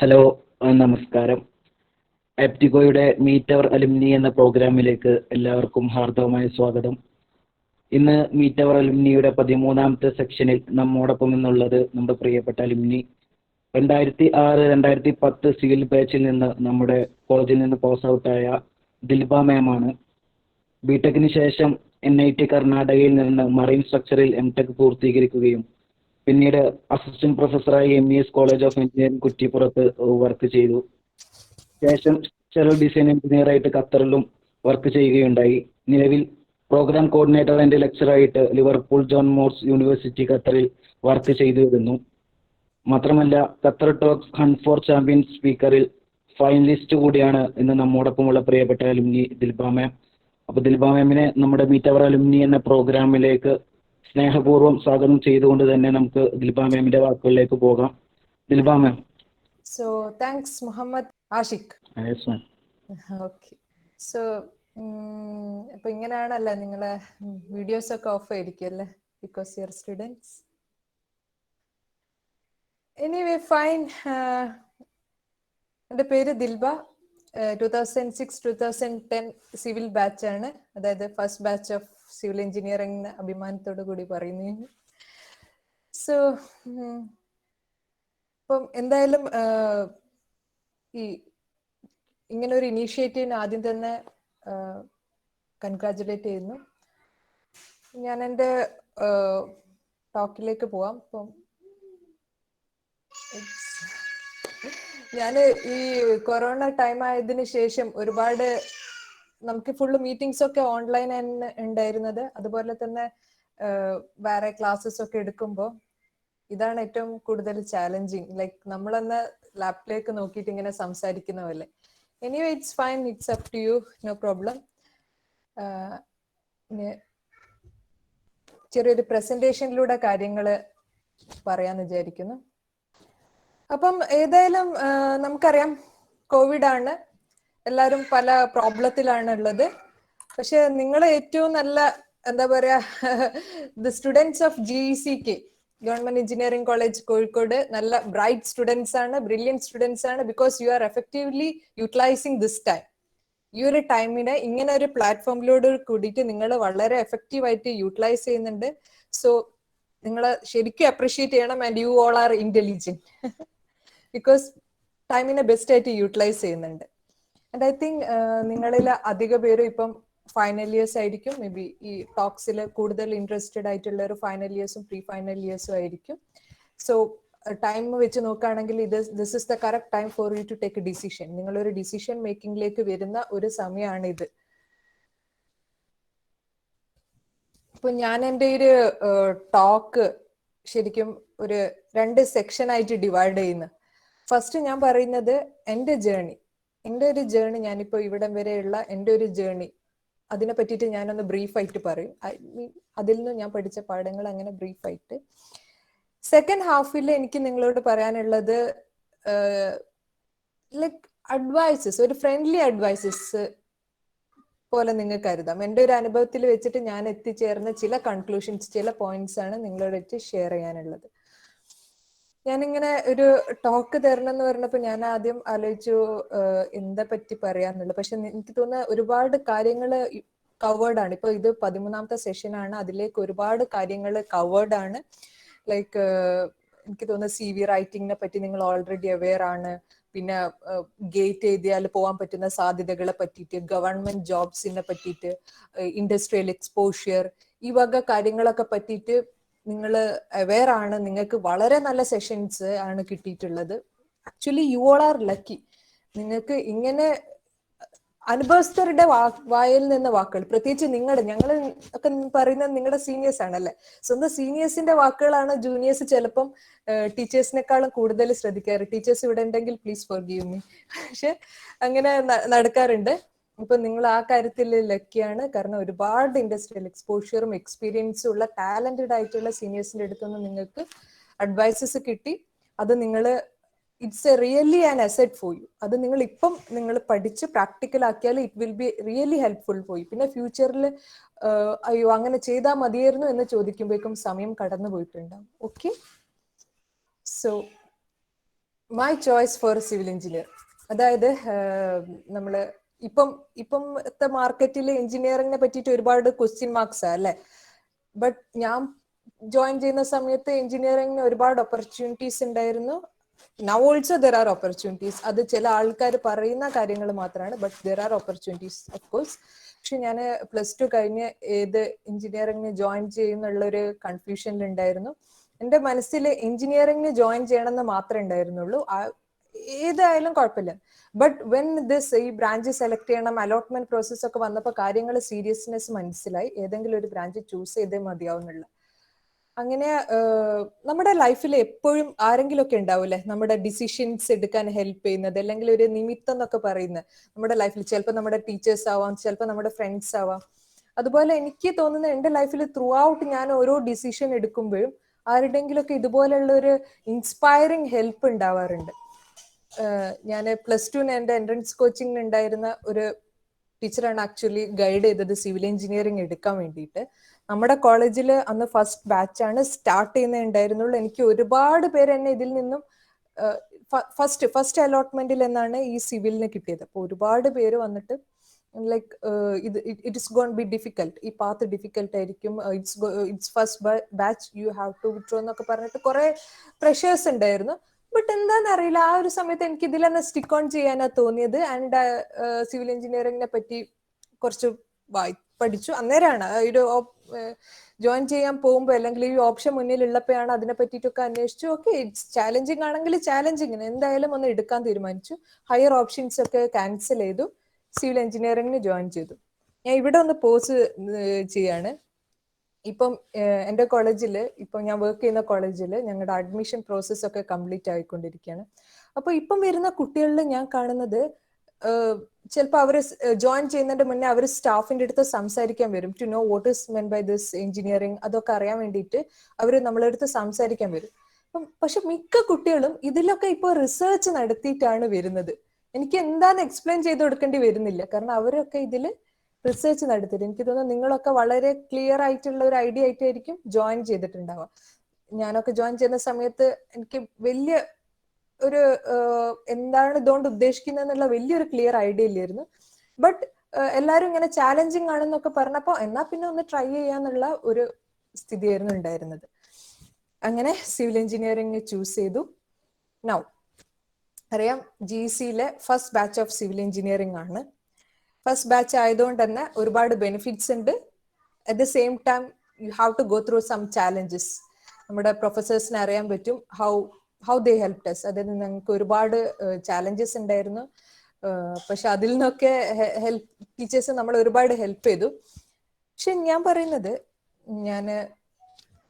Hello, നമസ്കാരം. ആപ്റ്റിക്കോയുടെ meet അവർ alumni എന്ന പ്രോഗ്രാമിലേക്ക് എല്ലാവർക്കും ഹാർദവമായ സ്വാഗതം. ഇന്ന് മീറ്റ് അവർ അലുമിനിയുടെ 13ാമത്തെ സെക്ഷനിൽ നമ്മോടൊപ്പം എന്നുള്ളത് നമ്മുടെ പ്രിയപ്പെട്ട അലുമിനി 2006-2010 സിവിൽ ബാച്ചിൽ നിന്ന് നമ്മുടെ കോളേജിൽ നിന്ന് പാസ് ഔട്ടായ ദിൽബ മാമാണ്. ബിടെക്കിന് ശേഷം NIT കർണാടകയിൽ നിന്ന് മറൈൻ സ്ട്രക്ചറിൽ MTech പൂർത്തീകരിക്കുകയും പിന്നീട് അസിസ്റ്റന്റ് പ്രൊഫസറായി MES കോളേജ് ഓഫ് എഞ്ചിനീയറിംഗ് കുറ്റിപ്പുറത്ത് വർക്ക് ചെയ്തു. ശേഷം സ്ട്രക്ചറൽ ഡിസൈൻ എഞ്ചിനീയറായിട്ട് ഖത്തറിലും വർക്ക് ചെയ്യുകയുണ്ടായി. നിലവിൽ പ്രോഗ്രാം കോർഡിനേറ്റർ ആൻഡ് ലെക്ചറായിട്ട് ലിവർപൂൾ ജോൺ മോർസ് യൂണിവേഴ്സിറ്റി ഖത്തറിൽ വർക്ക് ചെയ്തു വരുന്നു. മാത്രമല്ല Qatar talks hunt for champion സ്പീക്കറിൽ ഫൈനലിസ്റ്റ് കൂടിയാണ് ഇന്ന് നമ്മോടൊപ്പമുള്ള പ്രിയപ്പെട്ട അലുമിനി ദിൽബ മാം. അപ്പോൾ ദിൽബ മാമിനെ നമ്മുടെ മീറ്റ് അവർ അലുമിനി എന്ന പ്രോഗ്രാമിലേക്ക് സ്നേഹപൂർവ്വം സ്വാഗതം ചെയ്തുകൊണ്ട് തന്നെ നമുക്ക് ദിൽബ മാമിന്റെ വാക്കുകളിലേക്ക് പോകാം. ദിൽബ മാം. So thanks Muhammad Ashik. Yes ma'am. Okay. So അപ്പൊ ഇങ്ങനെയാണല്ലേ നിങ്ങളെ വീഡിയോസ് ഒക്കെ ഓഫ് ആയിരിക്കും അല്ലേ, because your students. Anyway fine. എൻ്റെ പേര് ദിൽബ. 2006-2010 സിവിൽ ബാച്ച് ആണ്, അതായത് first batch of civil engineering അഭിമാനത്തോടു കൂടി പറയുന്നു. സോ അപ്പം എന്തായാലും ഈ ഇങ്ങനെ ഒരു ഇനീഷ്യേറ്റീവിന് ആദ്യം തന്നെ കൺഗ്രാജുലേറ്റ് ചെയ്യുന്നു. ഞാൻ എൻ്റെ ടോക്കിലേക്ക് പോവാം. അപ്പം ഞാൻ ഈ കൊറോണ ടൈം ആയതിനു ശേഷം ഒരുപാട് നമുക്ക് ഫുള്ള് മീറ്റിംഗ്സ് ഒക്കെ ഓൺലൈൻ ഉണ്ടായിരുന്നത്. അതുപോലെ തന്നെ വേറെ ക്ലാസ്സസ് ഒക്കെ എടുക്കുമ്പോൾ ഇതാണ് ഏറ്റവും കൂടുതൽ ചാലഞ്ചിങ്. ലൈക്ക് നമ്മളെന്ന ലാപ്പിലേക്ക് നോക്കിയിട്ട് ഇങ്ങനെ സംസാരിക്കുന്ന പോലെ. Anyway it's fine, it's up to you, no problem. ചെറിയൊരു പ്രസന്റേഷനിലൂടെ കാര്യങ്ങൾ പറയാന്ന് വിചാരിക്കുന്നു. അപ്പം ഏതായാലും നമുക്കറിയാം കോവിഡ് ആണ്, എല്ലാവരും പല പ്രോബ്ലത്തിലാണ് ഉള്ളത്. പക്ഷെ നിങ്ങൾ ഏറ്റവും നല്ല എന്താ പറയാ, the students of GECK government engineering college Kozhikode നല്ല ബ്രൈറ്റ് സ്റ്റുഡൻസ് ആണ്, ബ്രില്യൻറ്റ് സ്റ്റുഡൻസ് ആണ്. Because you are effectively utilising this time. ഈ ഒരു ടൈമിനെ ഇങ്ങനെ ഒരു പ്ലാറ്റ്ഫോമിലോട് കൂടിയിട്ട് നിങ്ങൾ വളരെ എഫക്റ്റീവ് ആയിട്ട് യൂട്ടിലൈസ് ചെയ്യുന്നുണ്ട്. സോ നിങ്ങൾ ശരിക്കും അപ്രീഷിയേറ്റ് ചെയ്യണം. And you all are intelligent because ടൈമിനെ ബെസ്റ്റ് ആയിട്ട് യൂട്ടിലൈസ് ചെയ്യുന്നുണ്ട്. ആൻഡ് ഐ തിങ്ക് നിങ്ങളിൽ അധിക പേരും ഇപ്പം ഫൈനൽ ഇയേഴ്സ് ആയിരിക്കും. മേ ബി ഈ ടോക്സിൽ കൂടുതൽ ഇൻട്രസ്റ്റഡ് ആയിട്ടുള്ള ഒരു ഫൈനൽ ഇയേഴ്സും പ്രീ ഫൈനൽ ഇയേഴ്സും ആയിരിക്കും. സോ ടൈം വെച്ച് നോക്കുകയാണെങ്കിൽ this is the correct time for you to take a decision. നിങ്ങളൊരു ഡിസിഷൻ മേക്കിംഗിലേക്ക് വരുന്ന ഒരു സമയമാണ് ഇത്. ഇപ്പൊ ഞാൻ എൻ്റെ ഒരു ടോക്ക് ശരിക്കും ഒരു 2 സെക്ഷനായിട്ട് ഡിവൈഡ് ചെയ്യുന്നു. ഫസ്റ്റ് ഞാൻ പറയുന്നത് എൻ്റെ ഒരു ജേണി, ഞാനിപ്പോ ഇവിടം വരെയുള്ള എൻ്റെ ഒരു ജേണി, അതിനെ പറ്റിയിട്ട് ഞാനൊന്ന് ബ്രീഫായിട്ട് പറയും. അതിൽ നിന്ന് ഞാൻ പഠിച്ച പാഠങ്ങൾ അങ്ങനെ ബ്രീഫായിട്ട്. സെക്കൻഡ് ഹാഫിൽ എനിക്ക് നിങ്ങളോട് പറയാനുള്ളത് ലൈക്ക് അഡ്വൈസസ്, ഒരു ഫ്രണ്ട്ലി അഡ്വൈസസ് പോലെ നിങ്ങൾക്ക് കരുതാം. എൻ്റെ ഒരു അനുഭവത്തിൽ വെച്ചിട്ട് ഞാൻ എത്തിച്ചേർന്ന ചില കൺക്ലൂഷൻസ്, ചില പോയിന്റ്സ് ആണ് നിങ്ങളോട് ഷെയർ ചെയ്യാനുള്ളത്. ഞാനിങ്ങനെ ഒരു ടോക്ക് തരണം എന്ന് പറഞ്ഞപ്പോൾ ഞാൻ ആദ്യം ആലോചിച്ചു എന്താ പറ്റി പറയാന്നുള്ളത്. പക്ഷെ എനിക്ക് തോന്നുന്ന ഒരുപാട് കാര്യങ്ങൾ കവേർഡ് ആണ്. ഇപ്പൊ ഇത് 13ാമത്തെ സെഷനാണ്, അതിലേക്ക് ഒരുപാട് കാര്യങ്ങൾ കവേർഡ് ആണ്. ലൈക്ക് എനിക്ക് തോന്നുന്നു CV റൈറ്റിങ്ങിനെ പറ്റി നിങ്ങൾ ഓൾറെഡി അവെയർ ആണ്. പിന്നെ ഗേറ്റ് എഴുതിയാൽ പോകാൻ പറ്റുന്ന സാധ്യതകളെ പറ്റിയിട്ട്, ഗവൺമെന്റ് ജോബ്സിനെ പറ്റിയിട്ട്, ഇൻഡസ്ട്രിയൽ എക്സ്പോഷ്യർ, ഈ വക കാര്യങ്ങളൊക്കെ പറ്റിയിട്ട് നിങ്ങൾ അവെയർ ആണ്. നിങ്ങൾക്ക് വളരെ നല്ല സെഷൻസ് ആണ് കിട്ടിയിട്ടുള്ളത്. Actually U all R lucky. നിങ്ങൾക്ക് ഇങ്ങനെ അനുഭവസ്ഥരുടെ വായിൽ നിന്ന് വാക്കുകൾ, പ്രത്യേകിച്ച് ഞങ്ങൾ ഒക്കെ പറയുന്നത് നിങ്ങളുടെ സീനിയേഴ്സ് ആണല്ലേ. സ്വന്തം സീനിയേഴ്സിന്റെ വാക്കുകളാണ് ജൂനിയേഴ്സ് ചിലപ്പം ടീച്ചേഴ്സിനെക്കാളും കൂടുതൽ ശ്രദ്ധിക്കാറ്. ടീച്ചേഴ്സ് ഇവിടെ ഉണ്ടെങ്കിൽ പ്ലീസ് ഫോർഗീവ് മീ. പക്ഷെ അങ്ങനെ നടക്കാറുണ്ട്. ഇപ്പൊ നിങ്ങൾ ആ കാര്യത്തിൽ ലക്കിയാണ്. കാരണം ഒരുപാട് ഇൻഡസ്ട്രിയൽ എക്സ്പോഷ്യറും എക്സ്പീരിയൻസും ഉള്ള ടാലന്റഡ് ആയിട്ടുള്ള സീനിയേഴ്സിന്റെ അടുത്തൊന്നും നിങ്ങൾക്ക് അഡ്വൈസസ് കിട്ടി. അത് നിങ്ങൾ it's A really an asset for you. അത് നിങ്ങൾ പഠിച്ച് പ്രാക്ടിക്കൽ ആക്കിയാൽ it will be really helpful for you. പിന്നെ ഫ്യൂച്ചറിൽ അയ്യോ അങ്ങനെ ചെയ്താൽ മതിയായിരുന്നു എന്ന് ചോദിക്കുമ്പോഴേക്കും സമയം കടന്നു പോയിട്ടുണ്ടാവും. Okay, so my choice for civil engineer. അതായത് നമ്മള് ഇപ്പം ഇപ്പത്തെ മാർക്കറ്റിൽ എഞ്ചിനീയറിംഗിനെ പറ്റിയിട്ട് ഒരുപാട് ക്വസ്റ്റ്യൻ മാർക്സ് അല്ലേ. ബട്ട് ഞാൻ ജോയിൻ ചെയ്യുന്ന സമയത്ത് എഞ്ചിനീയറിംഗിന് ഒരുപാട് ഓപ്പർച്യൂണിറ്റീസ് ഉണ്ടായിരുന്നു. Now also there are opportunities. അത് ചില ആൾക്കാർ പറയുന്ന കാര്യങ്ങൾ മാത്രമാണ്, but there are opportunities of course. പക്ഷെ ഞാൻ +2 കഴിഞ്ഞ് ഏത് എഞ്ചിനീയറിംഗിന് ജോയിൻ ചെയ്യുന്നുള്ള ഒരു കൺഫ്യൂഷനിൽ ഉണ്ടായിരുന്നു. എന്റെ മനസ്സിൽ എഞ്ചിനീയറിംഗിന് ജോയിൻ ചെയ്യണമെന്ന് മാത്രമേ ഉണ്ടായിരുന്നുള്ളൂ. ഏതായാലും കുഴപ്പമില്ല. ബട്ട് വെൻ ഈ ബ്രാഞ്ച് സെലക്ട് ചെയ്യണം, അലോട്ട്മെന്റ് പ്രോസസ് ഒക്കെ വന്നപ്പോൾ കാര്യങ്ങൾ സീരിയസ്നെസ് മനസ്സിലായി. ഏതെങ്കിലും ഒരു ബ്രാഞ്ച് ചൂസ് ചെയ്തേ മതിയാവുന്നുള്ള. അങ്ങനെ നമ്മുടെ ലൈഫിൽ എപ്പോഴും ആരെങ്കിലും ഒക്കെ ഉണ്ടാവില്ലേ നമ്മുടെ ഡിസിഷൻസ് എടുക്കാൻ ഹെൽപ്പ് ചെയ്യുന്നത്, അല്ലെങ്കിൽ ഒരു നിമിത്തം എന്നൊക്കെ പറയുന്നത്. നമ്മുടെ ലൈഫിൽ ചിലപ്പോൾ നമ്മുടെ ടീച്ചേഴ്സ് ആവാം, ചിലപ്പോൾ നമ്മുടെ ഫ്രണ്ട്സ് ആവാം. അതുപോലെ എനിക്ക് തോന്നുന്നത് എന്റെ ലൈഫിൽ ത്രൂ ഔട്ട് ഞാൻ ഓരോ ഡിസിഷൻ എടുക്കുമ്പോഴും ആരുടെങ്കിലും ഒക്കെ ഇതുപോലുള്ള ഒരു ഇൻസ്പയറിംഗ് ഹെൽപ്പ് ഉണ്ടാവാറുണ്ട്. ഞാൻ +2 എന്റെ എൻട്രൻസ് കോച്ചിങ്ങിന് ഉണ്ടായിരുന്ന ഒരു ടീച്ചറാണ് ആക്ച്വലി ഗൈഡ് ചെയ്തത് സിവിൽ എഞ്ചിനീയറിംഗ് എടുക്കാൻ വേണ്ടിയിട്ട്. നമ്മുടെ കോളേജിൽ അന്ന് ഫസ്റ്റ് ബാച്ചാണ് സ്റ്റാർട്ട് ചെയ്യുന്നുണ്ടായിരുന്നുള്ളൂ. എനിക്ക് ഒരുപാട് പേര് എന്നെ ഇതിൽ നിന്നും ഫസ്റ്റ് അലോട്ട്മെന്റിൽ എന്നാണ് ഈ സിവിലിന് കിട്ടിയത്. അപ്പോൾ ഒരുപാട് പേര് വന്നിട്ട് like it is gonna be difficult, ഈ പാത്ത് ഡിഫിക്കൽട്ട് ആയിരിക്കും, it's first batch, you have to withdraw എന്നൊക്കെ പറഞ്ഞിട്ട് കുറെ പ്രഷേഴ്സ് ഉണ്ടായിരുന്നു. ബട്ട് എന്താണെന്നറിയില്ല, ആ ഒരു സമയത്ത് എനിക്ക് ഇതിൽ തന്നെ സ്റ്റിക്ക് ഓൺ ചെയ്യാനാ തോന്നിയത്. ആൻഡ് സിവിൽ എഞ്ചിനീയറിംഗിനെ പറ്റി കുറച്ച് പഠിച്ചു. അന്നേരമാണ് ഒരു ജോയിൻ ചെയ്യാൻ പോകുമ്പോൾ, അല്ലെങ്കിൽ ഈ ഓപ്ഷൻ മുന്നിലുള്ളപ്പോഴാണ് അതിനെ പറ്റിയിട്ടൊക്കെ അന്വേഷിച്ചു. ഓക്കെ, ഇറ്റ്സ് ചാലഞ്ചിങ് ആണെങ്കിൽ ചാലഞ്ചിങ്ങിന് എന്തായാലും ഒന്ന് എടുക്കാൻ തീരുമാനിച്ചു. ഹയർ ഓപ്ഷൻസ് ഒക്കെ ക്യാൻസൽ ചെയ്തു, സിവിൽ എഞ്ചിനീയറിംഗിന് ജോയിൻ ചെയ്തു. ഞാൻ ഇവിടെ ഒന്ന് പോസ് ചെയ്യാണ്. ഇപ്പം എൻ്റെ കോളേജിൽ, ഇപ്പം ഞാൻ വർക്ക് ചെയ്യുന്ന കോളേജിൽ ഞങ്ങളുടെ അഡ്മിഷൻ പ്രോസസ് ഒക്കെ കംപ്ലീറ്റ് ആയിക്കൊണ്ടിരിക്കുകയാണ്. അപ്പോൾ ഇപ്പം വരുന്ന കുട്ടികളിൽ ഞാൻ കാണുന്നത്, ചിലപ്പോൾ അവർ ജോയിൻ ചെയ്യുന്നതിന്റെ മുന്നേ അവർ സ്റ്റാഫിന്റെ അടുത്ത് സംസാരിക്കാൻ വരും, to know what is meant by this engineering, അതൊക്കെ അറിയാൻ വേണ്ടിയിട്ട് അവർ നമ്മളെ അടുത്ത് സംസാരിക്കാൻ വരും. പക്ഷെ മിക്ക കുട്ടികളും ഇതിലൊക്കെ ഇപ്പോൾ റിസർച്ച് നടത്തിയിട്ടാണ് വരുന്നത്. എനിക്ക് എന്താന്ന് എക്സ്പ്ലെയിൻ ചെയ്ത് കൊടുക്കേണ്ടി വരുന്നില്ല, കാരണം അവരൊക്കെ ഇതിൽ റിസർച്ച് നടത്തിയിട്ട്. എനിക്ക് തോന്നുന്നു നിങ്ങളൊക്കെ വളരെ ക്ലിയർ ആയിട്ടുള്ള ഒരു ഐഡിയ ആയിട്ടായിരിക്കും ജോയിൻ ചെയ്തിട്ടുണ്ടാവുക. ഞാനൊക്കെ ജോയിൻ ചെയ്യുന്ന സമയത്ത് എനിക്ക് വലിയ ഒരു എന്താണ് ഇതുകൊണ്ട് ഉദ്ദേശിക്കുന്നത് എന്നുള്ള വലിയൊരു ക്ലിയർ ഐഡിയ ഇല്ലായിരുന്നു. ബട്ട് എല്ലാവരും ഇങ്ങനെ ചാലഞ്ചിങ് ആണെന്നൊക്കെ പറഞ്ഞപ്പോൾ എന്നാ പിന്നെ ഒന്ന് ട്രൈ ചെയ്യാന്നുള്ള ഒരു സ്ഥിതിയായിരുന്നു ഉണ്ടായിരുന്നത്. അങ്ങനെ സിവിൽ എഞ്ചിനീയറിംഗ് ചൂസ് ചെയ്തു. നൗ അറിയാം, GCയിലെ first batch of civil engineering ആണ്. ഫസ്റ്റ് ബാച്ച് ആയതുകൊണ്ട് തന്നെ ഒരുപാട് ബെനിഫിറ്റ്സ് ഉണ്ട്. At the same time you have to go through some challenges. നമ്മുടെ പ്രൊഫസേഴ്സിനെ അറിയാൻ പറ്റും ഹൗ ദേ ഹെൽപ് us. അതായത് ഞങ്ങൾക്ക് ഒരുപാട് ചാലഞ്ചസ് ഉണ്ടായിരുന്നു. പക്ഷെ അതിൽ നിന്നൊക്കെ ടീച്ചേഴ്സ് നമ്മളെ ഒരുപാട് ഹെൽപ്പ് ചെയ്തു. പക്ഷെ ഞാൻ പറയുന്നത്, ഞാൻ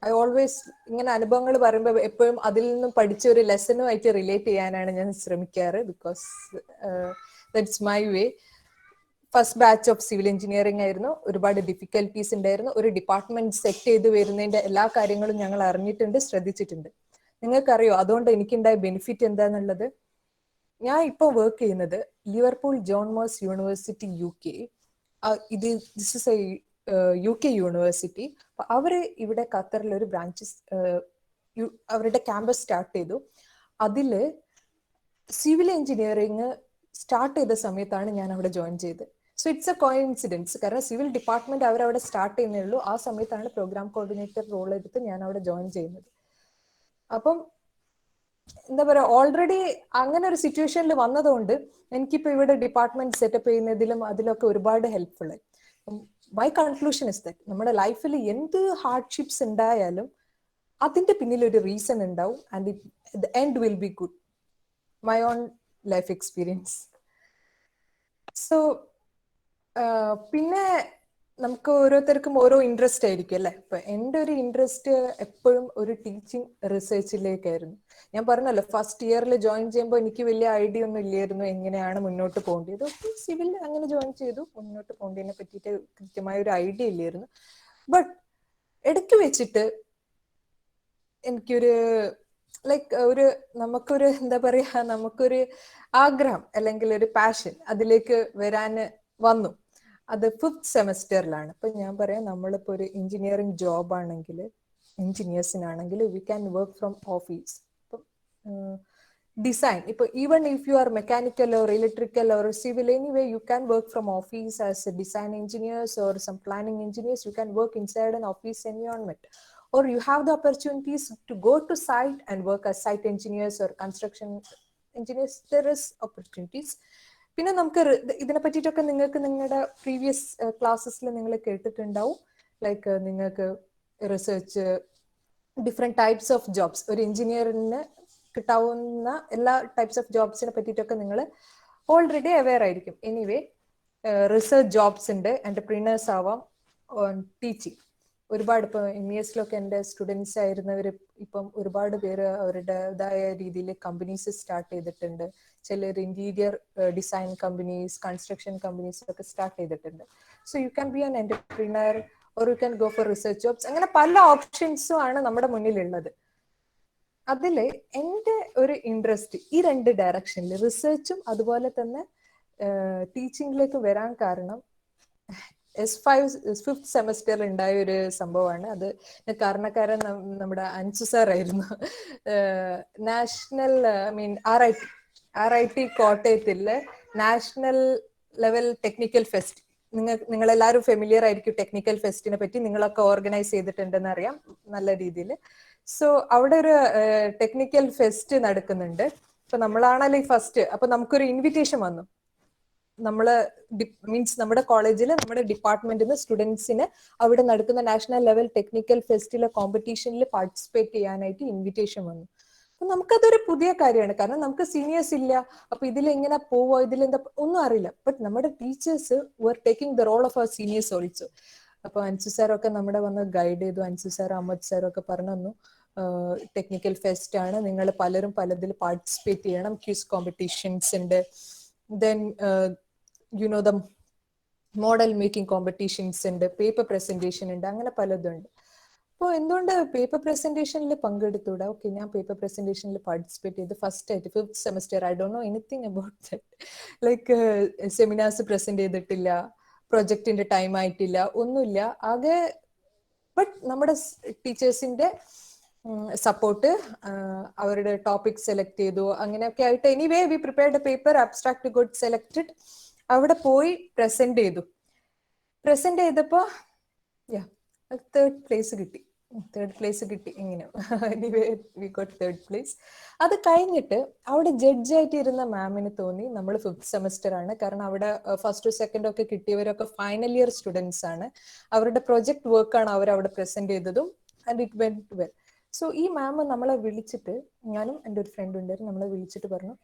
ഐ ഓൾവേസ് ഇങ്ങനെ അനുഭവങ്ങൾ പറയുമ്പോൾ എപ്പോഴും അതിൽ നിന്നും പഠിച്ച ഒരു ലെസനുമായിട്ട് റിലേറ്റ് ചെയ്യാനാണ് ഞാൻ ശ്രമിക്കാറ്. Because that's my way. First batch of civil engineering ആയിരുന്നു. ഒരുപാട് ഡിഫിക്കൽട്ടീസ് ഉണ്ടായിരുന്നു. ഒരു ഡിപ്പാർട്ട്മെന്റ് സെറ്റ് ചെയ്ത് വരുന്നതിന്റെ എല്ലാ കാര്യങ്ങളും ഞങ്ങൾ അറിഞ്ഞിട്ടുണ്ട്, ശ്രദ്ധിച്ചിട്ടുണ്ട്. നിങ്ങൾക്കറിയോ അതുകൊണ്ട് എനിക്കുണ്ടായ ബെനിഫിറ്റ് എന്താന്നുള്ളത്? ഞാൻ ഇപ്പോൾ വർക്ക് ചെയ്യുന്നത് Liverpool John Moores University UK. This is a UK university. അവര് ഇവിടെ ഖത്തറിൽ ഒരു ബ്രാഞ്ചസ് അവരുടെ ക്യാമ്പസ് സ്റ്റാർട്ട് ചെയ്തു. അതില് സിവിൽ എഞ്ചിനീയറിംഗ് സ്റ്റാർട്ട് ചെയ്ത സമയത്താണ് ഞാൻ അവിടെ ജോയിൻ ചെയ്തത്. So it's A coincidence. കാരണം സിവിൽ ഡിപ്പാർട്ട്മെന്റ് അവരവിടെ സ്റ്റാർട്ട് ചെയ്യുന്നേ ഉള്ളൂ. ആ സമയത്താണ് പ്രോഗ്രാം കോർഡിനേറ്റർ റോൾ എടുത്ത് ഞാൻ അവിടെ ജോയിൻ ചെയ്യുന്നത്. അപ്പം എന്താ പറയാ, ഓൾറെഡി അങ്ങനെ ഒരു സിറ്റുവേഷനിൽ വന്നതുകൊണ്ട് എനിക്കിപ്പോ ഇവിടെ ഡിപ്പാർട്ട്മെന്റ് സെറ്റപ്പ് ചെയ്യുന്നതിലും അതിലൊക്കെ ഒരുപാട് ഹെൽപ്ഫുൾ ആയി. മൈ കൺക്ലൂഷൻ ഇസ് ദാറ്റ് നമ്മുടെ ലൈഫിൽ എന്ത് ഹാർഡ്ഷിപ്സ് ഉണ്ടായാലും അതിന്റെ പിന്നിൽ ഒരു റീസൺ ഉണ്ടാവും. And the end will be good. My own life experience. So പിന്നെ നമുക്ക് ഓരോരുത്തർക്കും ഓരോ ഇൻട്രസ്റ്റ് ആയിരിക്കും അല്ലെ. ഇപ്പൊ എൻ്റെ ഒരു ഇൻട്രസ്റ്റ് എപ്പോഴും ഒരു ടീച്ചിങ് റിസർച്ചിലേക്കായിരുന്നു. ഞാൻ പറഞ്ഞല്ലോ, ഫസ്റ്റ് ഇയറിൽ ജോയിൻ ചെയ്യുമ്പോൾ എനിക്ക് വലിയ ഐഡിയ ഒന്നും ഇല്ലായിരുന്നു എങ്ങനെയാണ് മുന്നോട്ട് പോകേണ്ടത്. സിവിൽ അങ്ങനെ ജോയിൻ ചെയ്തു. മുന്നോട്ട് പോകേണ്ടതിനെ പറ്റിയിട്ട് കൃത്യമായ ഒരു ഐഡിയ ഇല്ലായിരുന്നു. ബട്ട് ഇടയ്ക്ക് വെച്ചിട്ട് എനിക്കൊരു നമുക്കൊരു എന്താ പറയാ, നമുക്കൊരു ആഗ്രഹം അല്ലെങ്കിൽ ഒരു പാഷൻ അതിലേക്ക് വരാന് വന്നു. അത് 5th സെമസ്റ്ററിലാണ്. അപ്പൊ ഞാൻ പറയാം, നമ്മളിപ്പോ ഒരു എഞ്ചിനീയറിംഗ് ജോബ് ആണെങ്കിൽ, എഞ്ചിനീയേഴ്സിനാണെങ്കിൽ we can work from office. design. Even if you are mechanical or electrical or civil, anyway, you can work from office as a design engineers or some planning engineers. You can work inside an office environment, or you have the opportunities to go to site and work as site engineers or construction engineers. There is opportunities. പിന്നെ നമുക്ക് ഇതിനെ പറ്റിയിട്ടൊക്കെ നിങ്ങൾക്ക് നിങ്ങളുടെ previous ക്ലാസ്സസിൽ നിങ്ങൾ കേട്ടിട്ടുണ്ടാവും. Like നിങ്ങൾക്ക് research, different types of jobs, ഒരു എഞ്ചിനീയറിന് കിട്ടാവുന്ന എല്ലാ ടൈപ്സ് ഓഫ് ജോബ്സിനെ പറ്റിയിട്ടൊക്കെ നിങ്ങൾ ഓൾറെഡി അവെയർ ആയിരിക്കും. എനിവേ, റിസർച്ച് ജോബ്സ് ഉണ്ട്, എന്റർപ്രീനേഴ്സ് ആവാം, ടീച്ചിങ്. ഒരുപാട് ഇപ്പം MES-ലൊക്കെ എൻ്റെ സ്റ്റുഡൻസ് ആയിരുന്നവർ ഇപ്പം ഒരുപാട് പേര് അവരുടേതായ രീതിയിൽ കമ്പനീസ് സ്റ്റാർട്ട് ചെയ്തിട്ടുണ്ട്. ചിലർ interior design companies, construction companies ഒക്കെ സ്റ്റാർട്ട് ചെയ്തിട്ടുണ്ട്. So you can be an entrepreneur or you can go for research jobs. അങ്ങനെ പല ഓപ്ഷൻസും ആണ് നമ്മുടെ മുന്നിലുള്ളത്. അതില് എൻ്റെ ഒരു ഇൻട്രസ്റ്റ് ഈ രണ്ട് ഡയറക്ഷനിൽ, റിസർച്ചും അതുപോലെ തന്നെ ടീച്ചിങ്ങിലേക്ക് വരാൻ കാരണം ഫിഫ്ത് സെമസ്റ്ററിൽ ഉണ്ടായ ഒരു സംഭവമാണ്. അത് കാരണക്കാരൻ നമ്മുടെ അൻസു സാർ ആയിരുന്നു. നാഷണൽ RIT കോട്ടയത്തിലെ നാഷണൽ ലെവൽ ടെക്നിക്കൽ ഫെസ്റ്റ്, നിങ്ങളെല്ലാവരും ഫെമിലിയർ ആയിരിക്കും ടെക്നിക്കൽ ഫെസ്റ്റിനെ പറ്റി. നിങ്ങളൊക്കെ ഓർഗനൈസ് ചെയ്തിട്ടുണ്ടെന്ന് അറിയാം നല്ല രീതിയിൽ. സോ അവിടെ ഒരു ടെക്നിക്കൽ ഫെസ്റ്റ് നടക്കുന്നുണ്ട്. ഇപ്പൊ നമ്മളാണല്ലോ ഈ ഫസ്റ്റ്. അപ്പൊ നമുക്കൊരു ഇൻവിറ്റേഷൻ വന്നു. നമ്മള് മീൻസ് നമ്മുടെ കോളേജിൽ നമ്മുടെ ഡിപ്പാർട്ട്മെന്റിൽ നിന്ന് സ്റ്റുഡൻസിന് അവിടെ നടക്കുന്ന നാഷണൽ ലെവൽ ടെക്നിക്കൽ ഫെസ്റ്റിലെ കോമ്പറ്റീഷനിൽ പാർട്ടിസിപ്പേറ്റ് ചെയ്യാനായിട്ട് ഇൻവിറ്റേഷൻ വന്നു. അപ്പൊ നമുക്കതൊരു പുതിയ കാര്യമാണ്, കാരണം നമുക്ക് സീനിയേഴ്സ് ഇല്ല. അപ്പൊ ഇതിലെങ്ങനെ പോവോ, ഇതിലെന്താ ഒന്നും അറിയില്ല. ബട്ട് നമ്മുടെ teachers were taking the role of our seniors also. അപ്പൊ അൻസു സാറൊക്കെ നമ്മുടെ വന്ന് ഗൈഡ് ചെയ്തു. അൻസു സാർ, അഹമ്മദ് സാറൊക്കെ പറഞ്ഞു തന്നു, ടെക്നിക്കൽ ഫെസ്റ്റ് ആണ്, നിങ്ങൾ പലരും പലതിൽ പാർട്ടിസിപ്പേറ്റ് ചെയ്യണം, ക്വിസ് കോമ്പറ്റീഷൻസ് ഉണ്ട്, then the model making competitions ഉണ്ട്, പേപ്പർ പ്രസന്റേഷൻ ഉണ്ട്, അങ്ങനെ പലതുണ്ട്. അപ്പോൾ എന്തുകൊണ്ട് പേപ്പർ പ്രസന്റേഷനിൽ പങ്കെടുത്തൂടാ? ഓക്കെ, ഞാൻ പേപ്പർ പ്രസന്റേഷനിൽ പാർട്ടിസിപ്പേറ്റ് ചെയ്ത് ഫസ്റ്റ് ആയിട്ട് fifth semester. I don't know anything about that. Like seminars present ചെയ്തിട്ടില്ല, പ്രൊജക്ടിന്റെ ടൈം ആയിട്ടില്ല, ഒന്നുമില്ല ആകെ. ബട്ട് നമ്മുടെ ടീച്ചേഴ്സിന്റെ സപ്പോർട്ട്, അവരുടെ ടോപ്പിക് സെലക്ട് ചെയ്തു, അങ്ങനെയൊക്കെ ആയിട്ട് anyway we prepared A paper, abstract got selected. അവിടെ പോയി പ്രസന്റ് ചെയ്തപ്പോ തേർഡ് പ്ലേസ് കിട്ടി. ഇങ്ങനെ anyway we got third place. അത് കഴിഞ്ഞിട്ട് അവിടെ ജഡ്ജായിട്ട് ഇരുന്ന മാമിന് തോന്നി നമ്മൾ ഫിഫ്ത് സെമസ്റ്റർ ആണ്, കാരണം അവിടെ ഫസ്റ്റ് സെക്കൻഡ് ഒക്കെ കിട്ടിയവരൊക്കെ ഫൈനൽ ഇയർ സ്റ്റുഡൻസ് ആണ്. അവരുടെ പ്രൊജക്ട് വർക്കാണ് അവർ അവിടെ പ്രസന്റ് ചെയ്തതും, and it went well. So ഈ മാം നമ്മളെ വിളിച്ചിട്ട്, ഞാനും എൻ്റെ ഒരു ഫ്രണ്ട് ഉണ്ടായിരുന്നു, നമ്മളെ വിളിച്ചിട്ട് പറഞ്ഞു,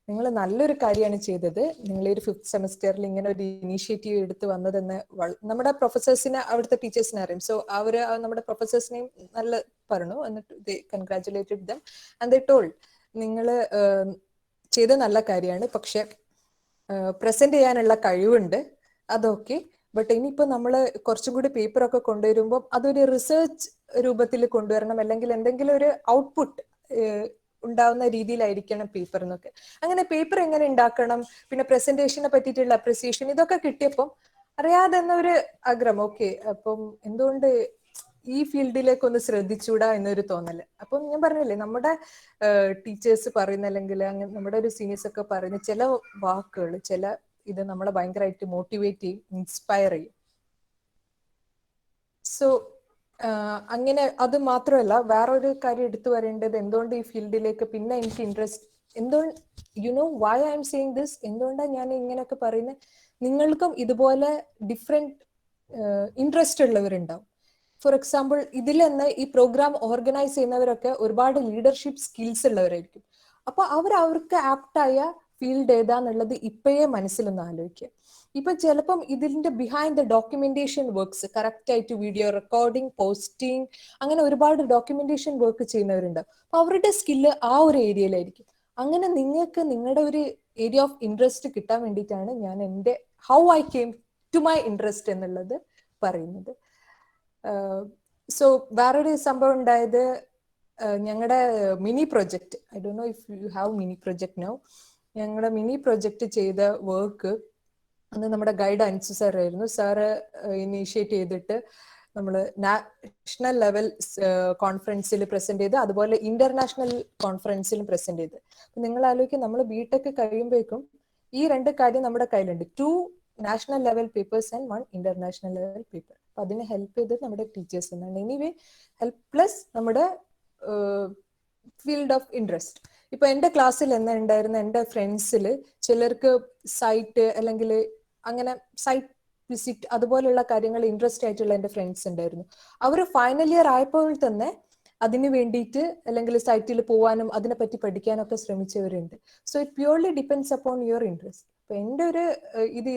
നിങ്ങൾ നല്ലൊരു കാര്യമാണ് ചെയ്തത്, നിങ്ങൾ ഈ ഒരു ഫിഫ്ത് സെമസ്റ്ററിൽ ഇങ്ങനെ ഒരു ഇനീഷ്യേറ്റീവ് എടുത്ത് വന്നതെന്ന് നമ്മുടെ പ്രൊഫസേഴ്സിനെ, അവിടുത്തെ ടീച്ചേഴ്സിനെ അറിയും. സോ അവര് നമ്മുടെ പ്രൊഫസേഴ്സിനെയും നല്ല പറഞ്ഞു. എന്നിട്ട് congratulated them and they told, നിങ്ങൾ ചെയ്ത നല്ല കാര്യമാണ്, പക്ഷെ പ്രസന്റ് ചെയ്യാനുള്ള കഴിവുണ്ട്, അതൊക്കെ. ബട്ട് ഇനിയിപ്പോ നമ്മൾ കുറച്ചും കൂടി പേപ്പറൊക്കെ കൊണ്ടുവരുമ്പോൾ അതൊരു റിസർച്ച് രൂപത്തിൽ കൊണ്ടുവരണം, അല്ലെങ്കിൽ എന്തെങ്കിലും ഒരു ഔട്ട്പുട്ട് ഉണ്ടാവുന്ന രീതിയിലായിരിക്കണം പേപ്പർ എന്നൊക്കെ. അങ്ങനെ പേപ്പർ എങ്ങനെ ഉണ്ടാക്കണം, പിന്നെ പ്രസന്റേഷനെ പറ്റിയിട്ടുള്ള അപ്രിസിയേഷൻ, ഇതൊക്കെ കിട്ടിയപ്പം അറിയാതെ എന്നൊരു ആഗ്രഹം. ഓക്കെ, അപ്പം എന്തുകൊണ്ട് ഈ ഫീൽഡിലേക്ക് ഒന്ന് ശ്രദ്ധിച്ചൂടാ എന്നൊരു തോന്നല്. അപ്പം ഞാൻ പറഞ്ഞില്ലേ, നമ്മുടെ ടീച്ചേഴ്സ് പറയുന്ന, അല്ലെങ്കിൽ അങ്ങനെ നമ്മുടെ ഒരു സീനിയേഴ്സ് ഒക്കെ പറയുന്ന ചില വാക്കുകൾ, ചില ഇത് നമ്മളെ ഭയങ്കരമായിട്ട് മോട്ടിവേറ്റ് ചെയ്യും, ഇൻസ്പയർ ചെയ്യും. സോ അങ്ങനെ അത് മാത്രമല്ല, വേറൊരു കാര്യം എടുത്തു വരേണ്ടത്, എന്തുകൊണ്ട് ഈ ഫീൽഡിലേക്ക് പിന്നെ എനിക്ക് ഇൻട്രസ്റ്റ്, എന്തുകൊണ്ട് why I am saying this, എന്തുകൊണ്ടാണ് ഞാൻ ഇങ്ങനെയൊക്കെ പറയുന്നത്? നിങ്ങൾക്കും ഇതുപോലെ ഡിഫറെന്റ് ഇൻട്രസ്റ്റ് ഉള്ളവരുണ്ടാവും. ഫോർ എക്സാമ്പിൾ, ഇതിൽ തന്നെ ഈ പ്രോഗ്രാം ഓർഗനൈസ് ചെയ്യുന്നവരൊക്കെ ഒരുപാട് ലീഡർഷിപ്പ് സ്കിൽസ് ഉള്ളവരായിരിക്കും. അപ്പൊ അവർക്ക് ആപ്റ്റായ ഫീൽഡ് ഏതാന്നുള്ളത് ഇപ്പോഴേ മനസ്സിലൊന്ന് ആലോചിക്കുക. ഇപ്പൊ ചിലപ്പം ഇതിന്റെ behind the documentation works, correct ആയിട്ട് വീഡിയോ റെക്കോർഡിംഗ്, പോസ്റ്റിംഗ്, അങ്ങനെ ഒരുപാട് ഡോക്യുമെന്റേഷൻ വർക്ക് ചെയ്യുന്നവരുണ്ട്. അപ്പൊ അവരുടെ സ്കില്ല് ആ ഒരു ഏരിയയിലായിരിക്കും. അങ്ങനെ നിങ്ങൾക്ക് നിങ്ങളുടെ ഒരു ഏരിയ ഓഫ് ഇൻട്രസ്റ്റ് കിട്ടാൻ വേണ്ടിയിട്ടാണ് ഞാൻ എൻ്റെ how I came to my interest എന്നുള്ളത് പറയുന്നത്. സോ വേറൊരു സംഭവം ഉണ്ടായത്, ഞങ്ങളുടെ mini project, I don't know if you have mini project now. ഞങ്ങളുടെ മിനി പ്രൊജക്ട് ചെയ്ത വർക്ക് അന്ന് നമ്മുടെ ഗൈഡ് അൻസു സാർ ആയിരുന്നു. സാറ് ഇനീഷ്യേറ്റ് ചെയ്തിട്ട് നമ്മൾ നാഷണൽ ലെവൽ കോൺഫറൻസിൽ പ്രസന്റ് ചെയ്ത്, അതുപോലെ ഇന്റർനാഷണൽ കോൺഫറൻസിലും പ്രസന്റ് ചെയ്ത്. അപ്പൊ നിങ്ങൾ ആലോചിക്കും, നമ്മൾ ബിടെക് കഴിയുമ്പോഴേക്കും ഈ 2 കാര്യം നമ്മുടെ കയ്യിലുണ്ട്. 2 national level papers and 1 international level paper. അപ്പൊ അതിനെ ഹെൽപ്പ് ചെയ്തത് നമ്മുടെ ടീച്ചേഴ്സ് എന്നാണ്. എനിവേ ഹെൽപ്പ് പ്ലസ് നമ്മുടെ ഫീൽഡ് ഓഫ് ഇൻട്രസ്റ്റ്. ഇപ്പൊ എന്റെ ക്ലാസ്സിൽ എന്നാ ഉണ്ടായിരുന്ന എന്റെ ഫ്രണ്ട്സിൽ ചിലർക്ക് സൈറ്റ് അല്ലെങ്കിൽ അങ്ങനെ സൈറ്റ് വിസിറ്റ് അതുപോലെയുള്ള കാര്യങ്ങൾ ഇൻട്രസ്റ്റ് ആയിട്ടുള്ള എന്റെ ഫ്രണ്ട്സ് ഉണ്ടായിരുന്നു. അവർ ഫൈനൽ ഇയർ ആയപ്പോൾ തന്നെ അതിന് വേണ്ടിയിട്ട് അല്ലെങ്കിൽ സൈറ്റിൽ പോകാനും അതിനെപ്പറ്റി പഠിക്കാനൊക്കെ ശ്രമിച്ചവരുണ്ട്. So it purely depends upon your interest. അപ്പൊ എൻ്റെ ഒരു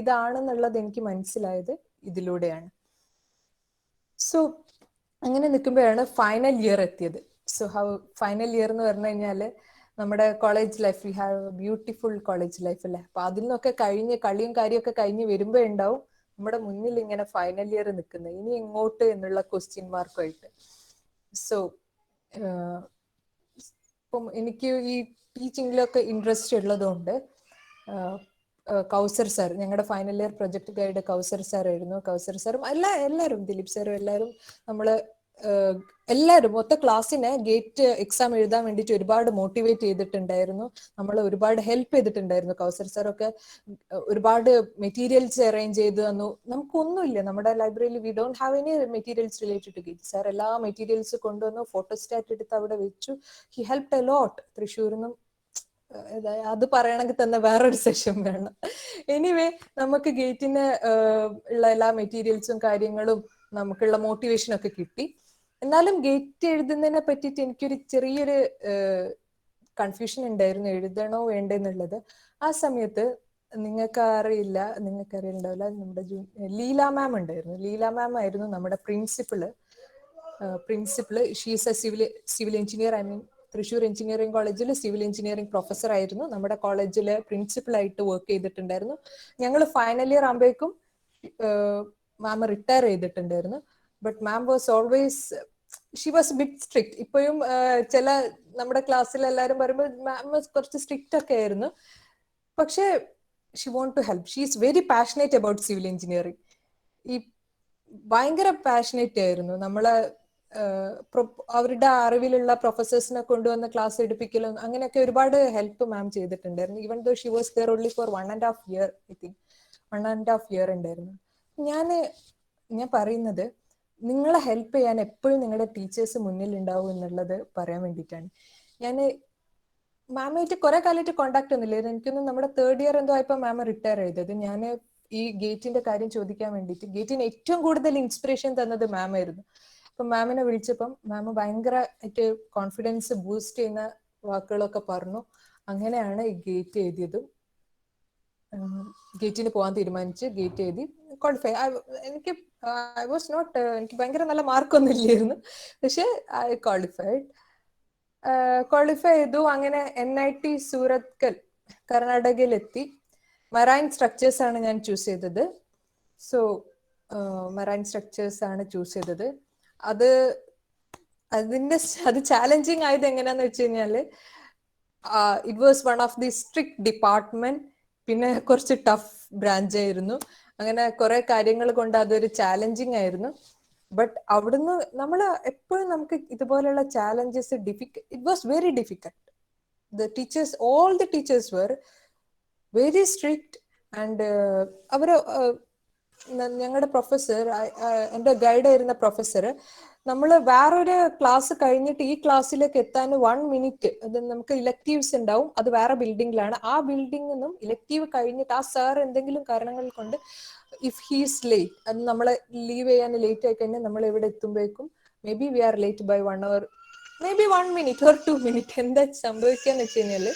ഇതാണെന്നുള്ളത് എനിക്ക് മനസ്സിലായത് ഇതിലൂടെയാണ്. സോ അങ്ങനെ നിൽക്കുമ്പോഴാണ് ഫൈനൽ ഇയർ എത്തിയത്. സോ ഹൗ ഫൈനൽ ഇയർ എന്ന് പറഞ്ഞു കഴിഞ്ഞാൽ നമ്മുടെ college life, we have beautiful college life അല്ലേ. അപ്പൊ അതിൽ നിന്നൊക്കെ കഴിഞ്ഞ് കളിയും കാര്യമൊക്കെ കഴിഞ്ഞ് വരുമ്പോ ഉണ്ടാവും നമ്മുടെ മുന്നിൽ ഇങ്ങനെ ഫൈനൽ ഇയർ നിൽക്കുന്നത്, ഇനി എങ്ങോട്ട് എന്നുള്ള ക്വസ്റ്റ്യൻ മാർക്കുമായിട്ട്. സോ ഇപ്പം എനിക്ക് ഈ ടീച്ചിങ്ങിലൊക്കെ ഇൻട്രസ്റ്റ് ഉള്ളതുകൊണ്ട് കൗസർ സാർ, ഞങ്ങളുടെ ഫൈനൽ ഇയർ പ്രൊജക്ട് ഗൈഡ് കൗസർ സാർ ആയിരുന്നു. കൗസർ സാറും എല്ലാവരും ദിലീപ് സാറും എല്ലാവരും നമ്മള് എല്ലാവരും മൊത്ത ക്ലാസ്സിനെ ഗേറ്റ് എക്സാം എഴുതാൻ വേണ്ടിയിട്ട് ഒരുപാട് മോട്ടിവേറ്റ് ചെയ്തിട്ടുണ്ടായിരുന്നു. നമ്മൾ ഒരുപാട് ഹെൽപ്പ് ചെയ്തിട്ടുണ്ടായിരുന്നു. കൗസർ സാറൊക്കെ ഒരുപാട് മെറ്റീരിയൽസ് അറേഞ്ച് ചെയ്ത് തന്നു. നമുക്കൊന്നുമില്ല നമ്മുടെ ലൈബ്രറിയിൽ, we don't have any materials related to GATE. Sir എല്ലാ മെറ്റീരിയൽസ് കൊണ്ടുവന്നു, ഫോട്ടോസ്റ്റാറ്റ് എടുത്ത് അവിടെ വെച്ചു. He helped a lot. തൃശ്ശൂരിൽ നിന്നും അത് പറയണമെങ്കിൽ തന്നെ വേറൊരു സെഷൻ വേണം. എനിവേ നമുക്ക് ഗേറ്റിന് ഉള്ള എല്ലാ മെറ്റീരിയൽസും കാര്യങ്ങളും നമുക്കുള്ള മോട്ടിവേഷൻ ഒക്കെ കിട്ടി. എന്നാലും ഗേറ്റ് എഴുതുന്നതിനെ പറ്റിയിട്ട് എനിക്കൊരു ചെറിയൊരു കൺഫ്യൂഷൻ ഉണ്ടായിരുന്നു, എഴുതണോ വേണ്ടെന്നുള്ളത്. ആ സമയത്ത് നിങ്ങൾക്കറിയുണ്ടാവില്ല, നമ്മുടെ ലീല മാം ഉണ്ടായിരുന്നു. ലീല മാം ആയിരുന്നു നമ്മുടെ principal. She's A civil engineer. I mean Thrissur engineering കോളേജിൽ സിവിൽ എഞ്ചിനീയറിംഗ് പ്രൊഫസർ ആയിരുന്നു. നമ്മുടെ കോളേജിലെ പ്രിൻസിപ്പളായിട്ട് വർക്ക് ചെയ്തിട്ടുണ്ടായിരുന്നു. ഞങ്ങൾ ഫൈനൽ ഇയർ ആകുമ്പോഴേക്കും മാം റിട്ടയർ ചെയ്തിട്ടുണ്ടായിരുന്നു. But ma'am was always, she was bit strict. ഇപ്പോഴും ചില നമ്മുടെ ക്ലാസ്സിൽ എല്ലാവരും പറയുമ്പോൾ മാം കുറച്ച് സ്ട്രിക്റ്റ് ഒക്കെ ആയിരുന്നു. പക്ഷെ she want to help. She is very passionate about civil engineering. ഈ ഭയങ്കര പാഷനേറ്റ് ആയിരുന്നു. നമ്മളെ അവരുടെ അറിവിലുള്ള പ്രൊഫസേഴ്സിനെ കൊണ്ടുവന്ന് ക്ലാസ് എടുപ്പിക്കലും അങ്ങനെയൊക്കെ ഒരുപാട് ഹെൽപ്പ് മാം ചെയ്തിട്ടുണ്ടായിരുന്നു. Even though she was there only for 1.5 year, I think 1.5 year ഉണ്ടായിരുന്നു. ഞാൻ പറയുന്നത്, നിങ്ങളെ ഹെൽപ്പ് ചെയ്യാൻ എപ്പോഴും നിങ്ങളുടെ ടീച്ചേഴ്സ് മുന്നിൽ ഉണ്ടാവും എന്നുള്ളത് പറയാൻ വേണ്ടിയിട്ടാണ്. ഞാൻ മാമായിട്ട് കുറെ കാലമായിട്ട് കോണ്ടാക്ട് ഒന്നുമില്ലായിരുന്നു. എനിക്കൊന്നും നമ്മുടെ 3rd ഇയർ എന്തോ ആയപ്പോൾ മാം റിട്ടയർ ചെയ്തത്. ഞാൻ ഈ ഗേറ്റിന്റെ കാര്യം ചോദിക്കാൻ വേണ്ടിയിട്ട്, ഗേറ്റിന് ഏറ്റവും കൂടുതൽ ഇൻസ്പിറേഷൻ തന്നത് മാം ആയിരുന്നു. അപ്പൊ മാമിനെ വിളിച്ചപ്പം മാം ഭയങ്കരമായിട്ട് കോൺഫിഡൻസ് ബൂസ്റ്റ് ചെയ്യുന്ന വാക്കുകളൊക്കെ പറഞ്ഞു. അങ്ങനെയാണ് ഈ ഗേറ്റ് എഴുതിയതും ഗേറ്റിന് പോകാൻ തീരുമാനിച്ച് ഗേറ്റ് എഴുതി ക്വാളിഫൈ. എനിക്ക് ഭയങ്കര നല്ല മാർക്കൊന്നും ഇല്ലായിരുന്നു, പക്ഷെ ഐ ക്വാളിഫൈ ചെയ്തു. അങ്ങനെ NIT സൂറത്കൽ കർണാടകയിൽ എത്തി. മറൈൻ സ്ട്രക്ചേഴ്സ് ആണ് ഞാൻ ചൂസ് ചെയ്തത്. സോ മറൈൻ സ്ട്രക്ചേഴ്സ് ആണ് ചൂസ് ചെയ്തത്. അത് ചാലഞ്ചിങ് ആയത് എങ്ങനെയാന്ന് വെച്ച് കഴിഞ്ഞാല്, it was one of the strict department. പിന്നെ കുറച്ച് ടഫ് ബ്രാഞ്ച് ആയിരുന്നു. അങ്ങനെ കുറെ കാര്യങ്ങൾ കൊണ്ട് അതൊരു ചാലഞ്ചിങ് ആയിരുന്നു. ബട്ട് അവിടുന്ന് നമ്മൾ എപ്പോഴും നമുക്ക് ഇതുപോലെയുള്ള challenges it was very difficult. all the teachers were very strict. And അവര് ഞങ്ങളുടെ പ്രൊഫസർ, എൻ്റെ ഗൈഡ് ആയിരുന്ന പ്രൊഫസർ, നമ്മൾ വേറൊരു ക്ലാസ് കഴിഞ്ഞിട്ട് ഈ ക്ലാസ്സിലേക്ക് എത്താൻ 1 മിനിറ്റ്, അത് നമുക്ക് ഇലക്റ്റീവ്സ് ഉണ്ടാവും, അത് വേറെ ബിൽഡിങ്ങിലാണ്. ആ ബിൽഡിംഗിൽ നിന്നും ഇലക്റ്റീവ് കഴിഞ്ഞിട്ട് ആ സാർ എന്തെങ്കിലും കാരണങ്ങൾ കൊണ്ട് ഇഫ് ഹീസ് ലേറ്റ്, അത് നമ്മളെ ലീവ് ചെയ്യാൻ ലേറ്റ് ആയി കഴിഞ്ഞാൽ നമ്മൾ എവിടെ എത്തുമ്പോഴേക്കും maybe we are late by 1 hour, maybe 1 minute or 2 minutes. എന്താ സംഭവിക്കാന്ന് വെച്ച് കഴിഞ്ഞാല്,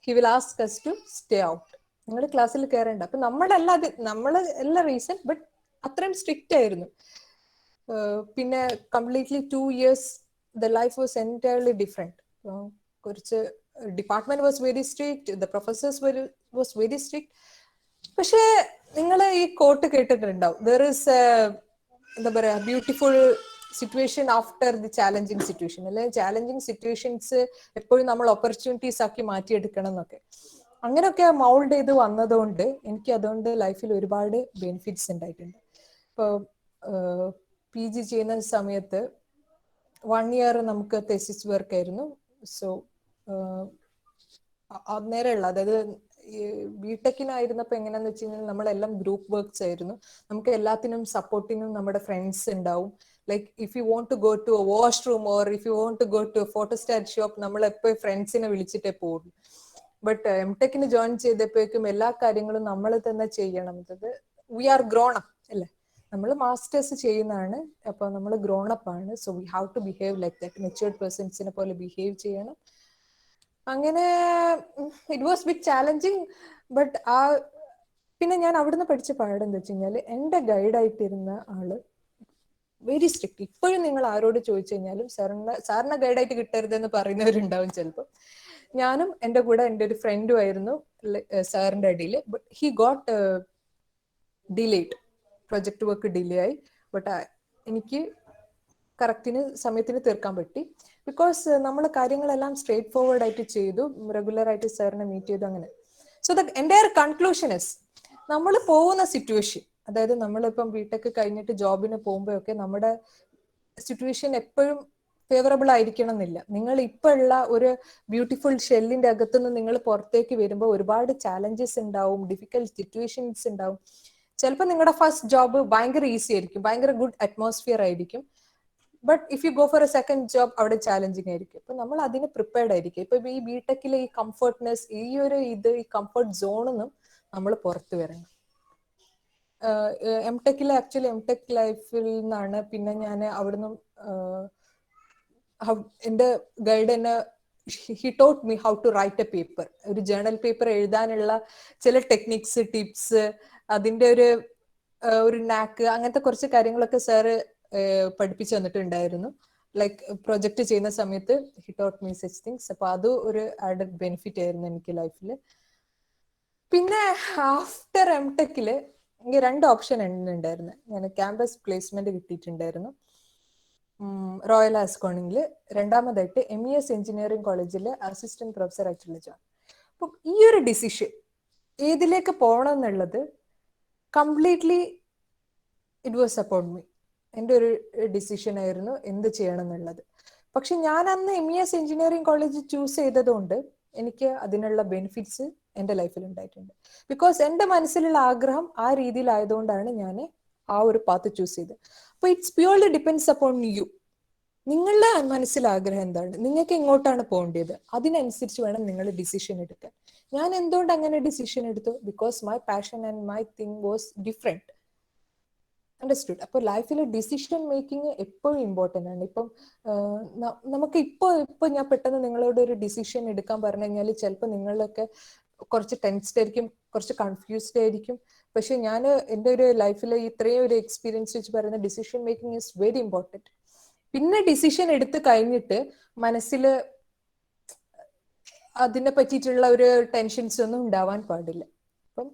he will ask us to stay out. നിങ്ങൾ ക്ലാസ്സിൽ കയറേണ്ട. അപ്പൊ നമ്മളെ റീസൺ, ബട്ട് അത്രയും സ്ട്രിക്റ്റ് ആയിരുന്നു. പിന്നെ completely 2 years the life was entirely different. കുറച്ച് department was very strict, the professors was very strict. പക്ഷേ നിങ്ങൾ ഈ കോട്ട് കേട്ടിട്ടുണ്ടാവും, ദർ ഇസ് എന്താ പറയാ, beautiful situation after the challenging situation. അല്ലെ, ചാലഞ്ചിങ് സിറ്റുവേഷൻസ് എപ്പോഴും നമ്മൾ ഓപ്പർച്യൂണിറ്റീസ് ആക്കി മാറ്റിയെടുക്കണം എന്നൊക്കെ. അങ്ങനെയൊക്കെ മൗൾഡ് ചെയ്ത് വന്നതുകൊണ്ട് എനിക്ക് അതുകൊണ്ട് ലൈഫിൽ ഒരുപാട് ബെനിഫിറ്റ്സ് ഉണ്ടായിട്ടുണ്ട്. ഇപ്പോൾ PG ചെയ്യുന്ന സമയത്ത് 1 year നമുക്ക് തെസിസ് വർക്ക് ആയിരുന്നു. സോ അന്നേരമുള്ള, അതായത് ബിടെക്കിനായിരുന്നപ്പോൾ എങ്ങനെയാന്ന് വെച്ച് കഴിഞ്ഞാൽ നമ്മളെല്ലാം ഗ്രൂപ്പ് വർക്ക്സ് ആയിരുന്നു. നമുക്ക് എല്ലാത്തിനും സപ്പോർട്ടിനും നമ്മുടെ ഫ്രണ്ട്സ് ഉണ്ടാവും. Like if you want to go to a washroom or if you want to go to a photostat shop, നമ്മൾ എപ്പോഴും ഫ്രണ്ട്സിനെ വിളിച്ചിട്ടേ പോകും. ബട്ട് എംടെക്കിന് ജോയിൻ ചെയ്തപ്പോഴേക്കും എല്ലാ കാര്യങ്ങളും നമ്മൾ തന്നെ ചെയ്യണം. അത് വി ആർ ഗ്രോൺ അപ്പ് അല്ലേ, നമ്മൾ മാസ്റ്റേഴ്സ് ചെയ്യുന്നതാണ്, അപ്പൊ നമ്മൾ ഗ്രോൺ അപ്പ് ആണ്. So we have to behave like that, matured പേഴ്സൺസിനെ പോലെ ബിഹേവ് ചെയ്യണം. അങ്ങനെ it was bit challenging. But പിന്നെ ഞാൻ അവിടുന്ന് പഠിച്ച പാഠം എന്താ വെച്ച് കഴിഞ്ഞാൽ, എന്റെ ഗൈഡായിട്ടിരുന്ന ആള് വെരി സ്ട്രിക്റ്റ്. ഇപ്പോഴും നിങ്ങൾ ആരോട് ചോദിച്ചു കഴിഞ്ഞാലും സാറിനെ ഗൈഡായിട്ട് കിട്ടരുതെന്ന് പറയുന്നവരുണ്ടാവും ചിലപ്പോൾ. ഞാനും എൻ്റെ കൂടെ എൻ്റെ ഒരു ഫ്രണ്ടും ആയിരുന്നു സാറിന്റെ അടിയിൽ. But he got delayed, project work delay ആയി. ബട്ട് എനിക്ക് കറക്റ്റിന് സമയത്തിന് തീർക്കാൻ പറ്റി. ബിക്കോസ് നമ്മൾ കാര്യങ്ങളെല്ലാം സ്ട്രേറ്റ് ഫോർവേഡ് ആയിട്ട് ചെയ്തു, റെഗുലർ ആയിട്ട് സാറിനെ മീറ്റ് ചെയ്തു, അങ്ങനെ. So the entire conclusion is, നമ്മൾ പോകുന്ന സിറ്റുവേഷൻ, അതായത് നമ്മളിപ്പം ബിടെക് കഴിഞ്ഞിട്ട് ജോബിന് പോകുമ്പോഴൊക്കെ നമ്മുടെ സിറ്റുവേഷൻ എപ്പോഴും ഫേവറബിൾ ആയിരിക്കണം എന്നില്ല. നിങ്ങൾ ഇപ്പൊ ഉള്ള ഒരു ബ്യൂട്ടിഫുൾ ഷെല്ലിന്റെ അകത്തുനിന്ന് നിങ്ങൾ പുറത്തേക്ക് വരുമ്പോൾ ഒരുപാട് ചാലഞ്ചസ് ഉണ്ടാവും, ഡിഫിക്കൽട്ട് സിറ്റുവേഷൻസ് ഉണ്ടാവും. ചിലപ്പോൾ നിങ്ങളുടെ ഫസ്റ്റ് ജോബ് ഭയങ്കര ഈസി ആയിരിക്കും, ഭയങ്കര ഗുഡ് അറ്റ്മോസ്ഫിയർ ആയിരിക്കും. But if you go for A second job, അവിടെ ചാലഞ്ചിങ് ആയിരിക്കും. അപ്പൊ നമ്മൾ അതിന് പ്രിപ്പയർഡ് ആയിരിക്കും. ഇപ്പൊ ഈ ബിടെക്കിലെ ഈ കംഫർട്ട്നെസ്, ഈ കംഫർട്ട് സോണിന്നും നമ്മൾ പുറത്തു വരണം. എംടെക്കിലെ ആക്ച്വലി എംടെക് ലൈഫിൽ നിന്നാണ് പിന്നെ ഞാൻ അവിടുന്ന് എന്റെ ഗൈഡ് എന്നെ he taught me how to write a paper. ഒരു ജേർണൽ പേപ്പർ എഴുതാനുള്ള ചില ടെക്നിക്സ്, ടിപ്സ്, അതിന്റെ ഒരു നാക്ക്, അങ്ങനത്തെ കുറച്ച് കാര്യങ്ങളൊക്കെ സാറ് പഠിപ്പിച്ചു തന്നിട്ടുണ്ടായിരുന്നു. ലൈക്ക് പ്രൊജക്ട് ചെയ്യുന്ന സമയത്ത് he taught me such things. അപ്പൊ അത് ഒരു ആഡഡ് ബെനിഫിറ്റ് ആയിരുന്നു എനിക്ക് ലൈഫിൽ. പിന്നെ ആഫ്റ്റർ എംടെക്കില് എനിക്ക് 2 ഓപ്ഷൻ ഉണ്ടായിരുന്നു. ഞാൻ ക്യാമ്പസ് പ്ലേസ്മെന്റ് കിട്ടിയിട്ടുണ്ടായിരുന്നു റോയൽ ആസ്കോണിങ്ങിൽ. രണ്ടാമതായിട്ട് MES എഞ്ചിനീയറിംഗ് കോളേജിൽ അസിസ്റ്റന്റ് പ്രൊഫസർ ആയിട്ടുള്ള ജോബ്. അപ്പം ഈ ഒരു ഡിസിഷൻ ഏതിലേക്ക് പോകണം എന്നുള്ളത് completely it was upon me. എൻ്റെ ഒരു ഡിസിഷൻ ആയിരുന്നു എന്ത് ചെയ്യണം എന്നുള്ളത്. പക്ഷെ ഞാൻ അന്ന് MES എഞ്ചിനീയറിംഗ് കോളേജ് ചൂസ് ചെയ്തതുകൊണ്ട് എനിക്ക് അതിനുള്ള ബെനിഫിറ്റ്സ് എൻ്റെ ലൈഫിൽ ഉണ്ടായിട്ടുണ്ട്. ബിക്കോസ് എൻ്റെ മനസ്സിലുള്ള ആഗ്രഹം ആ രീതിയിലായതുകൊണ്ടാണ് ഞാൻ ആ ഒരു പാത്ത് ചൂസ് ചെയ്തത്. അപ്പൊ it's purely depends upon you. നിങ്ങളുടെ മനസ്സിൽ ആഗ്രഹം എന്താണ്, നിങ്ങൾക്ക് എങ്ങോട്ടാണ് പോകേണ്ടത്, അതിനനുസരിച്ച് വേണം നിങ്ങൾ ഡിസിഷൻ എടുക്കാൻ. ഞാൻ എന്തുകൊണ്ട് അങ്ങനെ ഡിസിഷൻ എടുത്തു? Because my passion and my thing was different. Understood. അപ്പൊ ലൈഫിലെ ഡിസിഷൻ മേക്കിംഗ് എപ്പോഴും ഇമ്പോർട്ടൻ്റ് ആണ്. ഇപ്പം നമുക്ക് ഇപ്പൊ ഞാൻ പെട്ടെന്ന് നിങ്ങളോട് ഒരു ഡിസിഷൻ എടുക്കാൻ പറഞ്ഞു കഴിഞ്ഞാൽ ചിലപ്പോൾ നിങ്ങളൊക്കെ കുറച്ച് ടെൻസ്ഡ് ആയിരിക്കും, കുറച്ച് കൺഫ്യൂസ്ഡ് ആയിരിക്കും. പക്ഷെ ഞാൻ എൻ്റെ ഒരു ലൈഫിലെ ഇത്രയും ഒരു എക്സ്പീരിയൻസ് വെച്ച് പറയുന്ന decision making is very important. പിന്നെ ഡിസിഷൻ എടുത്ത് കഴിഞ്ഞിട്ട് മനസ്സിൽ അതിനെ പറ്റിയിട്ടുള്ള ഒരു ടെൻഷൻസ് ഒന്നും ഉണ്ടാവാൻ പാടില്ല. അപ്പം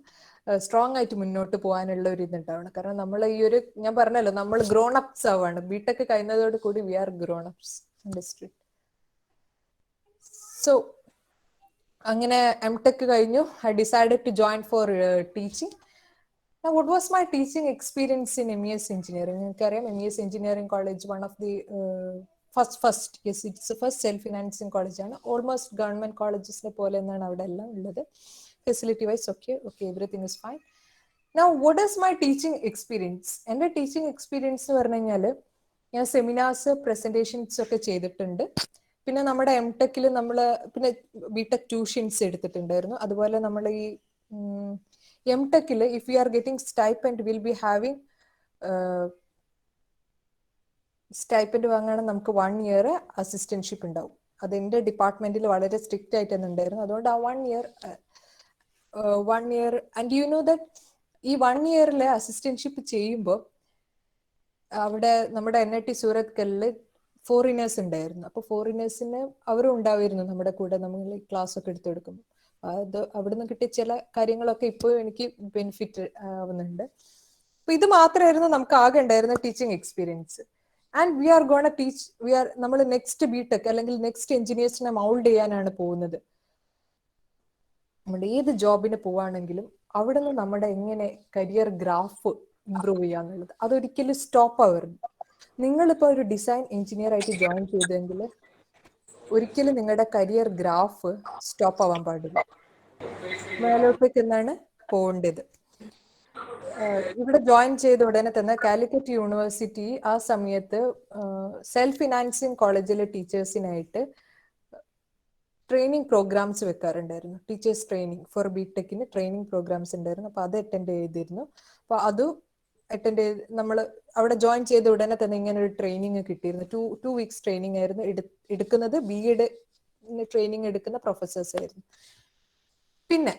സ്ട്രോങ് ആയിട്ട് മുന്നോട്ട് പോകാനുള്ള ഒരു ഇതുണ്ടാവണം. കാരണം നമ്മൾ ഈ ഒരു, ഞാൻ പറഞ്ഞല്ലോ, നമ്മൾ ഗ്രോൺ അപ്സ് ആവാണ്. ബിടെക് കഴിഞ്ഞതോട് കൂടി we are grown ups industry. So അങ്ങനെ എംടെക് കഴിഞ്ഞു. I decided to join for teaching. Now, what was my teaching experience in MES engineering? നിങ്ങൾക്കറിയാം MES engineering college, one of the yes, it's the first self-financing college ആണ്. Almost government കോളേജസിനെ പോലെ എന്നാണ് അവിടെ എല്ലാം ഉള്ളത്. Facility vice okay, everything is fine. Now, what is my teaching experience? എൻ്റെ teaching experience എന്ന് പറഞ്ഞു കഴിഞ്ഞാൽ ഞാൻ സെമിനാർസ്, പ്രസന്റേഷൻസ് ഒക്കെ ചെയ്തിട്ടുണ്ട്. പിന്നെ നമ്മുടെ എംടെക്കിൽ നമ്മൾ പിന്നെ ബിടെക് ട്യൂഷൻസ് എടുത്തിട്ടുണ്ടായിരുന്നു. അതുപോലെ നമ്മൾ ഈ എംടെക്കിൽ if you are getting stipend will be having stipend വാങ്ങാൻ നമുക്ക് 1 year അസിസ്റ്റൻഷിപ്പ് ഉണ്ടാവും. അത് എൻ്റെ ഡിപ്പാർട്ട്മെന്റിൽ വളരെ സ്ട്രിക്റ്റ് ആയിട്ട് തന്നെ ഉണ്ടായിരുന്നു. അതുകൊണ്ട് ആ 1 year and you know that ഈ 1 yearലെ അസിസ്റ്റൻഷിപ്പ് ചെയ്യുമ്പോൾ അവിടെ നമ്മുടെ NIT സൂറത്കലിൽ ഫോറിനേഴ്സ് ഉണ്ടായിരുന്നു. അപ്പൊ ഫോറിനേഴ്സിന് അവരും ഉണ്ടാവുമായിരുന്നു നമ്മുടെ കൂടെ, നമ്മൾ ക്ലാസ് ഒക്കെ എടുത്തു കൊടുക്കുമ്പോൾ. അത് അവിടുന്ന് കിട്ടിയ ചില കാര്യങ്ങളൊക്കെ ഇപ്പോഴും എനിക്ക് ബെനിഫിറ്റ് ആവുന്നുണ്ട്. അപ്പൊ ഇത് മാത്രമായിരുന്നു നമുക്ക് ആകെ ഉണ്ടായിരുന്ന teaching experience. And we are gonna teach, നമ്മൾ നെക്സ്റ്റ് ബിടെക് അല്ലെങ്കിൽ നെക്സ്റ്റ് എഞ്ചിനീയേഴ്സിനെ മൗൾഡ് ചെയ്യാനാണ് പോകുന്നത്. നമ്മുടെ ഏത് ജോബിന് പോവാണെങ്കിലും അവിടെ നിന്ന് നമ്മുടെ എങ്ങനെ കരിയർ ഗ്രാഫ് ഇംപ്രൂവ് ചെയ്യാന്നുള്ളത് അതൊരിക്കലും സ്റ്റോപ്പ് ആവരുത്. നിങ്ങളിപ്പോൾ ഒരു ഡിസൈൻ എഞ്ചിനീയർ ആയിട്ട് ജോയിൻ ചെയ്തെങ്കിൽ ഒരിക്കലും നിങ്ങളുടെ കരിയർ ഗ്രാഫ് സ്റ്റോപ്പ് ആവാൻ പാടില്ല, മേലോട്ടേക്ക് എന്നാണ് പോകേണ്ടത്. ഇവിടെ ജോയിൻ ചെയ്ത ഉടനെ തന്നെ കാലിക്കറ്റ് യൂണിവേഴ്സിറ്റി ആ സമയത്ത് സെൽഫ് ഫിനാൻസിങ് കോളേജിലെ ടീച്ചേഴ്സിനായിട്ട് ട്രെയിനിങ് പ്രോഗ്രാംസ് വെക്കാറുണ്ടായിരുന്നു. ടീച്ചേഴ്സ് ട്രെയിനിങ് ഫോർ ബിടെക്കിന് ട്രെയിനിങ് പ്രോഗ്രാംസ് ഉണ്ടായിരുന്നു. അപ്പോൾ അത് അറ്റൻഡ് ചെയ്തിരുന്നു. അപ്പോൾ അത് അറ്റൻഡ് ചെയ്ത് നമ്മൾ അവിടെ ജോയിൻ ചെയ്ത ഉടനെ തന്നെ ഇങ്ങനെ ഒരു ട്രെയിനിങ് കിട്ടിയിരുന്നു. ടു വീക്സ് ട്രെയിനിങ് ആയിരുന്നു എടുക്കുന്നത്. BEd ട്രെയിനിങ് എടുക്കുന്ന പ്രൊഫസേഴ്സ് ആയിരുന്നു. പിന്നെ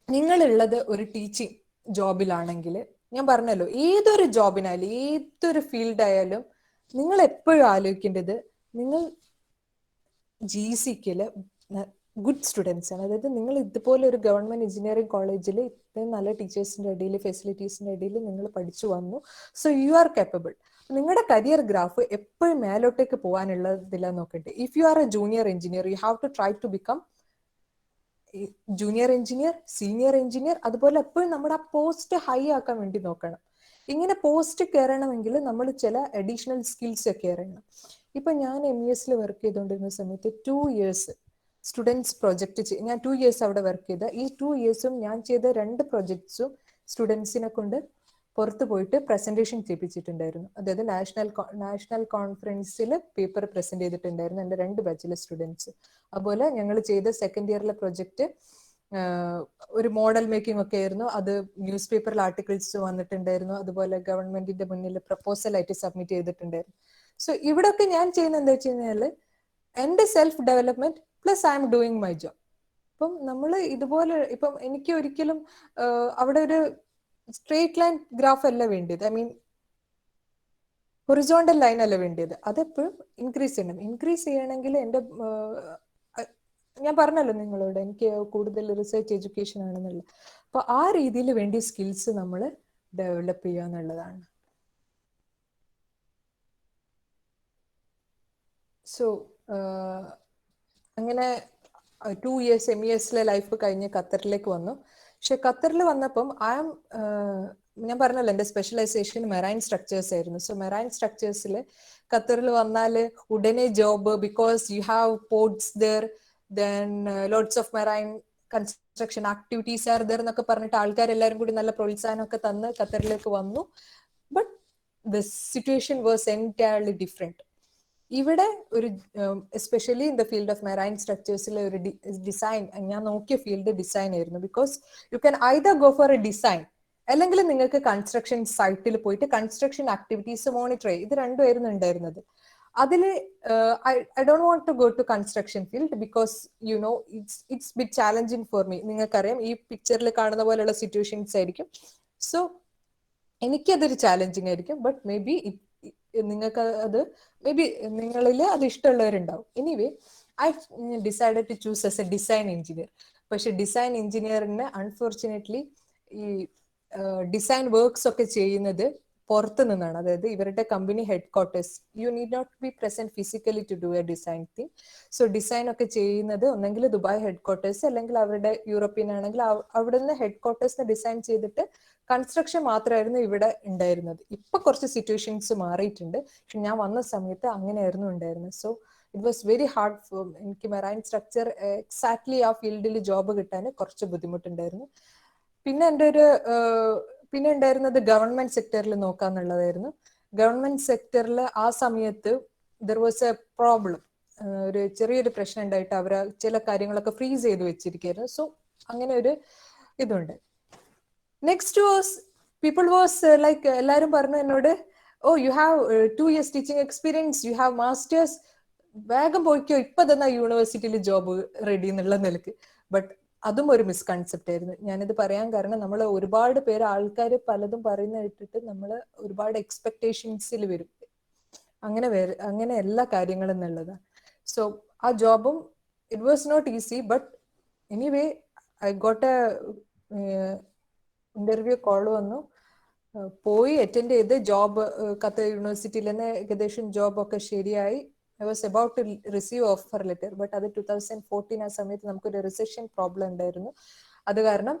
നിങ്ങളുള്ളത് ഒരു ടീച്ചിങ് ജോബിലാണെങ്കിൽ, ഞാൻ പറഞ്ഞല്ലോ ഏതൊരു ജോബിനായാലും ഏതൊരു ഫീൽഡ് ആയാലും നിങ്ങൾ എപ്പോഴും ആലോചിക്കേണ്ടത് നിങ്ങൾ GCKല് ഗുഡ് സ്റ്റുഡൻസ് ആണ്. അതായത് നിങ്ങൾ ഇതുപോലെ ഒരു ഗവൺമെന്റ് എഞ്ചിനീയറിംഗ് കോളേജിൽ ഇത്രയും നല്ല ടീച്ചേഴ്സിന്റെ ഇടയിൽ ഫെസിലിറ്റീസിന്റെ ഇടയിൽ നിങ്ങൾ പഠിച്ചു വന്നു. So you are capable. നിങ്ങളുടെ കരിയർ ഗ്രാഫ് എപ്പോഴും മേലോട്ടേക്ക് പോകാനുള്ളതില്ല നോക്കട്ടെ. If you are a junior engineer, you have to try to become junior engineer, senior engineer. അതുപോലെ എപ്പോഴും നമ്മുടെ ആ പോസ്റ്റ് ഹൈ ആക്കാൻ വേണ്ടി നോക്കണം. ഇങ്ങനെ പോസ്റ്റ് കയറണമെങ്കിൽ നമ്മൾ ചില അഡീഷണൽ സ്കിൽസ് ഒക്കെ അറിയണം. ഇപ്പൊ ഞാൻ MES വർക്ക് ചെയ്തുകൊണ്ടിരുന്ന സമയത്ത് 2 years സ്റ്റുഡൻസ് പ്രൊജക്ട് ഞാൻ 2 years അവിടെ വർക്ക് ചെയ്ത. ഈ 2 yearsഉം ഞാൻ ചെയ്ത 2 പ്രൊജക്ട്സും സ്റ്റുഡൻസിനെ കൊണ്ട് പുറത്ത് പോയിട്ട് പ്രസന്റേഷൻ ചെയ്യിപ്പിച്ചിട്ടുണ്ടായിരുന്നു. അതായത് നാഷണൽ കോൺഫറൻസിൽ പേപ്പർ പ്രസന്റ് ചെയ്തിട്ടുണ്ടായിരുന്നു എൻ്റെ 2 ബാച്ചിലെ സ്റ്റുഡൻസ്. അതുപോലെ ഞങ്ങൾ ചെയ്ത സെക്കൻഡ് ഇയറിലെ പ്രൊജക്ട് ഒരു മോഡൽ മേക്കിംഗ് ഒക്കെ ആയിരുന്നു. അത് ന്യൂസ് പേപ്പറിൽ ആർട്ടിക്കിൾസ് വന്നിട്ടുണ്ടായിരുന്നു. അതുപോലെ ഗവൺമെന്റിന്റെ മുന്നിൽ പ്രപ്പോസൽ ആയിട്ട് സബ്മിറ്റ് ചെയ്തിട്ടുണ്ടായിരുന്നു. സോ ഇവിടെയൊക്കെ ഞാൻ ചെയ്യുന്ന എന്താ വെച്ച് കഴിഞ്ഞാൽ എന്റെ self development plus I am doing my job. ഇപ്പം നമ്മൾ ഇതുപോലെ ഇപ്പം എനിക്ക് ഒരിക്കലും അവിടെ ഒരു സ്ട്രേറ്റ് ലൈൻ ഗ്രാഫ് അല്ല വേണ്ടിയത്. ഐ മീൻ ഹൊറിസോണ്ടൽ ലൈൻ അല്ല വേണ്ടിയത്. അതെപ്പോഴും ഇൻക്രീസ് ചെയ്യണം. ഇൻക്രീസ് ചെയ്യണമെങ്കിൽ എൻ്റെ ഞാൻ പറഞ്ഞല്ലോ നിങ്ങളോട് എനിക്ക് കൂടുതൽ റിസർച്ച് എഡ്യൂക്കേഷൻ ആണെന്നുള്ളത്. അപ്പൊ ആ രീതിയിൽ വേണ്ടി സ്കിൽസ് നമ്മൾ ഡെവലപ്പ് ചെയ്യുക എന്നുള്ളതാണ്. സോ അങ്ങനെ 2 years MESലെ ലൈഫ് കഴിഞ്ഞ് ഖത്തറിലേക്ക് വന്നു. പക്ഷെ ഖത്തറിൽ വന്നപ്പം ഞാൻ പറഞ്ഞല്ലോ എൻ്റെ സ്പെഷ്യലൈസേഷൻ മെറൈൻ സ്ട്രക്ചേഴ്സ് ആയിരുന്നു. സോ മെറൈൻ സ്ട്രക്ചേഴ്സിൽ ഖത്തറിൽ വന്നാൽ ഉടനെ job, because you have ports there, then lots of marine construction activities are there എന്നൊക്കെ പറഞ്ഞിട്ട് ആൾക്കാരെല്ലാവരും കൂടി നല്ല പ്രോത്സാഹനമൊക്കെ തന്ന് ഖത്തറിലേക്ക് വന്നു. But the situation was entirely different. ഇവിടെ ഒരു especially in the field of marine സ്ട്രക്ചേഴ്സിലെ ഒരു ഡിസൈൻ, ഞാൻ നോക്കിയ ഫീൽഡ് ഡിസൈൻ ആയിരുന്നു. Because you can either go for a design, അല്ലെങ്കിൽ നിങ്ങൾക്ക് കൺസ്ട്രക്ഷൻ സൈറ്റിൽ പോയിട്ട് കൺസ്ട്രക്ഷൻ ആക്ടിവിറ്റീസ് മോണിറ്റർ ചെയ്യും. ഇത് രണ്ടുമായിരുന്നു ഉണ്ടായിരുന്നത്. അതിൽ I don't want to go to construction field because you know it's bit challenging for me. നിങ്ങൾക്കറിയാം ഈ പിക്ചറിൽ കാണുന്ന പോലെയുള്ള സിറ്റുവേഷൻസ് ആയിരിക്കും. സോ എനിക്കതൊരു ചാലഞ്ചിങ് ആയിരിക്കും. ബട്ട് മേ ബി നിങ്ങൾക്ക് അത് നിങ്ങളിൽ അത് ഇഷ്ടമുള്ളവരുണ്ടാവും. Anyway I decided to choose as a design engineer. പക്ഷെ ഡിസൈൻ എഞ്ചിനീയറിന് അൺഫോർച്ചുനേറ്റ്ലി ഈ ഡിസൈൻ വർക്ക്സ് ഒക്കെ ചെയ്യുന്നത് പുറത്തു നിന്നാണ്. അതായത് ഇവരുടെ company headquarters, you need not be present physically to do a design thing. So design ഒക്കെ ചെയ്യുന്നത് ഒന്നെങ്കിൽ ദുബായ് ഹെഡ് ക്വാർട്ടേഴ്സ്, അല്ലെങ്കിൽ അവരുടെ യൂറോപ്യൻ ആണെങ്കിൽ അവിടുന്ന് ഹെഡ് ക്വാർട്ടേഴ്സിന് ഡിസൈൻ ചെയ്തിട്ട് കൺസ്ട്രക്ഷൻ മാത്രമായിരുന്നു ഇവിടെ ഉണ്ടായിരുന്നത്. ഇപ്പൊ കുറച്ച് സിറ്റുവേഷൻസ് മാറിയിട്ടുണ്ട്. പക്ഷെ ഞാൻ വന്ന സമയത്ത് അങ്ങനെയായിരുന്നു ഉണ്ടായിരുന്നത്. So it was very hard for എനിക്ക് മെറൈൻ സ്ട്രക്ചർ എക്സാക്ട്ലി ആ ഫീൽഡിൽ ജോബ് കിട്ടാൻ കുറച്ച് ബുദ്ധിമുട്ടുണ്ടായിരുന്നു. പിന്നെ ഉണ്ടായിരുന്നത് ഗവൺമെന്റ് സെക്ടറിൽ നോക്കാന്നുള്ളതായിരുന്നു. ഗവൺമെന്റ് സെക്ടറിൽ ആ സമയത്ത് ദർ വാസ് എ പ്രോബ്ലം, ഒരു ചെറിയൊരു പ്രശ്നം ഉണ്ടായിട്ട് അവർ ചില കാര്യങ്ങളൊക്കെ ഫ്രീസ് ചെയ്ത് വെച്ചിരിക്കുകയായിരുന്നു. സോ അങ്ങനെ ഒരു ഇതുണ്ട്. Next was people was like എല്ലാവരും പറഞ്ഞു എന്നോട്, oh you have 2 years teaching experience, you have masters, വേഗം പോയിക്കോ, ഇപ്പൊ തന്നെ യൂണിവേഴ്സിറ്റിയിൽ ജോബ് റെഡി എന്നുള്ള നിലക്ക്. ബട്ട് അതും ഒരു മിസ്കൺസെപ്റ്റ് ആയിരുന്നു. ഞാനിത് പറയാൻ കാരണം നമ്മൾ ഒരുപാട് പേര് ആൾക്കാർ പലതും പറയുന്ന കേട്ടിട്ട് നമ്മൾ ഒരുപാട് എക്സ്പെക്ടേഷൻസിൽ വരും. അങ്ങനെ എല്ലാ കാര്യങ്ങളും എന്നുള്ളതാണ്. സോ ആ ജോബും it was not easy. But anyway I got a interview call വന്നു, പോയി അറ്റൻഡ് ചെയ്ത് ജോബ് ഖത്തർ യൂണിവേഴ്സിറ്റിയിൽ തന്നെ ഏകദേശം ജോബൊക്കെ ശരിയായി. I was about to receive offer letter. But അത് 2014 ആ സമയത്ത് നമുക്കൊരു റിസഷൻ പ്രോബ്ലം ഉണ്ടായിരുന്നു. അത് കാരണം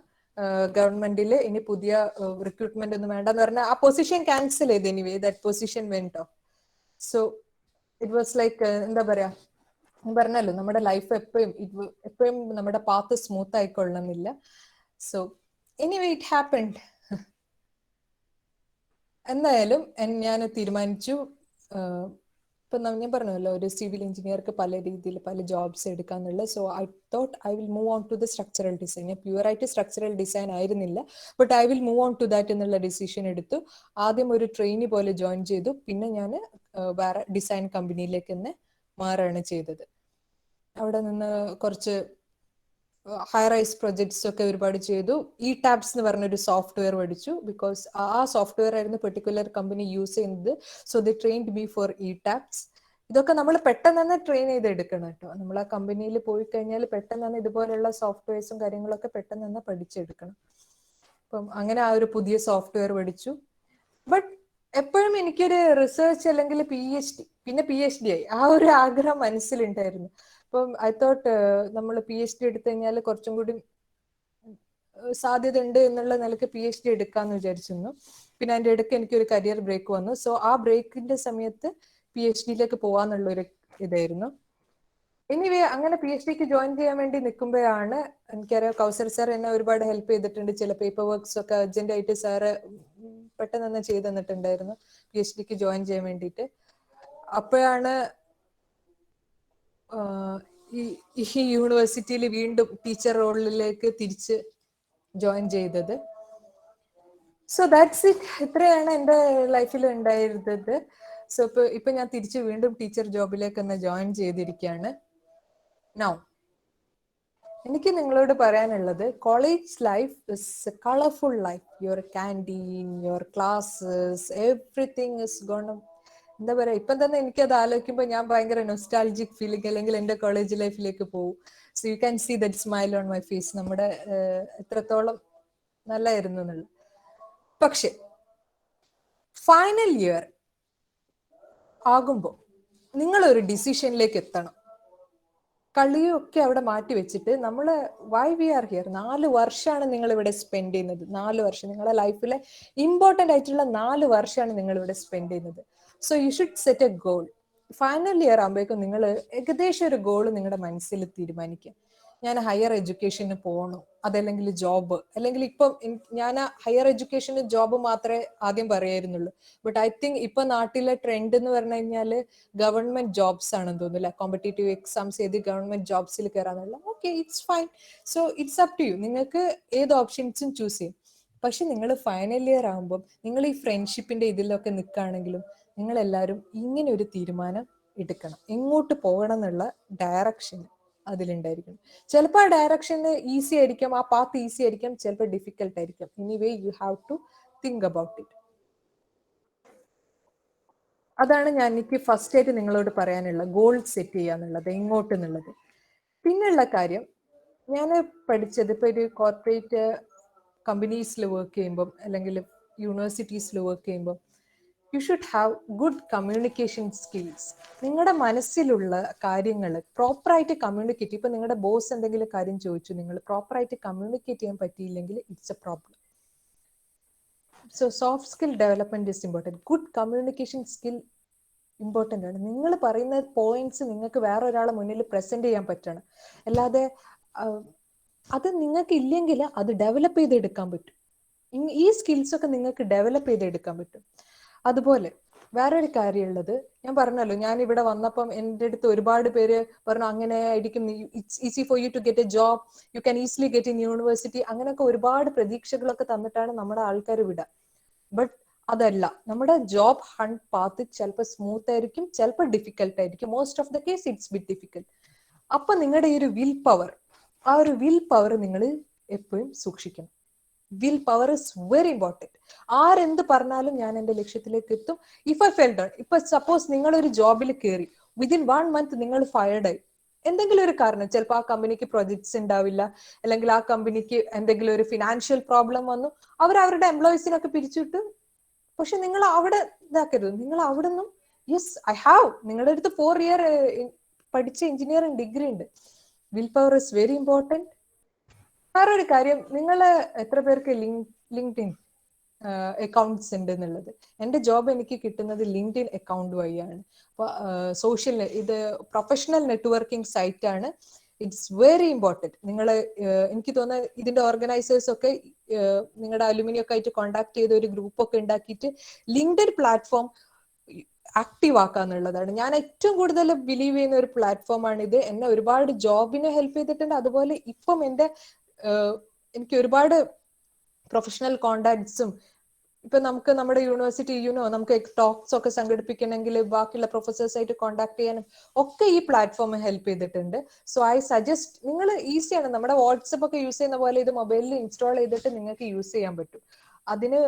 ഗവൺമെന്റിൽ ഇനി പുതിയ റിക്രൂട്ട്മെന്റ് ഒന്നും വേണ്ടെന്ന് പറഞ്ഞാൽ ആ പൊസിഷൻ ക്യാൻസൽ ചെയ്ത്. Anyway that position went off. So it was like എന്താ പറയാ, ഞാൻ പറഞ്ഞല്ലോ നമ്മുടെ ലൈഫ് എപ്പോഴും നമ്മുടെ പാത്ത് സ്മൂത്ത് ആയിക്കൊള്ളണമെന്നില്ല. So anyway it happened. എന്തായാലും ഞാൻ തീരുമാനിച്ചു, ഇപ്പൊ ഞാൻ പറഞ്ഞല്ലോ ഒരു സിവിൽ എഞ്ചിനീയർക്ക് പല രീതിയിൽ പല ജോബ്സ് എടുക്കാന്നുള്ളത്. So I thought I will move on to the structural design. ഞാൻ പ്യുവറായിട്ട് സ്ട്രക്ചറൽ ഡിസൈൻ ആയിരുന്നില്ല, but I will move on to that എന്നുള്ള ഡിസിഷൻ എടുത്തു. ആദ്യം ഒരു ട്രെയിനി പോലെ ജോയിൻ ചെയ്തു, പിന്നെ ഞാൻ വേറെ ഡിസൈൻ കമ്പനിയിലേക്ക് തന്നെ മാറുകയാണ് ചെയ്തത്. അവിടെ നിന്ന് കുറച്ച് ഹൈ റൈസ് പ്രൊജക്ട്സ് ഒക്കെ ഒരുപാട് ചെയ്തു. ഇ ടാബ്സ് എന്ന് പറഞ്ഞൊരു സോഫ്റ്റ്വെയർ പഠിച്ചു, ബിക്കോസ് ആ സോഫ്റ്റ്വെയർ ആയിരുന്നു പെർട്ടിക്കുലർ കമ്പനി യൂസ് ചെയ്യുന്നത്. So the trained before ETABS. ഇതൊക്കെ നമ്മൾ പെട്ടെന്ന് തന്നെ ട്രെയിൻ ചെയ്ത് എടുക്കണം കേട്ടോ. നമ്മൾ ആ കമ്പനിയിൽ പോയി കഴിഞ്ഞാൽ പെട്ടെന്ന് തന്നെ ഇതുപോലുള്ള സോഫ്റ്റ്വെയർസും കാര്യങ്ങളൊക്കെ പെട്ടെന്ന് തന്നെ പഠിച്ചെടുക്കണം. അപ്പം അങ്ങനെ ആ ഒരു പുതിയ സോഫ്റ്റ്വെയർ പഠിച്ചു. ബട്ട് എപ്പോഴും എനിക്കൊരു റിസർച്ച് അല്ലെങ്കിൽ പിന്നെ PhD ആയി ആ ഒരു ആഗ്രഹം മനസ്സിലുണ്ടായിരുന്നു. അപ്പം ഐ തോട്ട് നമ്മൾ PhD എടുത്തു കഴിഞ്ഞാൽ കുറച്ചും കൂടി സാധ്യത ഉണ്ട് എന്നുള്ള നിലക്ക് PhD എടുക്കാന്ന് വിചാരിച്ചിരുന്നു. പിന്നെ അതിന്റെ ഇടയ്ക്ക് എനിക്കൊരു കരിയർ ബ്രേക്ക് വന്നു. സോ ആ ബ്രേക്കിന്റെ സമയത്ത് PhD പോവാന്നുള്ള ഒരു ഇതായിരുന്നു. എനിവേ അങ്ങനെ PhDക്ക് ജോയിൻ ചെയ്യാൻ വേണ്ടി നിൽക്കുമ്പോഴാണ് എനിക്കറിയാം കൗസർ സാർ എന്നെ ഒരുപാട് ഹെൽപ്പ് ചെയ്തിട്ടുണ്ട്. ചില പേപ്പർ വർക്ക്സ് ഒക്കെ അർജന്റ് ആയിട്ട് സാറ് പെട്ടെന്ന് തന്നെ ചെയ്തു തന്നിട്ടുണ്ടായിരുന്നു PhDക്ക് ജോയിൻ ചെയ്യാൻ വേണ്ടിയിട്ട്. അപ്പോഴാണ് ഈ യൂണിവേഴ്സിറ്റിയിൽ വീണ്ടും ടീച്ചർ റോളിലേക്ക് തിരിച്ച് ജോയിൻ ചെയ്തത്. So that's it. ഇത്രയാണ് എൻ്റെ ലൈഫിൽ ഉണ്ടായിരുന്നത്. സോ ഇപ്പൊ ഞാൻ തിരിച്ച് വീണ്ടും ടീച്ചർ ജോബിലേക്ക് തന്നെ ജോയിൻ ചെയ്തിരിക്കുകയാണ്. നൗ എനിക്ക് നിങ്ങളോട് പറയാനുള്ളത്, college life is a colourful life. Your canteen, your classes, everything is gone. എന്താ പറയാ, ഇപ്പം തന്നെ എനിക്കത് ആലോചിക്കുമ്പോൾ ഞാൻ ഭയങ്കര നൊസ്റ്റാൾജിക് ഫീലിംഗ് അല്ലെങ്കിൽ എൻ്റെ കോളേജ് ലൈഫിലേക്ക് പോകും. So you can see that smile on my face. നമ്മുടെ എത്രത്തോളം നല്ലായിരുന്നു എന്നുള്ളത്. പക്ഷെ ഫൈനൽ ഇയർ ആകുമ്പോൾ നിങ്ങളൊരു ഡിസിഷനിലേക്ക് എത്തണം. കളിയും ഒക്കെ അവിടെ മാറ്റി വെച്ചിട്ട് നമ്മൾ വൈ വി ആർ ഹിയർ. 4 വർഷമാണ് നിങ്ങൾ ഇവിടെ സ്പെൻഡ് ചെയ്യുന്നത്. 4 വർഷം നിങ്ങളുടെ ലൈഫിലെ ഇമ്പോർട്ടൻ്റ് ആയിട്ടുള്ള 4 വർഷമാണ് നിങ്ങൾ ഇവിടെ സ്പെൻഡ് ചെയ്യുന്നത്. So you should set A goal. Final year ആകുമ്പോഴേക്കും നിങ്ങൾ ഏകദേശം ഒരു ഗോൾ നിങ്ങളുടെ മനസ്സിൽ തീരുമാനിക്കുക. ഞാൻ ഹയർ എഡ്യൂക്കേഷന് പോകണോ, അതല്ലെങ്കിൽ ജോബ്, അല്ലെങ്കിൽ ഇപ്പം ഞാൻ ഹയർ എഡ്യൂക്കേഷന് ജോബ് മാത്രമേ ആദ്യം പറയായിരുന്നുള്ളൂ. ബട്ട് ഐ തിങ്ക് ഇപ്പൊ നാട്ടിലെ ട്രെൻഡ് എന്ന് പറഞ്ഞു കഴിഞ്ഞാൽ ഗവൺമെന്റ് ജോബ്സ് ആണെന്ന് തോന്നുന്നില്ല. കോമ്പറ്റേറ്റീവ് എക്സാംസ് ചെയ്ത് ഗവൺമെന്റ് ജോബ്സിൽ കയറാന്നുള്ള. Okay, it's fine. So it's up to you. നിങ്ങൾക്ക് ഏത് ഓപ്ഷൻസും ചൂസ് ചെയ്യും. പക്ഷെ നിങ്ങൾ ഫൈനൽ ഇയർ ആകുമ്പോൾ നിങ്ങൾ ഈ ഫ്രണ്ട്ഷിപ്പിന്റെ ഇതിലൊക്കെ നിൽക്കുകയാണെങ്കിലും നിങ്ങൾ എല്ലാവരും ഇങ്ങനെ ഒരു തീരുമാനം എടുക്കണം. എങ്ങോട്ട് പോകണം എന്നുള്ള ഡയറക്ഷൻ അതിലുണ്ടായിരിക്കണം. ചിലപ്പോൾ ആ ഡയറക്ഷന് ഈസി ആയിരിക്കാം, ആ പാത്ത് ഈസി ആയിരിക്കാം, ചിലപ്പോൾ ഡിഫിക്കൽട്ട് ആയിരിക്കാം. Anyway you have to think about it. അതാണ് എനിക്ക് ഫസ്റ്റ് ആയിട്ട് നിങ്ങളോട് പറയാനുള്ള ഗോൾ സെറ്റ് ചെയ്യുക എന്നുള്ളത്, എങ്ങോട്ട് എന്നുള്ളത്. പിന്നെയുള്ള കാര്യം, ഞാൻ പഠിച്ചത് ഇപ്പോൾ ഒരു കോർപ്പറേറ്റ് കമ്പനീസിൽ വർക്ക് ചെയ്യുമ്പം അല്ലെങ്കിൽ യൂണിവേഴ്സിറ്റീസിൽ വർക്ക് ചെയ്യുമ്പോൾ you should have good communication skills. നിങ്ങളുടെ മനസ്സിലുള്ള കാര്യങ്ങൾ പ്രോപ്പറായിട്ട് കമ്മ്യൂണിക്കേറ്റ്. ഇപ്പം നിങ്ങളുടെ ബോസ് എന്തെങ്കിലും കാര്യം ചോദിച്ചു, നിങ്ങൾ പ്രോപ്പറായിട്ട് കമ്മ്യൂണിക്കേറ്റ് ചെയ്യാൻ പറ്റിയില്ലെങ്കിൽ it's A problem. So soft skill development is important. Good communication skill important ആണ്. നിങ്ങൾ പറയുന്ന പോയിന്റ്സ് നിങ്ങൾക്ക് വേറൊരാളെ മുന്നിൽ പ്രസന്റ് ചെയ്യാൻ പറ്റണം. അല്ലാതെ അത് നിങ്ങൾക്ക് ഇല്ലെങ്കിൽ അത് ഡെവലപ്പ് ചെയ്തെടുക്കാൻ പറ്റും. ഈ സ്കിൽസ് ഒക്കെ നിങ്ങൾക്ക് ഡെവലപ്പ് ചെയ്തെടുക്കാൻ പറ്റും. അതുപോലെ വേറൊരു കാര്യമുള്ളത്, ഞാൻ പറഞ്ഞല്ലോ, ഞാൻ ഇവിടെ വന്നപ്പം എൻ്റെ അടുത്ത് ഒരുപാട് പേര് പറഞ്ഞു അങ്ങനെ ആയിരിക്കും, it's easy for you to get a job, you can easily get in university, അങ്ങനെയൊക്കെ ഒരുപാട് പ്രതീക്ഷകളൊക്കെ തന്നിട്ടാണ് നമ്മുടെ ആൾക്കാർ വിടുക. ബട്ട് അതല്ല, നമ്മുടെ ജോബ് ഹണ്ട് പാത്ത് ചിലപ്പോൾ സ്മൂത്ത് ആയിരിക്കും, ചിലപ്പോൾ ഡിഫിക്കൽട്ട് ആയിരിക്കും. Most of the case it's bit difficult. അപ്പൊ നിങ്ങളുടെ ഈ ഒരു വിൽ പവർ, ആ ഒരു വിൽ പവർ നിങ്ങൾ എപ്പോഴും സൂക്ഷിക്കണം. Will power is very important. ആരെന്ത് പറഞ്ഞാലും ഞാൻ എൻ്റെ ലക്ഷ്യത്തിലേക്ക് എത്തും. ഇഫ് ഐ ഫെൽ ഡൗൺ, ഇപ്പൊ സപ്പോസ് നിങ്ങളൊരു ജോബിൽ കയറി, വിതിൻ 1 month നിങ്ങൾ ഫയർഡ് ആയി, എന്തെങ്കിലും ഒരു കാരണം, ചിലപ്പോൾ ആ കമ്പനിക്ക് പ്രൊജക്ട്സ് ഉണ്ടാവില്ല, അല്ലെങ്കിൽ ആ കമ്പനിക്ക് എന്തെങ്കിലും ഒരു ഫിനാൻഷ്യൽ പ്രോബ്ലം വന്നു, അവരുടെ എംപ്ലോയീസിനൊക്കെ പിരിച്ചുവിട്ടു. പക്ഷെ നിങ്ങൾ അവിടെ ഇതാക്കരുത്. നിങ്ങൾ അവിടെ നിന്നും യെസ് ഐ ഹാവ്, നിങ്ങളുടെ അടുത്ത് 4 year പഠിച്ച എഞ്ചിനീയറിംഗ് ഡിഗ്രി ഉണ്ട്. Will power is very important. വേറൊരു കാര്യം, നിങ്ങൾ എത്ര പേർക്ക് ലിങ്ക്ഡിൻ അക്കൗണ്ട്സ് ഉണ്ട് എന്നുള്ളത്. എൻ്റെ ജോബ് എനിക്ക് കിട്ടുന്നത് ലിങ്ക്ഡിൻ അക്കൗണ്ട് വഴിയാണ്. അപ്പോൾ ഇത് പ്രൊഫഷണൽ നെറ്റ്വർക്കിംഗ് സൈറ്റ് ആണ്. It's very important. നിങ്ങൾ എനിക്ക് തോന്നുന്നത് ഇതിന്റെ ഓർഗനൈസേഴ്സ് ഒക്കെ നിങ്ങളുടെ അലുമിനി ഒക്കെ ആയിട്ട് കോൺടാക്ട് ചെയ്ത് ഒരു ഗ്രൂപ്പ് ഒക്കെ ഉണ്ടാക്കിയിട്ട് ലിങ്ക്ഡിൻ പ്ലാറ്റ്ഫോം ആക്റ്റീവ് ആക്കാന്നുള്ളതാണ്. ഞാൻ ഏറ്റവും കൂടുതൽ ബിലീവ് ചെയ്യുന്ന ഒരു പ്ലാറ്റ്ഫോമാണ് ഇത്. എന്നെ ഒരുപാട് ജോബിന് ഹെൽപ്പ് ചെയ്തിട്ടുണ്ട്. അതുപോലെ ഇപ്പം എനിക്ക് ഒരുപാട് പ്രൊഫഷണൽ കോണ്ടാക്ട്സും, ഇപ്പൊ നമുക്ക് നമ്മുടെ യൂണിവേഴ്സിറ്റി നമുക്ക് ടോക്സ് ഒക്കെ സംഘടിപ്പിക്കണമെങ്കിൽ ബാക്കിയുള്ള പ്രൊഫസേഴ്സ് ആയിട്ട് കോൺടാക്ട് ചെയ്യാനും ഒക്കെ ഈ പ്ലാറ്റ്ഫോം ഹെൽപ്പ് ചെയ്തിട്ടുണ്ട്. സോ ഐ സജസ്റ്റ്, നിങ്ങൾ ഈസിയാണ്, നമ്മുടെ വാട്സപ്പ് ഒക്കെ യൂസ് ചെയ്യുന്ന പോലെ ഇത് മൊബൈലിൽ ഇൻസ്റ്റാൾ ചെയ്തിട്ട് നിങ്ങൾക്ക് യൂസ് ചെയ്യാൻ പറ്റും. അതിന്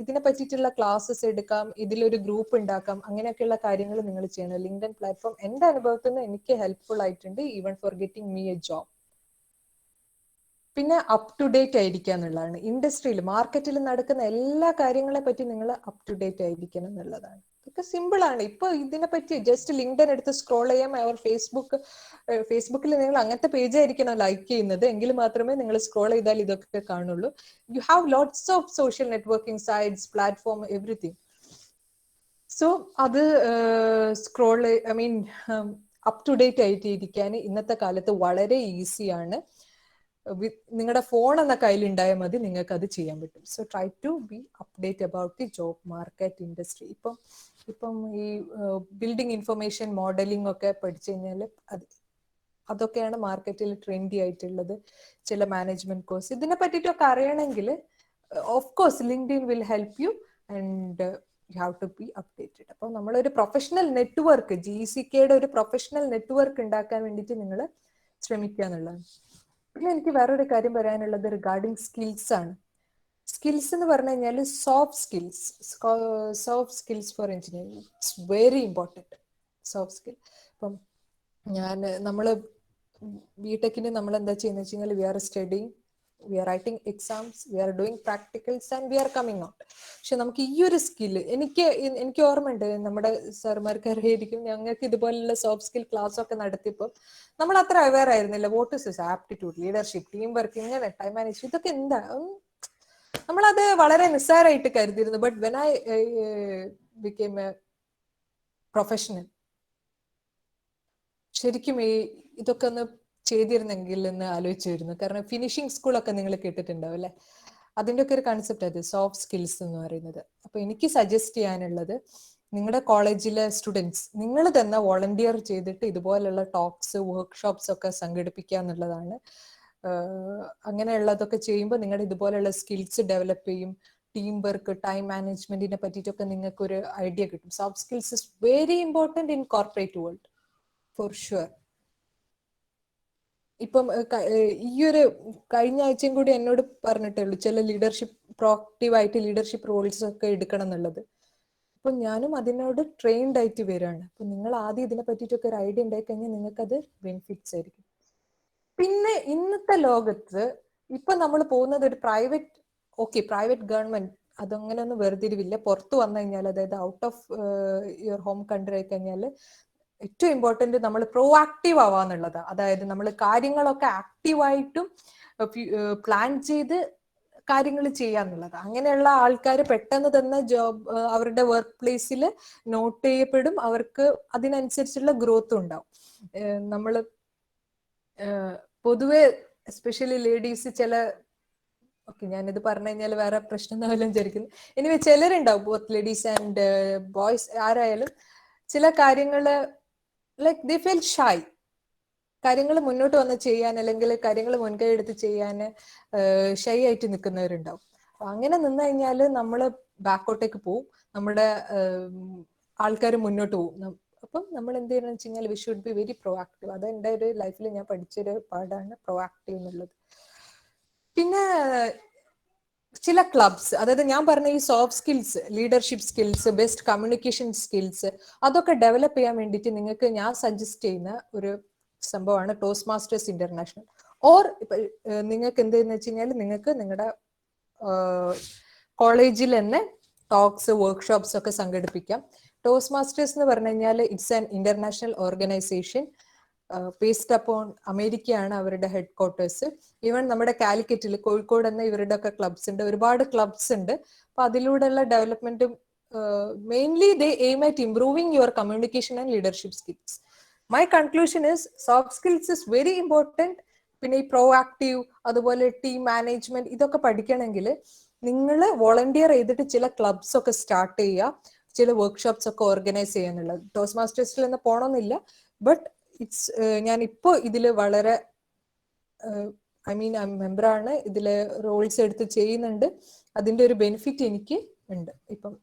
ഇതിനെ പറ്റിയിട്ടുള്ള ക്ലാസ്സസ് എടുക്കാം, ഇതിലൊരു ഗ്രൂപ്പ് ഉണ്ടാക്കാം, അങ്ങനെയൊക്കെയുള്ള കാര്യങ്ങൾ നിങ്ങൾ ചെയ്യണം. ലിങ്ക്ഡിൻ പ്ലാറ്റ്ഫോം എന്റെ അനുഭവത്തിൽ നിന്ന് എനിക്ക് ഹെൽപ്ഫുൾ ആയിട്ടുണ്ട്, even for getting me A job. പിന്നെ അപ് ടു ഡേറ്റ് ആയിരിക്കുക എന്നുള്ളതാണ്. ഇൻഡസ്ട്രിയിൽ മാർക്കറ്റിൽ നടക്കുന്ന എല്ലാ കാര്യങ്ങളെ പറ്റി നിങ്ങൾ അപ് ടു ഡേറ്റ് ആയിരിക്കണം എന്നുള്ളതാണ്. ഇതൊക്കെ സിമ്പിൾ ആണ്. ഇപ്പൊ ഇതിനെ പറ്റി ജസ്റ്റ് ലിങ്ക്ഡിൻ എടുത്ത് സ്ക്രോൾ ചെയ്യാം. അവർ ഫേസ്ബുക്കിൽ നിങ്ങൾ അങ്ങനത്തെ പേജ് ആയിരിക്കണം ലൈക്ക് ചെയ്യുന്നത്, എങ്കിൽ മാത്രമേ നിങ്ങൾ സ്ക്രോൾ ചെയ്താൽ ഇതൊക്കെ കാണുള്ളൂ. You have lots of social networking sites, platform, everything. So അത് അപ് ടു ഡേറ്റ് ആയിട്ട് ഇരിക്കാൻ ഇന്നത്തെ കാലത്ത് വളരെ ഈസിയാണ്. നിങ്ങളുടെ ഫോൺ എന്ന കയ്യിലുണ്ടായാൽ മതി, നിങ്ങൾക്ക് അത് ചെയ്യാൻ പറ്റും. So try to be update about the job market, industry. ഇപ്പം ഈ ബിൽഡിംഗ് ഇൻഫർമേഷൻ മോഡലിംഗ് ഒക്കെ പഠിച്ചു കഴിഞ്ഞാൽ അതൊക്കെയാണ് മാർക്കറ്റിൽ ട്രെൻഡി ആയിട്ടുള്ളത്. ചില മാനേജ്മെന്റ് കോഴ്സ് ഇതിനെ പറ്റിയിട്ടൊക്കെ അറിയണമെങ്കിൽ of course LinkedIn will help you and you have to be updated. അപ്പോൾ നമ്മളൊരു പ്രൊഫഷണൽ നെറ്റ്വർക്ക്, GCKയുടെ ഒരു പ്രൊഫഷണൽ നെറ്റ്വർക്ക് ഉണ്ടാക്കാൻ വേണ്ടിയിട്ട് നിങ്ങൾ ശ്രമിക്കുക എന്നുള്ളതാണ്. പിന്നെ എനിക്ക് വേറൊരു കാര്യം പറയാനുള്ളത് റിഗാർഡിങ് സ്കിൽസ് ആണ്. സ്കിൽസ് എന്ന് പറഞ്ഞു കഴിഞ്ഞാൽ soft skills for engineering, it's very important. Soft skill. ഇപ്പം നമ്മള് ബിടെക്കിന് നമ്മൾ എന്താ ചെയ്യുന്നത് വെച്ച് കഴിഞ്ഞാൽ we are studying, we are writing exams, we are doing practicals and we are coming out. പക്ഷെ നമുക്ക് ഈ ഒരു സ്കില്ല് എനിക്ക് ഓർമ്മയുണ്ട്, നമ്മുടെ സാർമാർക്ക് അറിയായിരിക്കും, ഞങ്ങൾക്ക് ഇതുപോലുള്ള സോഫ്റ്റ് സ്കിൽ ക്ലാസ് ഒക്കെ നടത്തിയപ്പോൾ നമ്മൾ അത്ര അവെയർ ആയിരുന്നില്ല. What is this aptitude, leadership, team work, ഇങ്ങനെ ടൈം മാനേജ്മെന്റ്, ഇതൊക്കെ എന്താ, നമ്മളത് വളരെ നിസ്സാരമായിട്ട് കരുതിയിരുന്നു. But when I became a professional, ശരിക്കും ഇതൊക്കെ ഒന്ന് ചെയ്തിരുന്നെങ്കിൽ എന്ന് ആലോചിച്ചു വരുന്നു. കാരണം ഫിനിഷിംഗ് സ്കൂളൊക്കെ നിങ്ങൾ കേട്ടിട്ടുണ്ടാവും അല്ലെ, അതിൻ്റെ ഒക്കെ ഒരു കൺസെപ്റ്റ് അത് സോഫ്റ്റ് സ്കിൽസ് എന്ന് പറയുന്നത്. അപ്പൊ എനിക്ക് സജസ്റ്റ് ചെയ്യാനുള്ളത്, നിങ്ങളുടെ കോളേജിലെ സ്റ്റുഡൻസ് നിങ്ങൾ തന്നെ വോളണ്ടിയർ ചെയ്തിട്ട് ഇതുപോലുള്ള ടോക്സ്, വർക്ക്ഷോപ്സ് ഒക്കെ സംഘടിപ്പിക്കുക എന്നുള്ളതാണ്. അങ്ങനെയുള്ളതൊക്കെ ചെയ്യുമ്പോൾ നിങ്ങളുടെ ഇതുപോലുള്ള സ്കിൽസ് ഡെവലപ്പ് ചെയ്യും. ടീം വർക്ക്, ടൈം മാനേജ്മെന്റിനെ പറ്റിയിട്ടൊക്കെ നിങ്ങൾക്ക് ഒരു ഐഡിയ കിട്ടും. Soft skills is very important in corporate world for sure. ഇപ്പം ഈ ഒരു കഴിഞ്ഞ ആഴ്ചയും കൂടി എന്നോട് പറഞ്ഞിട്ടുള്ളൂ ചില പ്രോആക്റ്റീവായിട്ട് ലീഡർഷിപ്പ് റോൾസ് ഒക്കെ എടുക്കണം എന്നുള്ളത്. അപ്പൊ ഞാനും അതിനോട് ട്രെയിൻഡ് ആയിട്ട് വരികയാണ്. അപ്പൊ നിങ്ങൾ ആദ്യം ഇതിനെ പറ്റിയിട്ടൊക്കെ ഒരു ഐഡിയ ഉണ്ടായി കഴിഞ്ഞാൽ നിങ്ങൾക്കത് ബെനിഫിറ്റ്സ് ആയിരിക്കും. പിന്നെ ഇന്നത്തെ ലോകത്ത് ഇപ്പൊ നമ്മൾ പോകുന്നത് ഒരു പ്രൈവറ്റ് ഗവൺമെന്റ് അതങ്ങനെ ഒന്നും വേർതിരിവില്ല. പുറത്ത് വന്നു കഴിഞ്ഞാൽ, അതായത് out of your home country ആയി കഴിഞ്ഞാൽ ഏറ്റവും ഇമ്പോർട്ടന്റ് നമ്മൾ പ്രോആക്റ്റീവ് ആവാന്നുള്ളതാണ്. അതായത് നമ്മൾ കാര്യങ്ങളൊക്കെ ആക്റ്റീവായിട്ടും പ്ലാൻ ചെയ്ത് കാര്യങ്ങൾ ചെയ്യാന്നുള്ളത്. അങ്ങനെയുള്ള ആൾക്കാർ പെട്ടെന്ന് തന്നെ അവരുടെ വർക്ക് പ്ലേസിൽ നോട്ട് ചെയ്യപ്പെടും, അവർക്ക് അതിനനുസരിച്ചുള്ള ഗ്രോത്ത് ഉണ്ടാവും. നമ്മൾ പൊതുവെ എസ്പെഷ്യലി ലേഡീസ് ഞാനിത് പറഞ്ഞു കഴിഞ്ഞാൽ വേറെ പ്രശ്നം എന്നാലും വിചാരിക്കുന്നു. എനിവേ ചിലരുണ്ടാവും, ബോത്ത് ലേഡീസ് ആൻഡ് ബോയ്സ് ആരായാലും, ചില കാര്യങ്ങള് ലൈക്ക് ദേ ഫീൽ ഷൈ, കാര്യങ്ങൾ മുന്നോട്ട് വന്ന് ചെയ്യാൻ അല്ലെങ്കിൽ കാര്യങ്ങൾ മുൻകൈ എടുത്ത് ചെയ്യാൻ ഷൈ ആയിട്ട് നിൽക്കുന്നവരുണ്ടാവും. അങ്ങനെ നിന്ന് കഴിഞ്ഞാൽ നമ്മൾ ബാക്കോട്ടേക്ക് പോവും, നമ്മുടെ ആൾക്കാർ മുന്നോട്ട് പോവും. അപ്പം നമ്മൾ എന്ത് ചെയ്യണമെന്ന് വെച്ച് കഴിഞ്ഞാൽ we should be very proactive. അത് എൻ്റെ ഒരു ലൈഫിൽ ഞാൻ പഠിച്ചൊരു പാഠമാണ് പ്രൊആക്റ്റീവ് എന്നുള്ളത്. പിന്നെ ചില ക്ലബ്സ്, അതായത് ഞാൻ പറഞ്ഞ ഈ soft skills, leadership skills, best communication skills, അതൊക്കെ ഡെവലപ്പ് ചെയ്യാൻ വേണ്ടിയിട്ട് നിങ്ങൾക്ക് ഞാൻ സജസ്റ്റ് ചെയ്യുന്ന ഒരു സംഭവമാണ് ടോസ്റ്റ് മാസ്റ്റേഴ്സ് ഇന്റർനാഷണൽ. ഓർ നിങ്ങൾക്ക് എന്തെന്ന് വെച്ച് കഴിഞ്ഞാൽ നിങ്ങൾക്ക് നിങ്ങളുടെ കോളേജിൽ തന്നെ ടോക്സ്, വർക്ക്ഷോപ്സ് ഒക്കെ സംഘടിപ്പിക്കാം. ടോസ്റ്റ് മാസ്റ്റേഴ്സ് എന്ന് പറഞ്ഞു കഴിഞ്ഞാൽ it's an international organisation. Based upon അമേരിക്കയാണ് അവരുടെ ഹെഡ് ക്വാർട്ടേഴ്സ്. ഈവൻ നമ്മുടെ കാലിക്കറ്റിൽ കോഴിക്കോട് എന്ന ഇവരുടെ ഒക്കെ ക്ലബ്സ് ഉണ്ട്, ഒരുപാട് ക്ലബ്സ് ഉണ്ട്. അപ്പൊ അതിലൂടെയുള്ള ഡെവലപ്മെന്റും mainly they aim at improving your communication and leadership skills. My conclusion is soft skills is very important. പിന്നെ ഈ പ്രോ ആക്റ്റീവ്, അതുപോലെ ടീം മാനേജ്മെന്റ്, ഇതൊക്കെ പഠിക്കണമെങ്കിൽ നിങ്ങൾ വോളണ്ടിയർ ചെയ്തിട്ട് ചില ക്ലബ്സ് ഒക്കെ സ്റ്റാർട്ട് ചെയ്യുക, ചില വർക്ക്ഷോപ്സ് ഒക്കെ ഓർഗനൈസ് ചെയ്യാനുള്ളത്. ടോസ്റ്റ് മാസ്റ്റേഴ്സിൽ നിന്ന് പോകണമെന്നില്ല, ബട്ട് ഇറ്റ്സ് ഞാൻ ഇപ്പോൾ ഇതിൽ വളരെ ഐ മീൻ മെമ്പറാണ്, ഇതിൽ റോൾസ് എടുത്ത് ചെയ്യുന്നുണ്ട്. അതിന്റെ ഒരു ബെനിഫിറ്റ് എനിക്ക് ഉണ്ട്. ഇപ്പം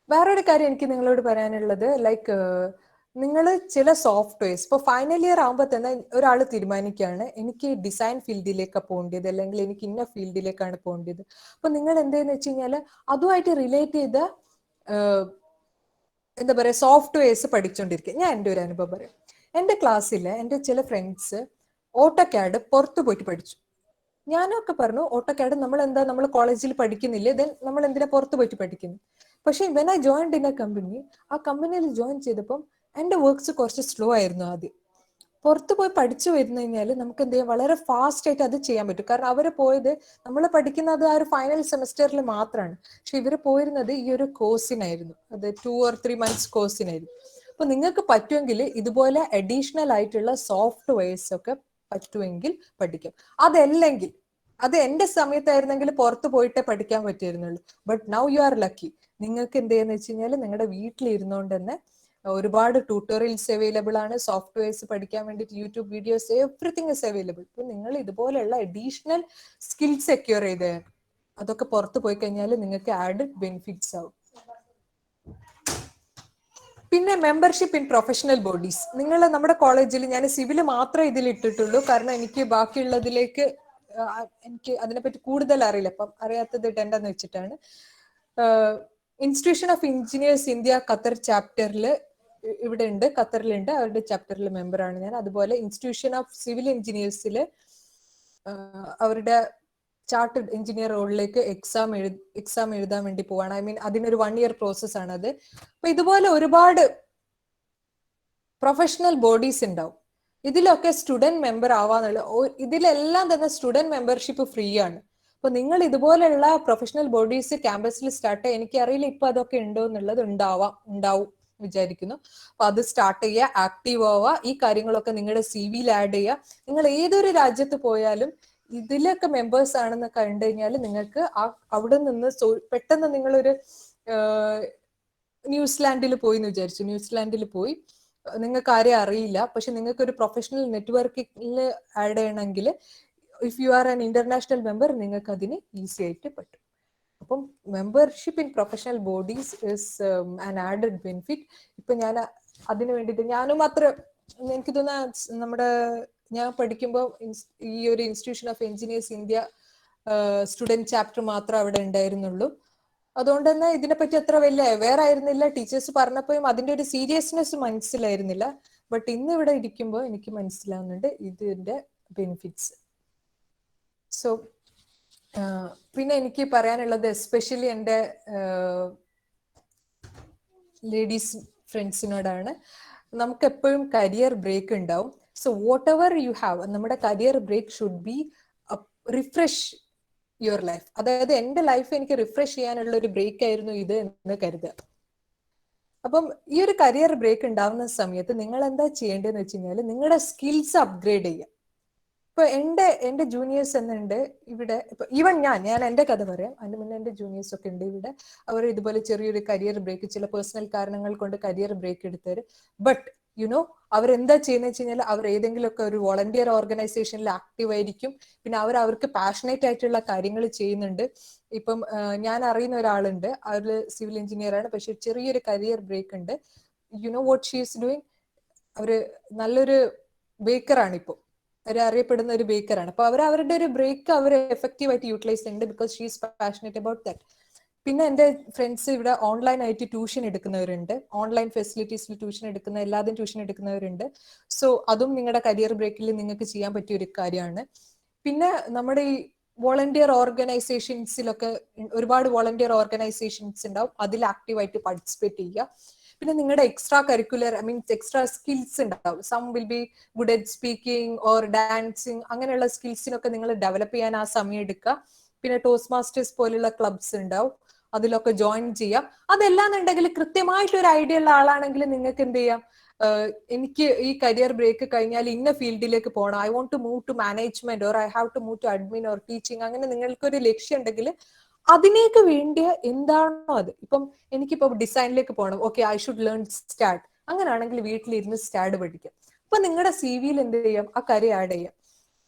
വേറൊരു കാര്യം എനിക്ക് നിങ്ങളോട് പറയാനുള്ളത്, ലൈക്ക് നിങ്ങൾ ചില സോഫ്റ്റ്വെയർസ് ഇപ്പോൾ ഫൈനൽ ഇയർ ആകുമ്പോൾ തന്നെ ഒരാൾ തീരുമാനിക്കുകയാണ് എനിക്ക് ഡിസൈൻ ഫീൽഡിലേക്കാണ് പോകേണ്ടത്, അല്ലെങ്കിൽ എനിക്ക് ഇന്ന ഫീൽഡിലേക്കാണ് പോകേണ്ടത്. അപ്പൊ നിങ്ങൾ എന്തെന്ന് വെച്ച് കഴിഞ്ഞാൽ അതുമായിട്ട് റിലേറ്റ് ചെയ്ത എന്താ പറയുക സോഫ്റ്റ്വെയർസ് പഠിച്ചുകൊണ്ടിരിക്കുക. ഞാൻ എൻ്റെ ഒരു അനുഭവം പറയാം. എൻ്റെ ക്ലാസ്സിൽ എൻ്റെ ചില ഫ്രണ്ട്സ് ഓട്ടോക്യാഡ് പുറത്തു പോയിട്ട് പഠിച്ചു. ഞാനൊക്കെ പറഞ്ഞു ഓട്ടോക്യാഡ് നമ്മൾ കോളേജിൽ പഠിക്കുന്നില്ലേ, ദെൻ നമ്മൾ എന്തിനാ പുറത്ത് പോയിട്ട് പഠിക്കുന്നു. പക്ഷെ when I joined in A company, ആ കമ്പനിയിൽ ജോയിൻ ചെയ്തപ്പം എൻ്റെ വർക്ക്സ് കുറച്ച് സ്ലോ ആയിരുന്നു ആദ്യം. പുറത്ത് പോയി പഠിച്ചു വരുന്നു കഴിഞ്ഞാൽ നമുക്ക് എന്ത് ചെയ്യാം, വളരെ ഫാസ്റ്റ് ആയിട്ട് അത് ചെയ്യാൻ പറ്റും. കാരണം അവർ പോയത്, നമ്മൾ പഠിക്കുന്നത് ആ ഒരു ഫൈനൽ സെമസ്റ്ററിൽ മാത്രമാണ്, പക്ഷെ ഇവർ പോയിരുന്നത് ഈ ഒരു കോഴ്സിനായിരുന്നു, അത് 2 or 3 months കോഴ്സിനായിരുന്നു. അപ്പൊ നിങ്ങൾക്ക് പറ്റുമെങ്കിൽ ഇതുപോലെ അഡീഷണൽ ആയിട്ടുള്ള സോഫ്റ്റ്വെയർസ് ഒക്കെ പറ്റുമെങ്കിൽ പഠിക്കാം. അതല്ലെങ്കിൽ അത് എന്റെ സമയത്തായിരുന്നെങ്കിൽ പുറത്ത് പോയിട്ടേ പഠിക്കാൻ പറ്റിയിരുന്നുള്ളൂ. But now you are lucky. നിങ്ങൾക്ക് എന്ത് ചെയ്യാന്ന് വെച്ച് കഴിഞ്ഞാൽ നിങ്ങളുടെ വീട്ടിലിരുന്നുകൊണ്ട് തന്നെ ഒരുപാട് ട്യൂട്ടോറിയൽസ് അവൈലബിൾ ആണ്, സോഫ്റ്റ്വെയർസ് പഠിക്കാൻ വേണ്ടിയിട്ട് YouTube videos, everything is available. ഇപ്പൊ നിങ്ങൾ ഇതുപോലെയുള്ള അഡീഷണൽ സ്കിൽസ് സെക്യൂർ ചെയ്ത് അതൊക്കെ പുറത്ത് പോയി കഴിഞ്ഞാൽ നിങ്ങൾക്ക് ആഡഡ് ബെനിഫിറ്റ്സ് ആവും. പിന്നെ മെമ്പർഷിപ്പ് ഇൻ പ്രൊഫഷണൽ ബോഡീസ്. നിങ്ങൾ നമ്മുടെ കോളേജിൽ, ഞാൻ സിവിൽ മാത്രമേ ഇതിൽ ഇട്ടിട്ടുള്ളൂ, കാരണം എനിക്ക് ബാക്കിയുള്ളതിലേക്ക് എനിക്ക് അതിനെപ്പറ്റി കൂടുതൽ അറിയില്ല. അപ്പം അറിയാത്തത് ഇടണ്ടെന്ന് വെച്ചിട്ടാണ്. Institution of engineers India Qatar ചാപ്റ്ററിൽ ഇവിടെ ഉണ്ട്, ഖത്തറിലുണ്ട്, അവരുടെ ചാപ്റ്ററിൽ മെമ്പറാണ് ഞാൻ. അതുപോലെ ഇൻസ്റ്റിറ്റ്യൂഷൻ ഓഫ് സിവിൽ എഞ്ചിനീയേഴ്സിൽ അവരുടെ ചാർട്ടേഡ് എഞ്ചിനീയർ റോളിലേക്ക് എക്സാം എഴുതാൻ വേണ്ടി പോവാണ്. ഐ മീൻ അതിനൊരു 1 year പ്രോസസ് ആണ് അത്. അപ്പൊ ഇതുപോലെ ഒരുപാട് പ്രൊഫഷണൽ ബോഡീസ് ഉണ്ടാവും. ഇതിലൊക്കെ സ്റ്റുഡന്റ് മെമ്പർ ആവാന്നുള്ള, ഇതിലെല്ലാം തന്നെ സ്റ്റുഡന്റ് മെമ്പർഷിപ്പ് ഫ്രീ ആണ്. അപ്പൊ നിങ്ങൾ ഇതുപോലെയുള്ള പ്രൊഫഷണൽ ബോഡീസ് ക്യാമ്പസിൽ സ്റ്റാർട്ട് ചെയ്യുക. എനിക്കറിയില്ല ഇപ്പൊ അതൊക്കെ ഉണ്ടോ എന്നുള്ളത്, ഉണ്ടാവും വിചാരിക്കുന്നു. അപ്പൊ അത് സ്റ്റാർട്ട് ചെയ്യുക, ആക്റ്റീവ് ആവുക, ഈ കാര്യങ്ങളൊക്കെ നിങ്ങളുടെ CV-യിൽ ആഡ് ചെയ്യുക. നിങ്ങൾ ഏതൊരു രാജ്യത്ത് പോയാലും ഇതിലൊക്കെ മെമ്പേഴ്സ് ആണെന്ന് കണ്ടു കഴിഞ്ഞാൽ നിങ്ങൾക്ക് അവിടെ നിന്ന് പെട്ടെന്ന് നിങ്ങളൊരു ന്യൂസിലാൻഡിൽ പോയി എന്ന് വിചാരിച്ചു, ന്യൂസിലാൻഡിൽ പോയി, നിങ്ങൾക്ക് ആരെയും അറിയില്ല, പക്ഷെ നിങ്ങൾക്ക് ഒരു പ്രൊഫഷണൽ നെറ്റ്വർക്കിൽ ആഡ് ചെയ്യണമെങ്കിൽ if you are an international member നിങ്ങൾക്ക് അതിന് ഈസി ആയിട്ട് പറ്റും. അപ്പം membership in professional bodies is an added benefit. ഇപ്പൊ ഞാൻ അതിന് വേണ്ടിയിട്ട് ഞാനും അത്ര, എനിക്ക് തോന്നുന്ന നമ്മുടെ ഞാൻ പഠിക്കുമ്പോൾ ഈ ഒരു institution of engineers India student chapter മാത്രം അവിടെ ഉണ്ടായിരുന്നുള്ളൂ. അതുകൊണ്ട് തന്നെ ഇതിനെപ്പറ്റി അത്ര വലിയ അവെയർ ആയിരുന്നില്ല. ടീച്ചേഴ്സ് പറഞ്ഞപ്പോഴും അതിന്റെ ഒരു സീരിയസ്നെസ് മനസ്സിലായിരുന്നില്ല. ബട്ട് ഇന്ന് ഇവിടെ ഇരിക്കുമ്പോൾ എനിക്ക് മനസ്സിലാവുന്നുണ്ട് ഇതിന്റെ ബെനിഫിറ്റ്സ്. സോ പിന്നെ എനിക്ക് പറയാനുള്ളത് എസ്പെഷ്യലി എൻ്റെ ലേഡീസ് ഫ്രണ്ട്സിനോടാണ്. നമുക്ക് എപ്പോഴും കരിയർ ബ്രേക്ക് ഉണ്ടാവും. So whatever you have, നമ്മുടെ career break should be refresh your life. അതായത് എൻ്റെ ലൈഫ് എനിക്ക് റിഫ്രഷ് ചെയ്യാനുള്ള ഒരു ബ്രേക്ക് ആയിരുന്നു ഇത് എന്ന് കരുതുക. അപ്പം ഈ ഒരു കരിയർ ബ്രേക്ക് ഉണ്ടാവുന്ന സമയത്ത് നിങ്ങൾ എന്താ ചെയ്യേണ്ടതെന്ന് വെച്ച് കഴിഞ്ഞാൽ നിങ്ങളുടെ സ്കിൽസ് അപ്ഗ്രേഡ് ചെയ്യുക. ഇപ്പൊ എന്റെ ജൂനിയേഴ്സ് എന്നുണ്ട് ഇവിടെ. ഇപ്പൊ ഈവൻ ഞാൻ എന്റെ കഥ പറയാം, അതിന് മുന്നേ എന്റെ ജൂനിയേഴ്സ് ഒക്കെ ഉണ്ട് ഇവിടെ. അവർ ഇതുപോലെ ചെറിയൊരു കരിയർ ബ്രേക്ക്, ചില പേഴ്സണൽ കാരണങ്ങൾ കൊണ്ട് കരിയർ ബ്രേക്ക് എടുത്തവര്. ബട്ട് അവരെന്താ ചെയ്യുന്നത് വെച്ച് കഴിഞ്ഞാൽ അവർ ഏതെങ്കിലുമൊക്കെ ഒരു വോളണ്ടിയർ ഓർഗനൈസേഷനിൽ ആക്റ്റീവ് ആയിരിക്കും. പിന്നെ അവർക്ക് പാഷനേറ്റ് ആയിട്ടുള്ള കാര്യങ്ങൾ ചെയ്യുന്നുണ്ട്. ഇപ്പം ഞാൻ അറിയുന്ന ഒരാളുണ്ട്, അവര് സിവിൽ എഞ്ചിനീയർ ആണ്, പക്ഷെ ചെറിയൊരു കരിയർ ബ്രേക്ക് ഉണ്ട്. വാട്ട് ഷീ ഈസ് ഡൂയിങ്, അവര് നല്ലൊരു ബേക്കറാണ്, ഇപ്പോൾ അറിയപ്പെടുന്ന ഒരു ബേക്കറാണ്. അപ്പൊ അവരുടെ ഒരു ബ്രേക്ക് അവർ എഫക്റ്റീവ് ആയിട്ട് യൂട്ടിലൈസ് ചെയ്യുന്നുണ്ട്, because she is passionate about that. പിന്നെ എൻ്റെ ഫ്രണ്ട്സ് ഇവിടെ ഓൺലൈൻ ആയിട്ട് ട്യൂഷൻ എടുക്കുന്നവരുണ്ട്, ഓൺലൈൻ ഫെസിലിറ്റീസിൽ ട്യൂഷൻ എടുക്കുന്ന, എല്ലാതും ട്യൂഷൻ എടുക്കുന്നവരുണ്ട്. സോ അതും നിങ്ങളുടെ കരിയർ ബ്രേക്കിൽ നിങ്ങൾക്ക് ചെയ്യാൻ പറ്റിയ ഒരു കാര്യമാണ്. പിന്നെ നമ്മുടെ ഈ വോളണ്ടിയർ ഓർഗനൈസേഷൻസിലൊക്കെ ഒരുപാട് വോളണ്ടിയർ ഓർഗനൈസേഷൻസ് ഉണ്ടാവും, അതിൽ ആക്റ്റീവായിട്ട് പാർട്ടിസിപ്പേറ്റ് ചെയ്യുക. പിന്നെ നിങ്ങളുടെ എക്സ്ട്രാ കരിക്കുലർ എക്സ്ട്രാ സ്കിൽസ് ഉണ്ടാവും. Some will be good at speaking or dancing, അങ്ങനെയുള്ള സ്കിൽസിനൊക്കെ നിങ്ങൾ ഡെവലപ്പ് ചെയ്യാൻ ആ സമയം എടുക്കുക. പിന്നെ ടോസ്റ്റ് മാസ്റ്റേഴ്സ് പോലുള്ള ക്ലബ്സ് ഉണ്ടാവും, അതിലൊക്കെ ജോയിൻ ചെയ്യാം. അതല്ലാന്നുണ്ടെങ്കിൽ കൃത്യമായിട്ട് ഒരു ഐഡിയ ഉള്ള ആളാണെങ്കിൽ നിങ്ങൾക്ക് എന്ത് ചെയ്യാം, എനിക്ക് ഈ കരിയർ ബ്രേക്ക് കഴിഞ്ഞാൽ ഇന്ന ഫീൽഡിലേക്ക് പോകണം, I want to move to management or I have to move to admin or teaching, അങ്ങനെ നിങ്ങൾക്കൊരു ലക്ഷ്യം ഉണ്ടെങ്കിൽ അതിലേക്ക് വേണ്ടിയ എന്താണോ അത്. ഇപ്പം എനിക്കിപ്പോ ഡിസൈനിലേക്ക് പോകണം, okay I should learn STAAD, അങ്ങനെയാണെങ്കിൽ വീട്ടിലിരുന്ന് സ്റ്റാഡ് പഠിക്കാം. അപ്പൊ നിങ്ങളുടെ സി വിയിൽ എന്ത് ചെയ്യാം, ആ കാര്യം ആഡ് ചെയ്യാം.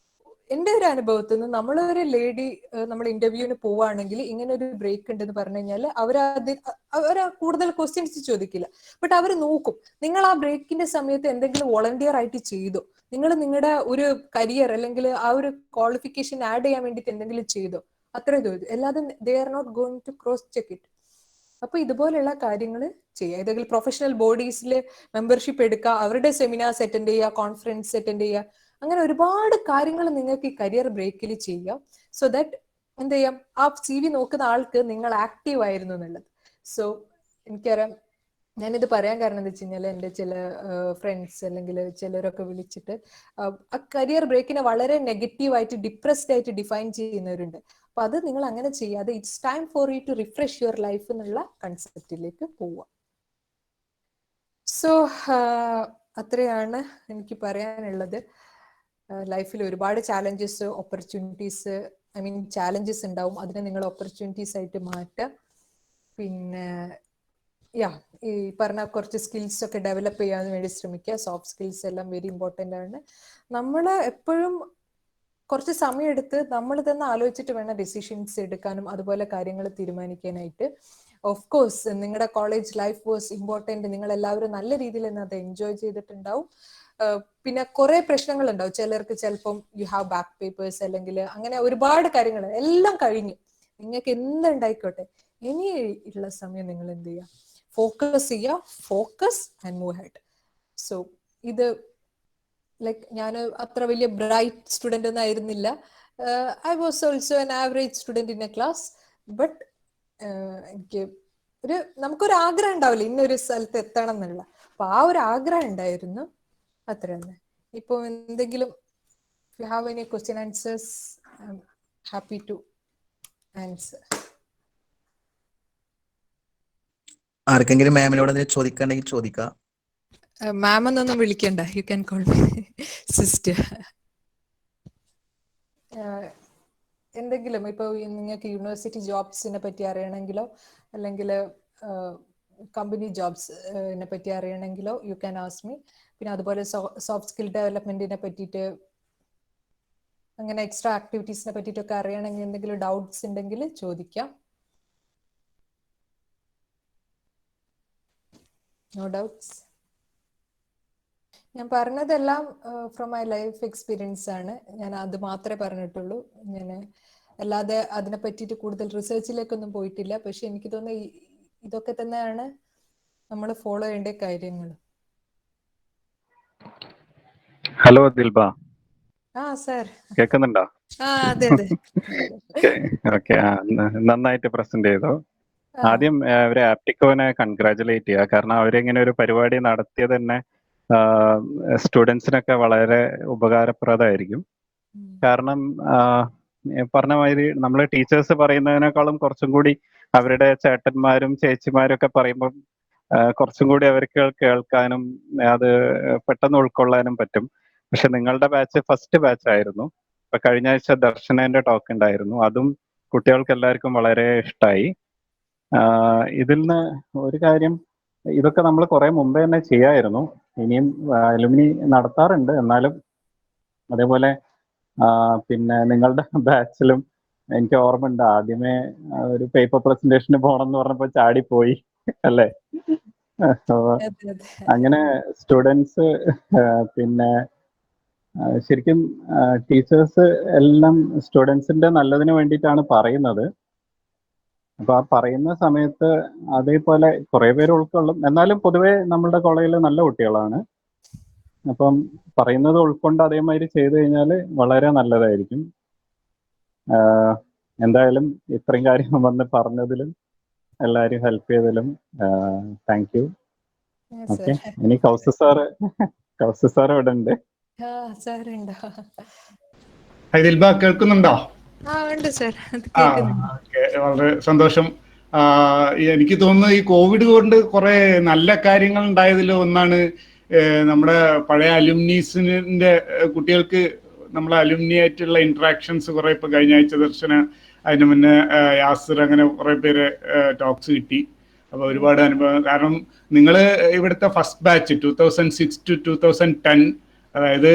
എന്റെ ഒരു അനുഭവത്തിൽ നിന്ന് നമ്മളൊരു ലേഡി നമ്മൾ ഇന്റർവ്യൂവിന് പോവുകയാണെങ്കിൽ ഇങ്ങനെ ഒരു ബ്രേക്ക് ഉണ്ടെന്ന് പറഞ്ഞു കഴിഞ്ഞാൽ അവര് കൂടുതൽ ക്വസ്റ്റ്യൻസ് ചോദിക്കില്ല. ബട്ട് അവർ നോക്കും നിങ്ങൾ ആ ബ്രേക്കിന്റെ സമയത്ത് എന്തെങ്കിലും വോളണ്ടിയർ ആയിട്ട് ചെയ്തോ, നിങ്ങൾ നിങ്ങളുടെ ഒരു കരിയർ അല്ലെങ്കിൽ ആ ഒരു ക്വാളിഫിക്കേഷൻ ആഡ് ചെയ്യാൻ വേണ്ടിയിട്ട് എന്തെങ്കിലും ചെയ്തോ, അത്രേ ചോദിച്ചു. അല്ലാതെ they are not going to cross check it. അപ്പൊ ഇതുപോലെയുള്ള കാര്യങ്ങൾ ചെയ്യുക. ഏതെങ്കിലും പ്രൊഫഷണൽ ബോഡീസിൽ മെമ്പർഷിപ്പ് എടുക്കുക, അവരുടെ സെമിനാർസ് അറ്റൻഡ് ചെയ്യുക, കോൺഫറൻസ് അറ്റൻഡ് ചെയ്യുക, അങ്ങനെ ഒരുപാട് കാര്യങ്ങൾ നിങ്ങൾക്ക് ഈ കരിയർ ബ്രേക്കിൽ ചെയ്യാം. സോ ദാറ്റ് എന്ത് ചെയ്യാം, ആ സി വി നോക്കുന്ന ആൾക്ക് നിങ്ങൾ ആക്റ്റീവ് ആയിരുന്നു എന്നുള്ളത്. സോ എനിക്കറിയാം, ഞാനിത് പറയാൻ കാരണം എന്താ വെച്ച് കഴിഞ്ഞാൽ എൻ്റെ ചില ഫ്രണ്ട്സ് അല്ലെങ്കിൽ ചിലരൊക്കെ വിളിച്ചിട്ട് ആ കരിയർ ബ്രേക്കിനെ വളരെ നെഗറ്റീവായിട്ട് ഡിപ്രസ്ഡ് ആയിട്ട് ഡിഫൈൻ ചെയ്യുന്നവരുണ്ട്. അപ്പൊ അത് നിങ്ങൾ അങ്ങനെ ചെയ്യാതെ it's time for you to refresh your life എന്നുള്ള കൺസെപ്റ്റിലേക്ക് പോവുക. സോ അത്രയാണ് എനിക്ക് പറയാനുള്ളത്. ലൈഫിൽ ഒരുപാട് ചാലഞ്ചസ് ഓപ്പർച്യൂണിറ്റീസ് ചാലഞ്ചസ് ഉണ്ടാവും, അതിനെ നിങ്ങൾ ഓപ്പർച്യൂണിറ്റീസ് ആയിട്ട് മാറ്റുക. പിന്നെ ഈ പറഞ്ഞ കുറച്ച് സ്കിൽസ് ഒക്കെ ഡെവലപ്പ് ചെയ്യാൻ വേണ്ടി ശ്രമിക്കുക. സോഫ്റ്റ് സ്കിൽസ് എല്ലാം വെരി ഇമ്പോർട്ടൻ്റ് ആണ്. നമ്മൾ എപ്പോഴും കുറച്ച് സമയം എടുത്ത് നമ്മൾ തന്നെ ആലോചിച്ചിട്ട് വേണം ഡിസിഷൻസ് എടുക്കാനും അതുപോലെ കാര്യങ്ങൾ തീരുമാനിക്കാനായിട്ട്. ഓഫ് കോഴ്സ് നിങ്ങളുടെ കോളേജ് ലൈഫ് വാസ് ഇമ്പോർട്ടൻറ്റ്, നിങ്ങൾ എല്ലാവരും നല്ല രീതിയിൽ തന്നെ അത് എൻജോയ് ചെയ്തിട്ടുണ്ടാവും. പിന്നെ കുറെ പ്രശ്നങ്ങൾ ഉണ്ടാവും, ചിലർക്ക് ചിലപ്പം യു ഹാവ് ബാക്ക് പേപ്പേഴ്സ് അല്ലെങ്കിൽ അങ്ങനെ ഒരുപാട് കാര്യങ്ങൾ എല്ലാം കഴിഞ്ഞു. നിങ്ങൾക്ക് എന്തുണ്ടായിക്കോട്ടെ, ഇനി ഉള്ള സമയം നിങ്ങൾ എന്ത് ചെയ്യുക, ഫോക്കസ് ചെയ്യുക, focus and move head. So ഇത് ലൈക്ക് ഞാൻ അത്ര വലിയ ബ്രൈറ്റ് സ്റ്റുഡൻ്റ് ഒന്നും ആയിരുന്നില്ല. I was also an average student in A class. But എനിക്ക് നമുക്കൊരു ആഗ്രഹം ഉണ്ടാവില്ല ഇന്നൊരു സ്ഥലത്ത് എത്തണം എന്നുള്ള, അപ്പൊ ആ ഒരു ആഗ്രഹം ഉണ്ടായിരുന്നു, അത്ര തന്നെ. ഇപ്പൊ എന്തെങ്കിലും you have any question answers, I am happy to answer. ആർക്കെങ്കിലും മാമിനോട് ചോദിക്കണ്ടെങ്കിൽ ചോദിക്കാം. മാം എന്നൊന്നും വിളിക്കണ്ട, you can call me sister. എന്തെങ്കിലും ഇപ്പൊ നിങ്ങൾക്ക് യൂണിവേഴ്സിറ്റി ജോബ്സിനെ പറ്റി അറിയണമെങ്കിലോ അല്ലെങ്കിൽ കമ്പനി ജോബ്സിനെ പറ്റി അറിയണമെങ്കിലോ യു ക്യാൻ ആസ്ക് മീ. പിന്നെ അതുപോലെ സോഫ്റ്റ് സ്കിൽ ഡെവലപ്മെന്റിനെ പറ്റിയിട്ട് അങ്ങനെ എക്സ്ട്രാ ആക്ടിവിറ്റീസിനെ പറ്റിയിട്ടൊക്കെ അറിയണമെങ്കിൽ എന്തെങ്കിലും ഡൗട്ട്സ് ഉണ്ടെങ്കിൽ ചോദിക്കാം. No doubts. ഞാൻ പറഞ്ഞതെല്ലാം ഫ്രം മൈ ലൈഫ് എക്സ്പീരിയൻസ് ആണ്. ഞാൻ അത് മാത്രമേ പറഞ്ഞിട്ടുള്ളൂ. ഞാൻ അല്ലാതെ അതിനെ പറ്റിയിട്ട് കൂടുതൽ റിസർച്ചിലേക്കൊന്നും പോയിട്ടില്ല. പക്ഷെ എനിക്ക് തോന്നുന്നു ഇതൊക്കെ തന്നെയാണ് നമ്മൾ ഫോളോ ചെയ്യേണ്ട കാര്യങ്ങൾ. ഹലോ ദിൽബ. സർ കേൾക്കുന്നുണ്ടോ? അതെ അതെ. ഓക്കെ. നന്നായിട്ട് പ്രസന്റ് ചെയ്തു. ആദ്യം അവരെ ആപ്റ്റിക്കോനെ കൺഗ്രാജുലേറ്റ് ചെയ്യുക. കാരണം അവരിങ്ങനെ ഒരു പരിപാടി നടത്തിയത് തന്നെ സ്റ്റുഡൻസിനൊക്കെ വളരെ ഉപകാരപ്രദമായിരിക്കും. കാരണം പറഞ്ഞ മാതിരി നമ്മൾ ടീച്ചേഴ്സ് പറയുന്നതിനേക്കാളും കുറച്ചും കൂടി അവരുടെ ചേട്ടന്മാരും ചേച്ചിമാരും ഒക്കെ പറയുമ്പം കുറച്ചും കൂടി അവർക്ക് കേൾക്കാനും അത് പെട്ടെന്ന് ഉൾക്കൊള്ളാനും പറ്റും. പക്ഷെ നിങ്ങളുടെ ബാച്ച് ഫസ്റ്റ് ബാച്ച് ആയിരുന്നു. ഇപ്പൊ കഴിഞ്ഞ ആഴ്ച ദർശനന്റെ ടോക്ക് ഉണ്ടായിരുന്നു, അതും കുട്ടികൾക്ക് എല്ലാവർക്കും വളരെ ഇഷ്ടമായി. ഇതിൽ നിന്ന് ഒരു കാര്യം, ഇതൊക്കെ നമ്മൾ കുറെ മുമ്പേ തന്നെ ചെയ്യായിരുന്നു. ഇനിയും അലുമിനി നടത്താറുണ്ട്. എന്നാലും അതേപോലെ പിന്നെ നിങ്ങളുടെ ബാച്ചിലും എനിക്ക് ഓർമ്മയുണ്ട്, ആദ്യമേ ഒരു പേപ്പർ പ്രസന്റേഷന് പോകണം എന്ന് പറഞ്ഞപ്പോൾ ചാടിപ്പോയി അല്ലേ? അങ്ങനെ സ്റ്റുഡൻസ് പിന്നെ ശരിക്കും ടീച്ചേഴ്സ് എല്ലാം സ്റ്റുഡൻസിന്റെ നല്ലതിന് വേണ്ടിയിട്ടാണ് പറയുന്നത്. അപ്പൊ ആ പറയുന്ന സമയത്ത് അതേപോലെ കുറെ പേര് ഉൾക്കൊള്ളും. എന്നാലും പൊതുവെ നമ്മളുടെ കോളേജിൽ നല്ല കുട്ടികളാണ്. അപ്പം പറയുന്നത് ഉൾക്കൊണ്ട് അതേമാതിരി ചെയ്തു കഴിഞ്ഞാൽ വളരെ നല്ലതായിരിക്കും. എന്തായാലും ഇത്രയും കാര്യം വന്ന് പറഞ്ഞതിലും എല്ലാവരും ഹെൽപ്പ് ചെയ്തതിലും താങ്ക് യു. ഓക്കെ, ഇനി കൗസു സാറ് ഇവിടെ ഉണ്ട്. സാറുണ്ടോ? ദിൽബ കേൾക്കുന്നുണ്ടോ? ഉണ്ട് സാർ, ഓക്കെ, വളരെ സന്തോഷം. എനിക്ക് തോന്നുന്നു ഈ കോവിഡ് കൊണ്ട് കുറെ നല്ല കാര്യങ്ങൾ ഉണ്ടായതിൽ ഒന്നാണ് നമ്മുടെ പഴയ അലുമിനീസിന്റെ കുട്ടികൾക്ക് നമ്മളെ അലുമിനി ആയിട്ടുള്ള ഇന്ററാക്ഷൻസ് കുറെ ഇപ്പൊ കഴിഞ്ഞ ആഴ്ച ദർശന, അതിന് മുന്നേ യാസിർ, അങ്ങനെ കുറെ പേര് ടോക്സ് കിട്ടി. അപ്പൊ ഒരുപാട് അനുഭവം. കാരണം നിങ്ങൾ ഇവിടുത്തെ ഫസ്റ്റ് ബാച്ച് 2006 to 2010, അതായത്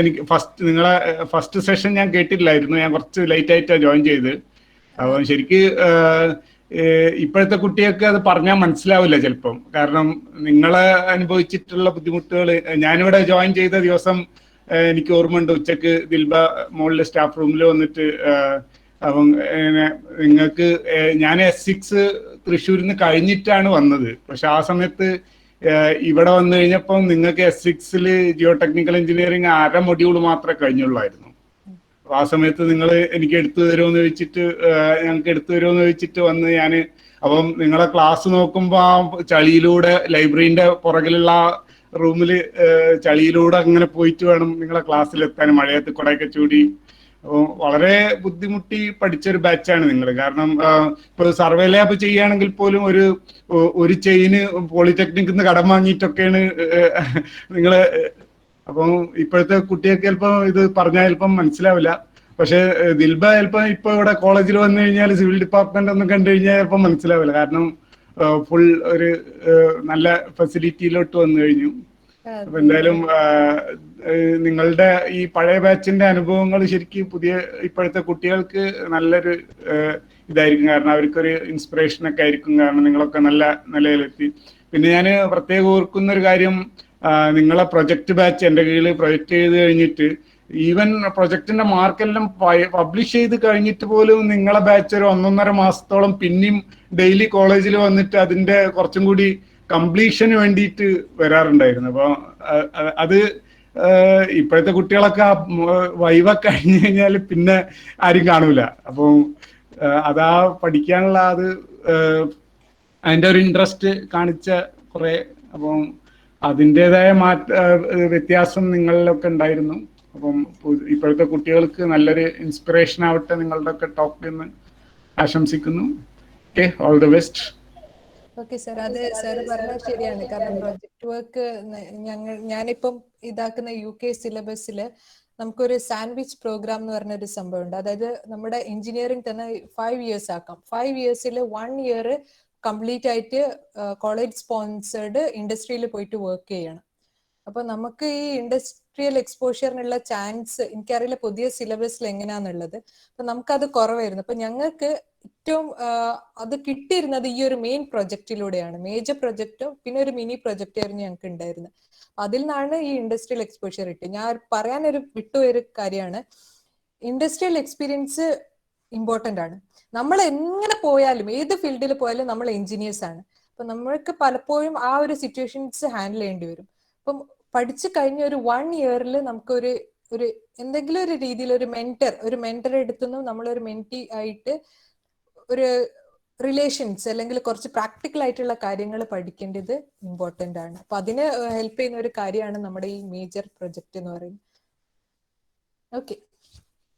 എനിക്ക് നിങ്ങളെ ഫസ്റ്റ് സെഷൻ ഞാൻ കേട്ടില്ലായിരുന്നു. ഞാൻ കുറച്ച് ലേറ്റ് ആയിട്ടാണ് ജോയിൻ ചെയ്ത്. അപ്പം ശരിക്ക് ഇപ്പോഴത്തെ കുട്ടികൾക്ക് അത് പറഞ്ഞാൽ മനസ്സിലാവില്ല ചിലപ്പം. കാരണം നിങ്ങളെ അനുഭവിച്ചിട്ടുള്ള ബുദ്ധിമുട്ടുകൾ, ഞാനിവിടെ ജോയിൻ ചെയ്ത ദിവസം എനിക്ക് ഓർമ്മയുണ്ട്, ഉച്ചക്ക് ദിൽബ മുകളിലെ സ്റ്റാഫ് റൂമിൽ വന്നിട്ട് അപ്പം നിങ്ങൾക്ക്, ഞാൻ S6 തൃശ്ശൂരിൽ നിന്ന് കഴിഞ്ഞിട്ടാണ് വന്നത്. പക്ഷെ ആ സമയത്ത് ഇവിടെ വന്നു കഴിഞ്ഞപ്പം നിങ്ങൾക്ക് S6 Jio technical engineering 1/2 module മാത്രമേ കഴിഞ്ഞുള്ളായിരുന്നു. അപ്പൊ ആ സമയത്ത് നിങ്ങൾ എനിക്ക് എടുത്തു തരുമെന്ന് ചോദിച്ചിട്ട്, ഞങ്ങൾക്ക് എടുത്തു തരുമെന്ന് ചോദിച്ചിട്ട് വന്ന് ഞാൻ, അപ്പം നിങ്ങളെ ക്ലാസ് നോക്കുമ്പോൾ ആ ചളിയിലൂടെ, ലൈബ്രറിന്റെ പുറകിലുള്ള റൂമിൽ ചളിയിലൂടെ അങ്ങനെ പോയിട്ട് വേണം നിങ്ങളെ ക്ലാസ്സിലെത്താൻ, മഴയത്ത് കുടയൊക്കെ ചൂടി. അപ്പോൾ വളരെ ബുദ്ധിമുട്ടി പഠിച്ചൊരു ബാച്ചാണ് നിങ്ങൾ. കാരണം ഇപ്പൊ സർവേ ലാബ് ചെയ്യുകയാണെങ്കിൽ പോലും ഒരു ചെയിന് പോളിടെക്നിക്കിൽ നിന്ന് കടം വാങ്ങിയിട്ടൊക്കെയാണ് നിങ്ങള്. അപ്പം ഇപ്പോഴത്തെ കുട്ടികൾക്ക് ചിലപ്പോൾ ഇത് പറഞ്ഞാൽ ചിലപ്പം മനസ്സിലാവില്ല. പക്ഷെ ദിൽബ ചിലപ്പോൾ ഇപ്പൊ ഇവിടെ കോളേജിൽ വന്നു കഴിഞ്ഞാൽ സിവിൽ ഡിപ്പാർട്ട്മെന്റ് ഒന്നും കണ്ടു കഴിഞ്ഞാൽ ചിലപ്പോൾ മനസ്സിലാവില്ല. കാരണം ഫുൾ ഒരു നല്ല ഫെസിലിറ്റിയിലോട്ട് വന്നു കഴിഞ്ഞു. അപ്പൊ എന്തായാലും നിങ്ങളുടെ ഈ പഴയ ബാച്ചിന്റെ അനുഭവങ്ങൾ ശരിക്കും ഇപ്പോഴത്തെ കുട്ടികൾക്ക് നല്ലൊരു ഇതായിരിക്കും. കാരണം അവർക്കൊരു ഇൻസ്പിറേഷൻ ഒക്കെ ആയിരിക്കും. കാരണം നിങ്ങളൊക്കെ നല്ല നിലയിലെത്തി. പിന്നെ ഞാൻ പ്രത്യേകം ഓർക്കുന്ന ഒരു കാര്യം, നിങ്ങളെ പ്രൊജക്ട് ബാച്ച് എൻ്റെ കീഴിൽ പ്രൊജക്ട് ചെയ്ത് കഴിഞ്ഞിട്ട്, ഈവൻ പ്രൊജക്ടിന്റെ മാർക്കെല്ലാം പബ്ലിഷ് ചെയ്ത് കഴിഞ്ഞിട്ട് പോലും നിങ്ങളെ ബാച്ച് ഒരു 1.5 മാസത്തോളം പിന്നെയും ഡെയിലി കോളേജിൽ വന്നിട്ട് അതിന്റെ കുറച്ചും കൂടി കംപ്ലീഷന് വേണ്ടിയിട്ട് വരാറുണ്ടായിരുന്നു. അപ്പൊ അത് ഇപ്പോഴത്തെ കുട്ടികളൊക്കെ വൈവ കഴിഞ്ഞു കഴിഞ്ഞാൽ പിന്നെ ആരും കാണൂല. അപ്പം അതാ പഠിക്കാനുള്ള അതിന്റെ ഒരു ഇൻട്രസ്റ്റ് കാണിച്ച കുറെ, അപ്പം അതിൻ്റെതായ വ്യത്യാസം നിങ്ങളിലൊക്കെ ഉണ്ടായിരുന്നു. അപ്പം ഇപ്പോഴത്തെ കുട്ടികൾക്ക് നല്ലൊരു ഇൻസ്പിറേഷൻ ആവട്ടെ നിങ്ങളുടെ ഒക്കെ ടോക്ക് എന്ന് ആശംസിക്കുന്നു. Okay, all the best. Okay sir, അത് സാർ പറഞ്ഞത് ശരിയാണ്. കാരണം പ്രൊജക്ട് വർക്ക് ഞാനിപ്പം ഇതാക്കുന്ന UK സിലബസിൽ നമുക്കൊരു സാൻഡ്വിച്ച് പ്രോഗ്രാം എന്ന് പറഞ്ഞൊരു സംഭവം ഉണ്ട്. അതായത് നമ്മുടെ എഞ്ചിനീയറിംഗ് തന്നെ 5 years ആക്കാം. 5 yearsൽ 1 year കംപ്ലീറ്റ് ആയിട്ട് കോളേജ് സ്പോൺസേർഡ് ഇൻഡസ്ട്രിയിൽ പോയിട്ട് വർക്ക് ചെയ്യണം. അപ്പൊ നമുക്ക് ഈ ഇൻഡസ്ട്രിയൽ എക്സ്പോഷറിനുള്ള ചാൻസ്, എനിക്കറിയില്ല പുതിയ സിലബസിൽ എങ്ങനെയാന്നുള്ളത്, അപ്പൊ നമുക്കത് കുറവായിരുന്നു. അപ്പൊ ഞങ്ങൾക്ക് ഏറ്റവും അത് കിട്ടിയിരുന്നത് ഈ ഒരു മെയിൻ പ്രൊജക്റ്റിലൂടെയാണ്. മേജർ പ്രൊജക്റ്റും പിന്നെ ഒരു മിനി പ്രൊജക്റ്റായിരുന്നു ഞങ്ങൾക്ക് ഉണ്ടായിരുന്നത്. അതിൽ നിന്നാണ് ഈ ഇൻഡസ്ട്രിയൽ എക്സ്പോഷർ കിട്ടിയത്. ഞാൻ പറയാനൊരു വിട്ടുപോയൊരു കാര്യമാണ്, ഇൻഡസ്ട്രിയൽ എക്സ്പീരിയൻസ് ഇമ്പോർട്ടന്റ് ആണ്. നമ്മൾ എങ്ങനെ പോയാലും, ഏത് ഫീൽഡിൽ പോയാലും നമ്മൾ എഞ്ചിനീയേഴ്സ് ആണ്. അപ്പൊ നമ്മൾക്ക് പലപ്പോഴും ആ ഒരു സിറ്റുവേഷൻസ് ഹാൻഡിൽ ചെയ്യേണ്ടി വരും. അപ്പം പഠിച്ചു കഴിഞ്ഞ ഒരു 1 yearൽ നമുക്ക് ഒരു എന്തെങ്കിലും ഒരു രീതിയിൽ ഒരു മെന്റർ എടുത്തുന്നു നമ്മളൊരു മെന്റി ആയിട്ട് ഒരു റിലേഷൻസ് അല്ലെങ്കിൽ കുറച്ച് പ്രാക്ടിക്കൽ ആയിട്ടുള്ള കാര്യങ്ങൾ പഠിക്കേണ്ടത് ഇമ്പോർട്ടന്റ് ആണ്. അപ്പൊ അതിന് ഹെൽപ്പ് ചെയ്യുന്ന ഒരു കാര്യമാണ് നമ്മുടെ ഈ മേജർ പ്രൊജക്ട് എന്ന് പറയുന്നത്. Okay,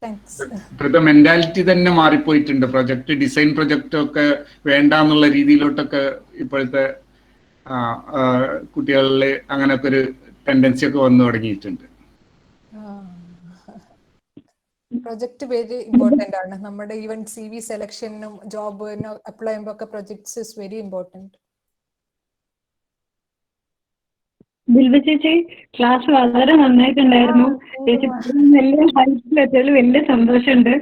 thanks. ഇപ്പോഴത്തെ മെന്റാലിറ്റി തന്നെ മാറിപ്പോയിട്ടുണ്ട്. പ്രൊജക്ട്, ഡിസൈൻ പ്രൊജക്റ്റ് ഒക്കെ വേണ്ട എന്നുള്ള രീതിയിലോട്ടൊക്കെ ഇപ്പോഴത്തെ കുട്ടികളിൽ അങ്ങനത്തെ ഒരു ടെൻഡൻസി ഒക്കെ വന്നു തുടങ്ങിയിട്ടുണ്ട്. പ്രൊജക്ട് വെരി ഇമ്പോർട്ടന്റ് ആണ്. നമ്മുടെ ഈവൻ CV സെലക്ഷനും ജോബിനും അപ്ലൈ ചെയ്യുമ്പോൾ ഒക്കെ പ്രൊജക്ട്സ് ഇസ് വെരി ഇമ്പോർട്ടന്റ്. ദിൽബ ചേച്ചി, ക്ലാസ് വളരെ നന്നായിട്ടുണ്ടായിരുന്നു. ചേച്ചി വലിയ ഹൈറ്റിലെത്തിയതിൽ വലിയ സന്തോഷമുണ്ട്.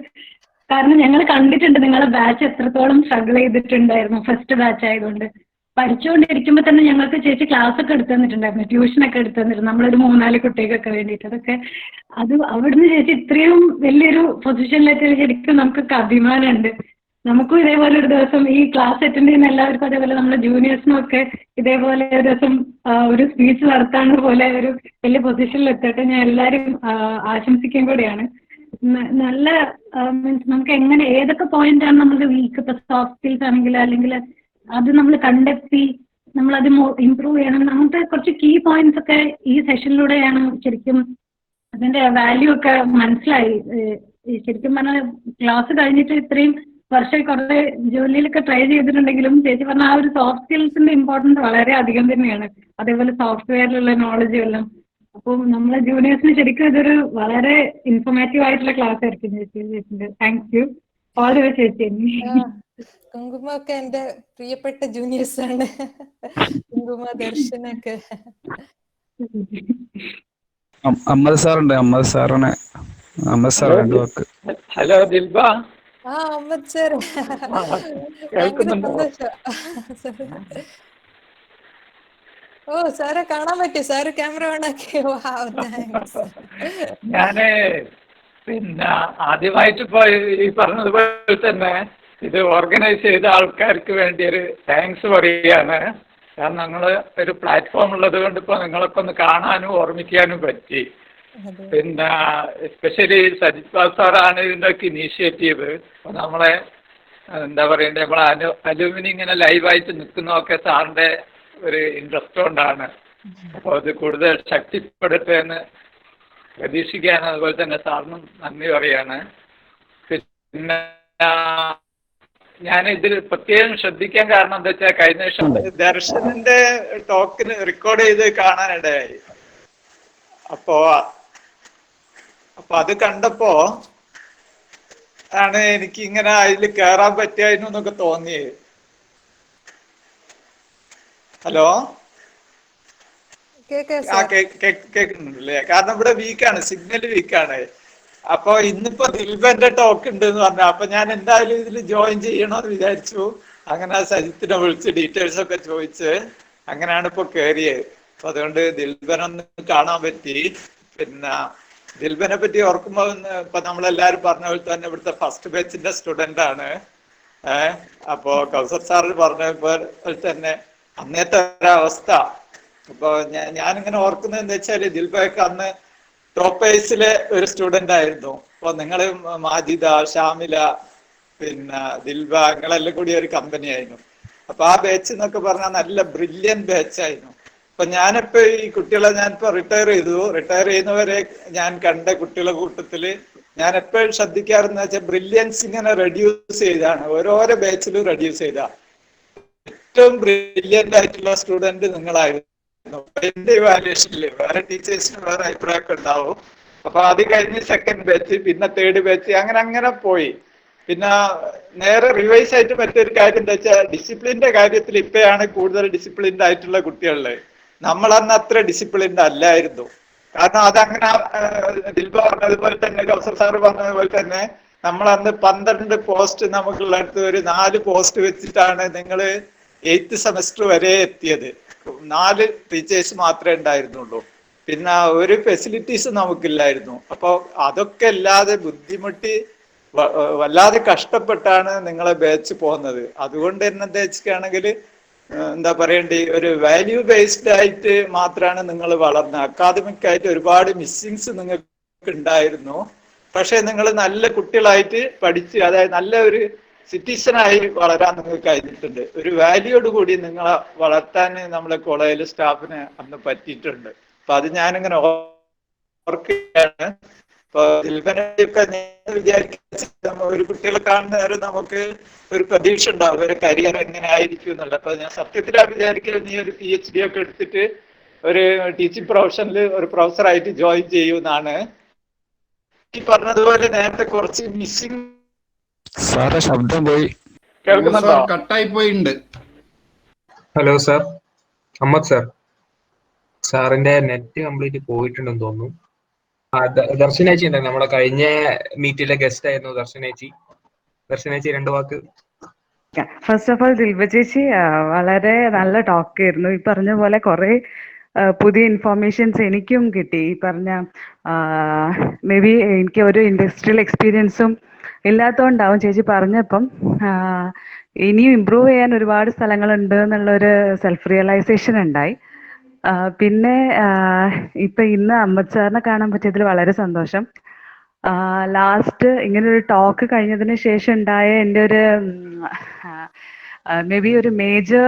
കാരണം ഞങ്ങൾ കണ്ടിട്ടുണ്ട് നിങ്ങളെ ബാച്ച് എത്രത്തോളം സ്ട്രഗിൾ ചെയ്തിട്ടുണ്ടായിരുന്നു. ഫസ്റ്റ് ബാച്ച് ആയതുകൊണ്ട് പഠിച്ചുകൊണ്ടിരിക്കുമ്പോൾ തന്നെ ഞങ്ങൾക്ക് ചേച്ചി ക്ലാസ് ഒക്കെ എടുത്തു തന്നിട്ടുണ്ടായിരുന്നു, ട്യൂഷനൊക്കെ എടുത്തു തന്നിരുന്നു, നമ്മളൊരു 3-4 കുട്ടികൾക്കൊക്കെ വേണ്ടിയിട്ട്. അതൊക്കെ അവിടുന്ന് ചേച്ചി ഇത്രയും വലിയൊരു പൊസിഷനിലെത്തിയ ശരിക്കും നമുക്കൊക്കെ അഭിമാനമുണ്ട്. നമുക്കും ഇതേപോലെ ഒരു ദിവസം ഈ ക്ലാസ് അറ്റൻഡ് ചെയ്യുന്ന എല്ലാവർക്കും, അതേപോലെ നമ്മുടെ ജൂനിയേഴ്സിനും ഒക്കെ ഇതേപോലെ ഒരു ദിവസം ഒരു സ്പീച്ച് നടത്താൻ പോലെ ഒരു വലിയ പൊസിഷനിൽ എത്തട്ടെ ഞാൻ എല്ലാവരും ആശംസിക്കുകയും കൂടിയാണ്. നല്ല മീൻസ് നമുക്ക് എങ്ങനെ ഏതൊക്കെ പോയിന്റ് ആണ് നമുക്ക് വീക്ക്, ഇപ്പൊ സോഫ്റ്റ് സ്കിൽസ് ആണെങ്കിൽ അല്ലെങ്കിൽ അത് നമ്മൾ കണ്ടെത്തി നമ്മളത് ഇമ്പ്രൂവ് ചെയ്യണം. അങ്ങനത്തെ കുറച്ച് കീ പോയിന്റ്സ് ഒക്കെ ഈ സെഷനിലൂടെയാണ് ശരിക്കും അതിന്റെ വാല്യൂ ഒക്കെ മനസ്സിലായി. ശരിക്കും പറഞ്ഞാൽ ക്ലാസ് കഴിഞ്ഞിട്ട് ഇത്രയും വർഷം കുറെ ജോലിയിലൊക്കെ ട്രൈ ചെയ്തിട്ടുണ്ടെങ്കിലും ചേച്ചി പറഞ്ഞ ആ ഒരു സോഫ്റ്റ് സ്കിൽസിന്റെ ഇമ്പോർട്ടൻസ് വളരെ അധികം തന്നെയാണ്. അതേപോലെ സോഫ്റ്റ്വെയറിലുള്ള നോളജും എല്ലാം. അപ്പം നമ്മളെ ജൂനിയേഴ്സിന് ശരിക്കും ഇതൊരു വളരെ ഇൻഫോർമേറ്റീവ് ആയിട്ടുള്ള ക്ലാസ് ആയിരിക്കും ചേച്ചിന്റെ. Thank you. All the best ചേച്ചി. കുങ്കുമ ഒക്കെ എന്റെ പ്രിയപ്പെട്ട ജൂനിയേഴ്സ് ആണ്. കുങ്കുമ, ദർശനൊക്കെ. അമ്മദ് സാറുണ്ട്, അമ്മദ് സാറിനെ രണ്ട് വാക്ക്. ഹലോ ദിൽബ. അഹമ്മദ് സാർ, ഭയങ്കര സന്തോഷം. ഓ സാറെ കാണാൻ പറ്റി, സാറ് ക്യാമറ ഓണാക്കി. ഞാന് പിന്നെ ആദ്യമായിട്ട് ഇപ്പൊ ഈ പറഞ്ഞതുപോലെ തന്നെ ഇത് ഓർഗനൈസ് ചെയ്ത ആൾക്കാർക്ക് വേണ്ടി ഒരു താങ്ക്സ് പറയുകയാണ്. കാരണം നിങ്ങൾ ഒരു പ്ലാറ്റ്ഫോം ഉള്ളത് കൊണ്ട് ഇപ്പൊ നിങ്ങളൊക്കെ ഒന്ന് കാണാനും ഓർമ്മിക്കാനും പറ്റി. പിന്നെ എസ്പെഷ്യലി സജിത് ബാബു സാറാണ് ഇതിൻ്റെയൊക്കെ ഇനീഷ്യേറ്റീവ്. അപ്പോൾ നമ്മളെ എന്താ പറയണ്ടേ, നമ്മളെ അലുമിനി ഇങ്ങനെ ലൈവായിട്ട് നിൽക്കുന്നതൊക്കെ സാറിൻ്റെ ഒരു ഇൻട്രസ്റ്റ് കൊണ്ടാണ്. അപ്പോൾ അത് കൂടുതൽ ശക്തിപ്പെടട്ടെ എന്ന് പ്രതീക്ഷിക്കുകയാണ്. അതുപോലെ തന്നെ സാറിനും നന്ദി പറയാണ്. പിന്നെ ഞാൻ ഇതിൽ പ്രത്യേകം ശ്രദ്ധിക്കാൻ കാരണം എന്താ വെച്ചാൽ കഴിഞ്ഞ ദിവസം ദർശനന്റെ ടോക്കിന് റെക്കോർഡ് ചെയ്ത് കാണാനിടയായി. അപ്പോ അത് കണ്ടപ്പോ ആണ് എനിക്ക് ഇങ്ങനെ അതിൽ കയറാൻ പറ്റിയായിരുന്നു എന്നൊക്കെ തോന്നിയത്. ഹലോ, കേൾക്കുന്നുണ്ടല്ലേ? കാരണം ഇവിടെ വീക്കാണ്, സിഗ്നൽ വീക്കാണ്. അപ്പൊ ഇന്നിപ്പോ ദിൽബന്റെ ടോക്ക് ഉണ്ട് എന്ന് പറഞ്ഞു. അപ്പൊ ഞാൻ എന്തായാലും ഇതിൽ ജോയിൻ ചെയ്യണമെന്ന് വിചാരിച്ചു. അങ്ങനെ സജിത്തിനെ വിളിച്ച് ഡീറ്റെയിൽസ് ഒക്കെ ചോദിച്ച് അങ്ങനെയാണ് ഇപ്പൊ കയറിയത്. അപ്പൊ അതുകൊണ്ട് ദിൽബനൊന്ന് കാണാൻ പറ്റി. പിന്നെ ദിൽബനെ പറ്റി ഓർക്കുമ്പോ ഇപ്പൊ നമ്മളെല്ലാരും പറഞ്ഞ പോലെ തന്നെ ഇവിടുത്തെ ഫസ്റ്റ് ബാച്ചിന്റെ സ്റ്റുഡന്റ് ആണ്. അപ്പോ കൗസർ സാറ് പറഞ്ഞ പോലെ തന്നെ അന്നത്തെ ഒരവസ്ഥ. അപ്പൊ ഞാനിങ്ങനെ ഓർക്കുന്നത് എന്താ വെച്ചാല് ദിൽബയൊക്കെ അന്ന് ടോപ്പേഴ്സിലെ ഒരു സ്റ്റുഡന്റ് ആയിരുന്നു. അപ്പൊ നിങ്ങള് മാജിദ, ഷാമില, പിന്നെ ദിൽബ, നിങ്ങളെല്ലാം കൂടി ഒരു കമ്പനി ആയിരുന്നു. അപ്പൊ ആ ബാച്ച് എന്നൊക്കെ പറഞ്ഞാൽ നല്ല ബ്രില്യൻ ബാച്ചായിരുന്നു. അപ്പൊ ഞാനിപ്പോ ഈ കുട്ടികളെ ഞാനിപ്പോ റിട്ടയർ ചെയ്യുന്നവരെ ഞാൻ കണ്ട കുട്ടികളുടെ കൂട്ടത്തില് ഞാൻ എപ്പോഴും ശ്രദ്ധിക്കാറെന്ന് വെച്ചാൽ ബ്രില്യൻസ് ഇങ്ങനെ റെഡ്യൂസ് ചെയ്താണ്, ഓരോരോ ബാച്ചിലും റെഡ്യൂസ് ചെയ്ത. ഏറ്റവും ബ്രില്യൻ്റ് ആയിട്ടുള്ള സ്റ്റുഡന്റ് നിങ്ങളായിരുന്നു എന്റെ ഇവാലുവേഷനില്. വേറെ ടീച്ചേഴ്സിന് വേറെ അഭിപ്രായമൊക്കെ ഉണ്ടാവും. അപ്പൊ അത് കഴിഞ്ഞ് സെക്കൻഡ് ബാച്ച്, പിന്നെ തേർഡ് ബാച്ച്, അങ്ങനെ പോയി. പിന്നെ നേരെ റിവൈസ് ആയിട്ട് മറ്റൊരു കാര്യം എന്താ വെച്ചാൽ ഡിസിപ്ലിന്റെ കാര്യത്തിൽ ഇപ്പോഴാണ് കൂടുതൽ ഡിസിപ്ലിൻഡ് ആയിട്ടുള്ള കുട്ടികളില്. നമ്മളന്ന് അത്ര ഡിസിപ്ലിൻഡ് അല്ലായിരുന്നു. കാരണം അതങ്ങനെ ദിൽബ പറഞ്ഞതുപോലെ തന്നെ കൗസർ സാറ് പറഞ്ഞതുപോലെ തന്നെ നമ്മളന്ന് 12 പോസ്റ്റ് നമുക്കുള്ളടുത്ത് ഒരു 4 പോസ്റ്റ് വെച്ചിട്ടാണ് നിങ്ങൾ 8th സെമസ്റ്റർ വരെ എത്തിയത്. 4 ടീച്ചേഴ്സ് മാത്രമേ ഉണ്ടായിരുന്നുള്ളൂ. പിന്നെ ഒരു ഫെസിലിറ്റീസ് നമുക്കില്ലായിരുന്നു. അപ്പോൾ അതൊക്കെ അല്ലാതെ ബുദ്ധിമുട്ടി വല്ലാതെ കഷ്ടപ്പെട്ടാണ് നിങ്ങളെ ബാച്ച് പോകുന്നത്. അതുകൊണ്ട് തന്നെ എന്താ വെച്ചിട്ടാണെങ്കിൽ എന്താ പറയണ്ടേ, ഒരു വാല്യൂ ബേസ്ഡ് ആയിട്ട് മാത്രമാണ് നിങ്ങൾ വളർന്നത്. അക്കാദമിക് ആയിട്ട് ഒരുപാട് മിസ്സിങ്സ് നിങ്ങൾക്ക് ഉണ്ടായിരുന്നു. പക്ഷെ നിങ്ങൾ നല്ല കുട്ടികളായിട്ട് പഠിച്ച്, അതായത് നല്ല ഒരു സിറ്റിസണായി വളരാൻ നിങ്ങൾക്ക് കഴിഞ്ഞിട്ടുണ്ട്. ഒരു വാല്യൂയോട് കൂടി നിങ്ങളെ വളർത്താൻ നമ്മളെ കോളേജിലെ സ്റ്റാഫിന് അന്ന് പറ്റിയിട്ടുണ്ട്. അപ്പൊ അത് ഞാനിങ്ങനെ ഓർക്കുകയാണ്. ഇപ്പൊ ദിൽബനൊക്കെ ഞാൻ വിചാരിക്കുന്ന ഒരു കുട്ടികളെ കാണുന്നവരെ നമുക്ക് ഒരു പ്രതീക്ഷ ഉണ്ടാവും ഒരു കരിയർ എങ്ങനെ ആയിരിക്കും എന്നുള്ളത്. അപ്പൊ ഞാൻ സത്യത്തിലാ വിചാരിക്കുന്നത് നീ ഒരു PhD ഒക്കെ എടുത്തിട്ട് ഒരു ടീച്ചിങ് പ്രൊഫഷനിൽ ഒരു പ്രൊഫസറായിട്ട് ജോയിൻ ചെയ്യുമെന്നാണ്. ഈ പറഞ്ഞതുപോലെ നേരത്തെ കുറച്ച് മിസ്സിംഗ് സാറെ ശബ്ദം പോയി, കേൾക്കുന്നുണ്ടോ? കട്ടായി പോയിട്ടുണ്ട്. Hello sir, Ahmed sir. സാറിന്റെ നെറ്റ് കംപ്ലീറ്റ് പോയിട്ടുണ്ടെന്ന് തോന്നുന്നു. ദർശനേച്ചി ഉണ്ടല്ലോ, നമ്മുടെ കഴിഞ്ഞ മീറ്റിലെ ഗസ്റ്റ് ആയിരുന്നു ദർശനേച്ചി. 2 വാക്ക്. ഫസ്റ്റ് ഓഫ് ഓൾ ദിൽബ ചേച്ചി വളരെ നല്ല ടോക്ക് ആയിരുന്നു. ഈ പറഞ്ഞ പോലെ കുറെ പുതിയ ഇൻഫോർമേഷൻസ് എനിക്കും കിട്ടി. ഈ പറഞ്ഞ മേ ബി എനിക്ക് ഒരു ഇൻഡസ്ട്രിയൽ എക്സ്പീരിയൻസും ഇല്ലാത്തതുകൊണ്ടാവും ചേച്ചി പറഞ്ഞപ്പം ഇനിയും ഇമ്പ്രൂവ് ചെയ്യാൻ ഒരുപാട് സ്ഥലങ്ങളുണ്ട് എന്നുള്ളൊരു സെൽഫ് റിയലൈസേഷൻ ഉണ്ടായി. പിന്നെ ഇപ്പൊ ഇന്ന് അഹമ്മദ് സാറിനെ കാണാൻ പറ്റിയതിൽ വളരെ സന്തോഷം. ലാസ്റ്റ് ഇങ്ങനെ ഒരു ടോക്ക് കഴിഞ്ഞതിന് ശേഷം ഉണ്ടായ എൻ്റെ ഒരു മേ ബി ഒരു മേജർ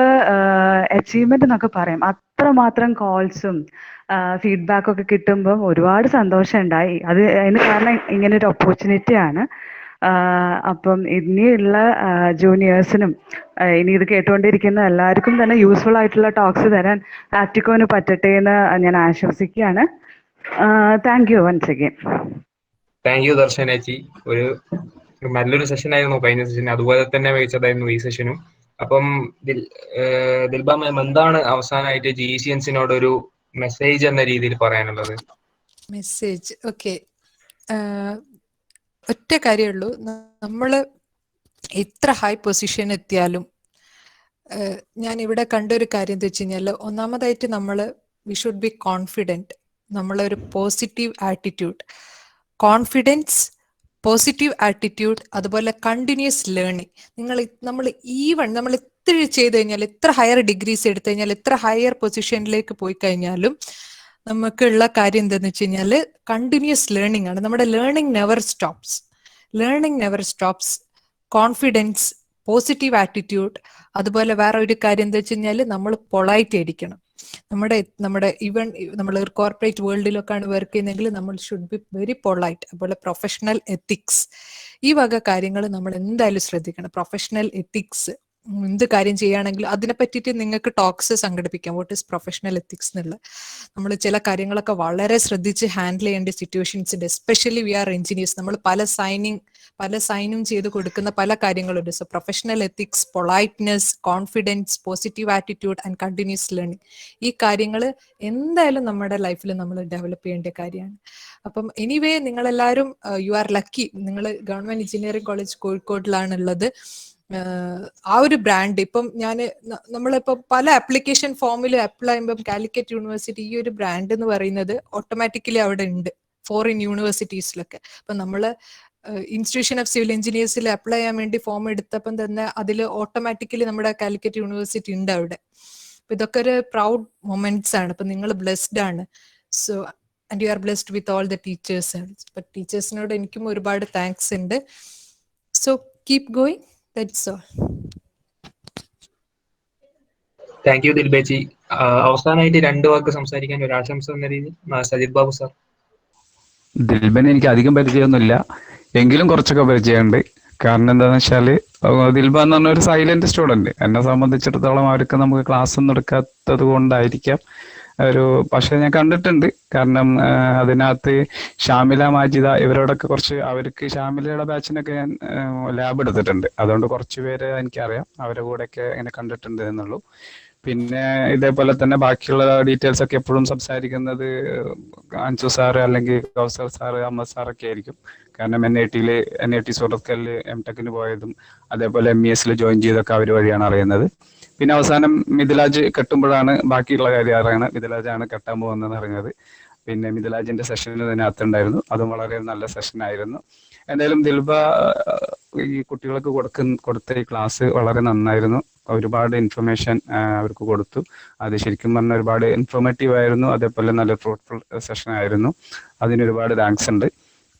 അച്ചീവ്മെന്റ് എന്നൊക്കെ പറയാം. അത്രമാത്രം കോൾസും ഫീഡ്ബാക്കും ഒക്കെ കിട്ടുമ്പോൾ ഒരുപാട് സന്തോഷം ഉണ്ടായി. അതിന് കാരണം ഇങ്ങനെ ഒരു ഓപ്പർച്യൂണിറ്റി ആണ്. അപ്പം ഇനിയുള്ള ജൂനിയേഴ്സിനും ഇനി ഇത് കേട്ടുകൊണ്ടിരിക്കുന്ന എല്ലാവർക്കും തന്നെ യൂസ്ഫുൾ ആയിട്ടുള്ള ടോക്സ് തരാൻ ആപ്റ്റിക്കോന് പറ്റട്ടെ എന്ന് ഞാൻ ആശംസിക്കുകയാണ്. Thank you once again. Thank you ദർശനേച്ചി. ഒരു നല്ലൊരു സെഷൻ ആയിരുന്നു കഴിഞ്ഞ സെഷൻ, അതുപോലെ തന്നെ മികച്ചതായിരുന്നു ഈ സെഷനും. അപ്പം ദിൽബ മാം, എന്താണ് അവസാനമായിട്ട് GCNസിനോട് ഒരു മെസ്സേജ് എന്ന രീതിയിൽ പറയാനുള്ളത്? മെസ്സേജ് ഓക്കെ, ഒറ്റ കാര്യമുള്ളൂ. നമ്മള് എത്ര ഹൈ പൊസിഷൻ എത്തിയാലും ഞാൻ ഇവിടെ കണ്ടൊരു കാര്യം എന്താ വെച്ച് കഴിഞ്ഞാൽ, ഒന്നാമതായിട്ട് വി ഷുഡ് ബി കോൺഫിഡൻറ്റ്. നമ്മളൊരു positive attitude, confidence, positive attitude, അതുപോലെ കണ്ടിന്യൂസ് ലേണിംഗ്. നമ്മൾ എത്ര ചെയ്ത് കഴിഞ്ഞാൽ, എത്ര ഹയർ ഡിഗ്രീസ് എടുത്തു കഴിഞ്ഞാൽ, എത്ര ഹയർ പൊസിഷനിലേക്ക് പോയി കഴിഞ്ഞാലും നമുക്കുള്ള കാര്യം എന്താന്ന് വെച്ച് കഴിഞ്ഞാൽ കണ്ടിന്യൂസ് ലേണിംഗ് ആണ്. നമ്മുടെ learning never stops. Confidence, positive attitude, അതുപോലെ വേറെ ഒരു കാര്യം എന്താ വെച്ച് കഴിഞ്ഞാൽ നമ്മൾ പൊളൈറ്റ് ആയിരിക്കണം. നമ്മുടെ ഈവൻ നമ്മൾ ഒരു കോർപ്പറേറ്റ് വേൾഡിലൊക്കെയാണ് വർക്ക് ചെയ്യുന്നതെങ്കിൽ നമ്മൾ ഷുഡ് ബി വെരി പൊളൈറ്റ്. അതുപോലെ പ്രൊഫഷണൽ എത്തിക്സ്, ഈ വക കാര്യങ്ങൾ നമ്മൾ എന്തായാലും ശ്രദ്ധിക്കണം. പ്രൊഫഷണൽ എത്തിക്സ്, എന്ത് കാര്യം ചെയ്യുകയാണെങ്കിലും അതിനെ പറ്റിയിട്ട് നിങ്ങൾക്ക് ടോക്സ് സംഘടിപ്പിക്കാം. വാട്ട് ഈസ് പ്രൊഫഷണൽ എത്തിക്സ് എന്നുള്ള. നമ്മൾ ചില കാര്യങ്ങളൊക്കെ വളരെ ശ്രദ്ധിച്ച് ഹാൻഡിൽ ചെയ്യേണ്ട സിറ്റുവേഷൻസ് ഉണ്ട്. Especially we are engineers. നമ്മൾ പല സൈനും ചെയ്ത് കൊടുക്കുന്ന പല കാര്യങ്ങളുണ്ട്. So professional ethics, politeness, confidence, positive attitude and continuous learning, ഈ കാര്യങ്ങൾ എന്തായാലും നമ്മുടെ ലൈഫിൽ നമ്മൾ ഡെവലപ്പ് ചെയ്യേണ്ട കാര്യമാണ്. അപ്പം എനിവേ നിങ്ങളെല്ലാവരും യു ആർ ലക്കി. നിങ്ങൾ ഗവൺമെന്റ് എഞ്ചിനീയറിംഗ് കോളേജ് കോഴിക്കോടിലാണുള്ളത്. ആ ഒരു ബ്രാൻഡ് ഇപ്പം നമ്മളിപ്പോൾ പല ആപ്ലിക്കേഷൻ ഫോമിൽ അപ്ലൈ ചെയ്യുമ്പോൾ കാലിക്കറ്റ് യൂണിവേഴ്സിറ്റി ഈ ഒരു ബ്രാൻഡ് എന്ന് പറയുന്നത് ഓട്ടോമാറ്റിക്കലി അവിടെ ഉണ്ട് ഫോറിൻ യൂണിവേഴ്സിറ്റീസിലൊക്കെ. അപ്പം നമ്മൾ ഇൻസ്റ്റിറ്റ്യൂഷൻ ഓഫ് സിവിൽ എഞ്ചിനീയേഴ്സിൽ അപ്ലൈ ചെയ്യാൻ വേണ്ടി ഫോം എടുത്തപ്പം തന്നെ അതിൽ ഓട്ടോമാറ്റിക്കലി നമ്മുടെ കാലിക്കറ്റ് യൂണിവേഴ്സിറ്റി ഉണ്ട് അവിടെ. അപ്പൊ ഇതൊക്കെ ഒരു പ്രൗഡ് മൊമെന്റ്സ് ആണ്. അപ്പൊ നിങ്ങൾ ബ്ലെസ്ഡ് ആണ്. So and you are blessed with all the teachers. അപ്പൊ ടീച്ചേഴ്സിനോട് എനിക്കും ഒരുപാട് താങ്ക്സ് ഉണ്ട്. So keep going. That's all. Thank you ദിൽബേച്ചി. അവസാനമായിട്ട് 2 വാക്ക് സംസാരിക്കാൻ ഒരു ആശംസ എന്ന രീതിയിൽ സജിത് ബാബു സാർ. ദിൽബനെ എനിക്ക് അധികം പരിചയമൊന്നുമില്ല, എങ്കിലും കുറച്ചൊക്കെ പരിചയമുണ്ട്. കാരണം എന്താണെന്ന് വെച്ചാൽ ദിൽബ എന്ന് പറഞ്ഞ ഒരു സൈലന്റ് സ്റ്റുഡന്റ്. എന്നെ സംബന്ധിച്ചിടത്തോളം അവർക്ക് നമുക്ക് ക്ലാസ് ഒന്നും എടുക്കാത്തത് കൊണ്ടായിരിക്കാം പക്ഷെ ഞാൻ കണ്ടിട്ടുണ്ട്. കാരണം അതിനകത്ത് ഷാമില, മാജിദ ഇവരോടൊക്കെ അവർക്ക് ഷാമിലയുടെ ബാച്ചിനൊക്കെ ഞാൻ ലാബ് എടുത്തിട്ടുണ്ട്. അതുകൊണ്ട് കുറച്ച് പേര് എനിക്കറിയാം, അവരുടെ കൂടെയൊക്കെ ഇങ്ങനെ കണ്ടിട്ടുണ്ട് എന്നുള്ളൂ. പിന്നെ ഇതേപോലെ തന്നെ ബാക്കിയുള്ള ഡീറ്റെയിൽസ് ഒക്കെ എപ്പോഴും സംസാരിക്കുന്നത് അൻസു സാറ് അല്ലെങ്കിൽ കൗസർ സാറ്, അഹമ്മദ് സാറൊക്കെ ആയിരിക്കും. കാരണം NIT സൂറത്കല്ല് MTechന് പോയതും അതേപോലെ MES ജോയിൻ ചെയ്തൊക്കെ അവർ വഴിയാണ് അറിയുന്നത്. പിന്നെ അവസാനം മിഥിലാജ് കെട്ടുമ്പോഴാണ് ബാക്കിയുള്ള കാര്യം അറിയുന്നത്. മിഥിലാജാണ് കെട്ടാൻ പോകുന്നതെന്ന് അറിഞ്ഞത്. പിന്നെ മിഥിലാജിന്റെ സെഷൻ ഇതിനകത്തുണ്ടായിരുന്നു, അതും വളരെ നല്ല സെഷനായിരുന്നു. എന്തായാലും ദിൽബ ഈ കുട്ടികൾക്ക് കൊടുത്ത ഈ ക്ലാസ് വളരെ നന്നായിരുന്നു. ഒരുപാട് ഇൻഫർമേഷൻ അവർക്ക് കൊടുത്തു. അത് ശരിക്കും പറഞ്ഞാൽ ഒരുപാട് ഇൻഫോർമേറ്റീവ് ആയിരുന്നു. അതേപോലെ നല്ല ഫ്രൂട്ട്ഫുൾ സെഷൻ ആയിരുന്നു. അതിനൊരുപാട് താങ്ക്സ് ഉണ്ട്.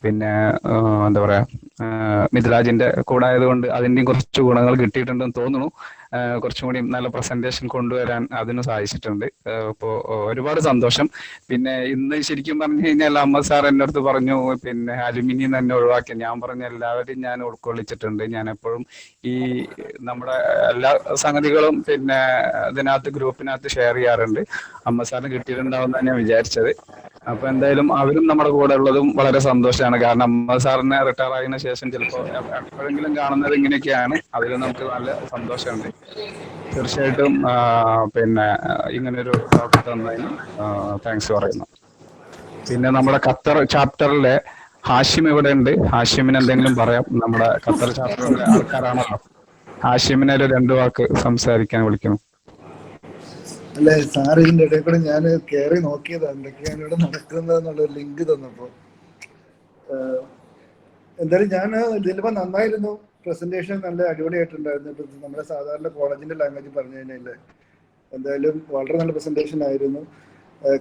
പിന്നെ എന്താ പറയാ, മിഥിലാജിന്റെ കൂടെ ആയതുകൊണ്ട് അതിൻ്റെയും കുറച്ച് ഗുണങ്ങൾ കിട്ടിയിട്ടുണ്ടെന്ന് തോന്നുന്നു. കുറച്ചും കൂടി നല്ല പ്രസന്റേഷൻ കൊണ്ടുവരാൻ അതിന് സാധിച്ചിട്ടുണ്ട്. അപ്പോൾ ഒരുപാട് സന്തോഷം. പിന്നെ ഇന്ന് ശരിക്കും പറഞ്ഞു കഴിഞ്ഞാൽ അഹമ്മദ് സാർ എൻ്റെ അടുത്ത് പറഞ്ഞു പിന്നെ അലുമിനിയം തന്നെ ഒഴിവാക്കി. ഞാൻ പറഞ്ഞ എല്ലാവരെയും ഞാൻ ഉൾക്കൊള്ളിച്ചിട്ടുണ്ട്. ഞാൻ എപ്പോഴും ഈ നമ്മുടെ എല്ലാ സംഗതികളും പിന്നെ ഇതിനകത്ത് ഗ്രൂപ്പിനകത്ത് ഷെയർ ചെയ്യാറുണ്ട്. അഹമ്മദ് സാറിന് കിട്ടിയിട്ടുണ്ടാവുമെന്നാണ് ഞാൻ വിചാരിച്ചത്. അപ്പൊ എന്തായാലും അവരും നമ്മുടെ കൂടെ ഉള്ളതും വളരെ സന്തോഷമാണ്. കാരണം അഹമ്മദ് സാറിനെ റിട്ടയർ ആയതിനു ശേഷം ചിലപ്പോൾ എപ്പോഴെങ്കിലും കാണുന്നത് ഇങ്ങനെയൊക്കെയാണ്. അതിൽ നമുക്ക് നല്ല സന്തോഷമുണ്ട്. തീർച്ചയായിട്ടും പിന്നെ ഇങ്ങനൊരു ടോക്ക് തന്നതിന് താങ്ക്സ് പറയുന്നു. പിന്നെ നമ്മുടെ ഖത്തർ ചാപ്റ്ററിലെ ഹാഷിം ഇവിടെ ഉണ്ട്. ഹാഷിമിന് എന്തെങ്കിലും പറയാം? നമ്മുടെ ഖത്തർ ചാപ്റ്ററിലെ ആൾക്കാരാണല്ലോ. ഹാഷിമിനെ ഒരു 2 വാക്ക് സംസാരിക്കാൻ വിളിക്കുന്നു. അല്ലെ സാർ, ഇതിന്റെ ഇടയിൽ കൂടെ ഞാൻ കയറി നോക്കിയതാ എന്തൊക്കെയാണ് ഇവിടെ നടക്കുന്നത് എന്നുള്ള ലിങ്ക് തന്നപ്പോ. എന്തായാലും ഞാൻ ഇതിലിപ്പോ നന്നായിരുന്നു. പ്രസന്റേഷൻ നല്ല അടിപൊളിയായിട്ടുണ്ടായിരുന്നു. ഇപ്പൊ നമ്മുടെ സാധാരണ കോളേജിന്റെ ലാംഗ്വേജ് പറഞ്ഞു കഴിഞ്ഞാൽ എന്തായാലും വളരെ നല്ല പ്രസന്റേഷൻ ആയിരുന്നു.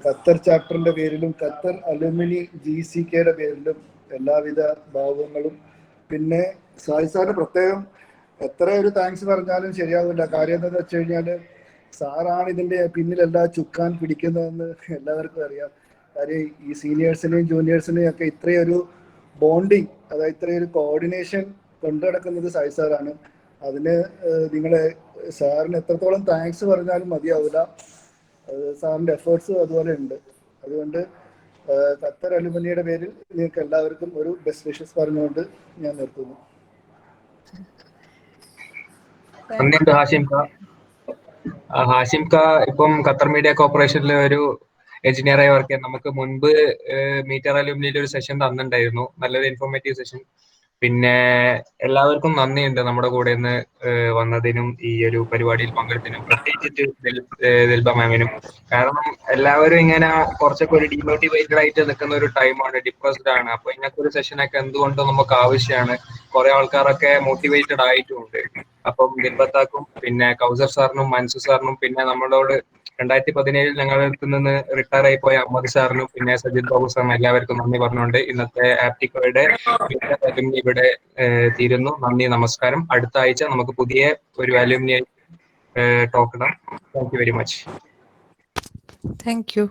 ഖത്തർ ചാപ്റ്ററിന്റെ പേരിലും ഖത്തർ അലുമിനി GCKയുടെ പേരിലും എല്ലാവിധ ഭാവങ്ങളും. പിന്നെ സായി സാറിന് പ്രത്യേകം എത്ര ഒരു താങ്ക്സ് പറഞ്ഞാലും ശരിയാവില്ല. കാര്യം എന്താണെന്ന് വെച്ച് കഴിഞ്ഞാല് സാറാണ് ഇതിന്റെ പിന്നിലെല്ലാം ചുക്കാൻ പിടിക്കുന്നതെന്ന് എല്ലാവർക്കും അറിയാം. കാര്യം ഈ സീനിയേഴ്സിനെയും ജൂനിയേഴ്സിനെയും ഒക്കെ ഇത്രയൊരു ബോണ്ടിങ്, അതായത് ഇത്രയൊരു കോർഡിനേഷൻ കൊണ്ടു നടക്കുന്നത് സായി സാറാണ്. അതിന് നിങ്ങളെ സാറിന് എത്രത്തോളം താങ്ക്സ് പറഞ്ഞാലും മതിയാവില്ല. സാറിന്റെ എഫേർട്സ് അതുപോലെ ഉണ്ട്. അതുകൊണ്ട് ഖത്തർ അലുമിനിയുടെ പേരിൽ നിങ്ങൾക്ക് എല്ലാവർക്കും ഒരു ബെസ്റ്റ് വിഷസ് പറഞ്ഞുകൊണ്ട് ഞാൻ നിർത്തുന്നു. നന്ദിയുണ്ട് ഹാഷിം ക. ഹാഷിം ക ഇപ്പം ഖത്തർ മീഡിയ കോർപ്പറേഷനിൽ ഒരു എഞ്ചിനീയറായി വർക്ക് ചെയ്യാൻ നമുക്ക് മുൻപ് മീറ്റർ അലുമിനിയിൽ ഒരു സെഷൻ തന്നിട്ടുണ്ടായിരുന്നു, നല്ലൊരു ഇൻഫോർമേറ്റീവ് സെഷൻ. പിന്നെ എല്ലാവർക്കും നന്ദിയുണ്ട് നമ്മുടെ കൂടെ നിന്ന് വന്നതിനും ഈ ഒരു പരിപാടിയിൽ പങ്കെടുത്തതിനും, പ്രത്യേകിച്ച് ദിൽബ മാമിനും. കാരണം എല്ലാവരും ഇങ്ങനെ കുറച്ചൊക്കെ ഒരു ഡിമോട്ടിവേറ്റഡ് ആയിട്ട് നിൽക്കുന്ന ഒരു ടൈമാണ്, ഡിപ്രസ്ഡ് ആണ്. അപ്പൊ ഇങ്ങനത്തെ ഒരു സെഷനൊക്കെ എന്തുകൊണ്ടും നമുക്ക് ആവശ്യമാണ്. കുറെ ആൾക്കാരൊക്കെ മോട്ടിവേറ്റഡ് ആയിട്ടുമുണ്ട്. അപ്പം ദിൽബത്താക്കും പിന്നെ കൗസർ സാറിനും മൻസൂർ സാറിനും പിന്നെ നമ്മളോട് 2017 ഞങ്ങളുടെ അടുത്ത് നിന്ന് റിട്ടയർ ആയി പോയ അഹമ്മദ് സാറിനും പിന്നെ സജിദ് ബാബു സാറിനും എല്ലാവർക്കും നന്ദി പറഞ്ഞുകൊണ്ട് ഇന്നത്തെ ആപ്റ്റിക്കോയുടെ ഇവിടെ തീരുന്നു. നന്ദി, നമസ്കാരം. അടുത്ത ആഴ്ച നമുക്ക് പുതിയ ഒരു അലുമിനി ടോക്ക് ഇടാം. Thank you very much. Thank you.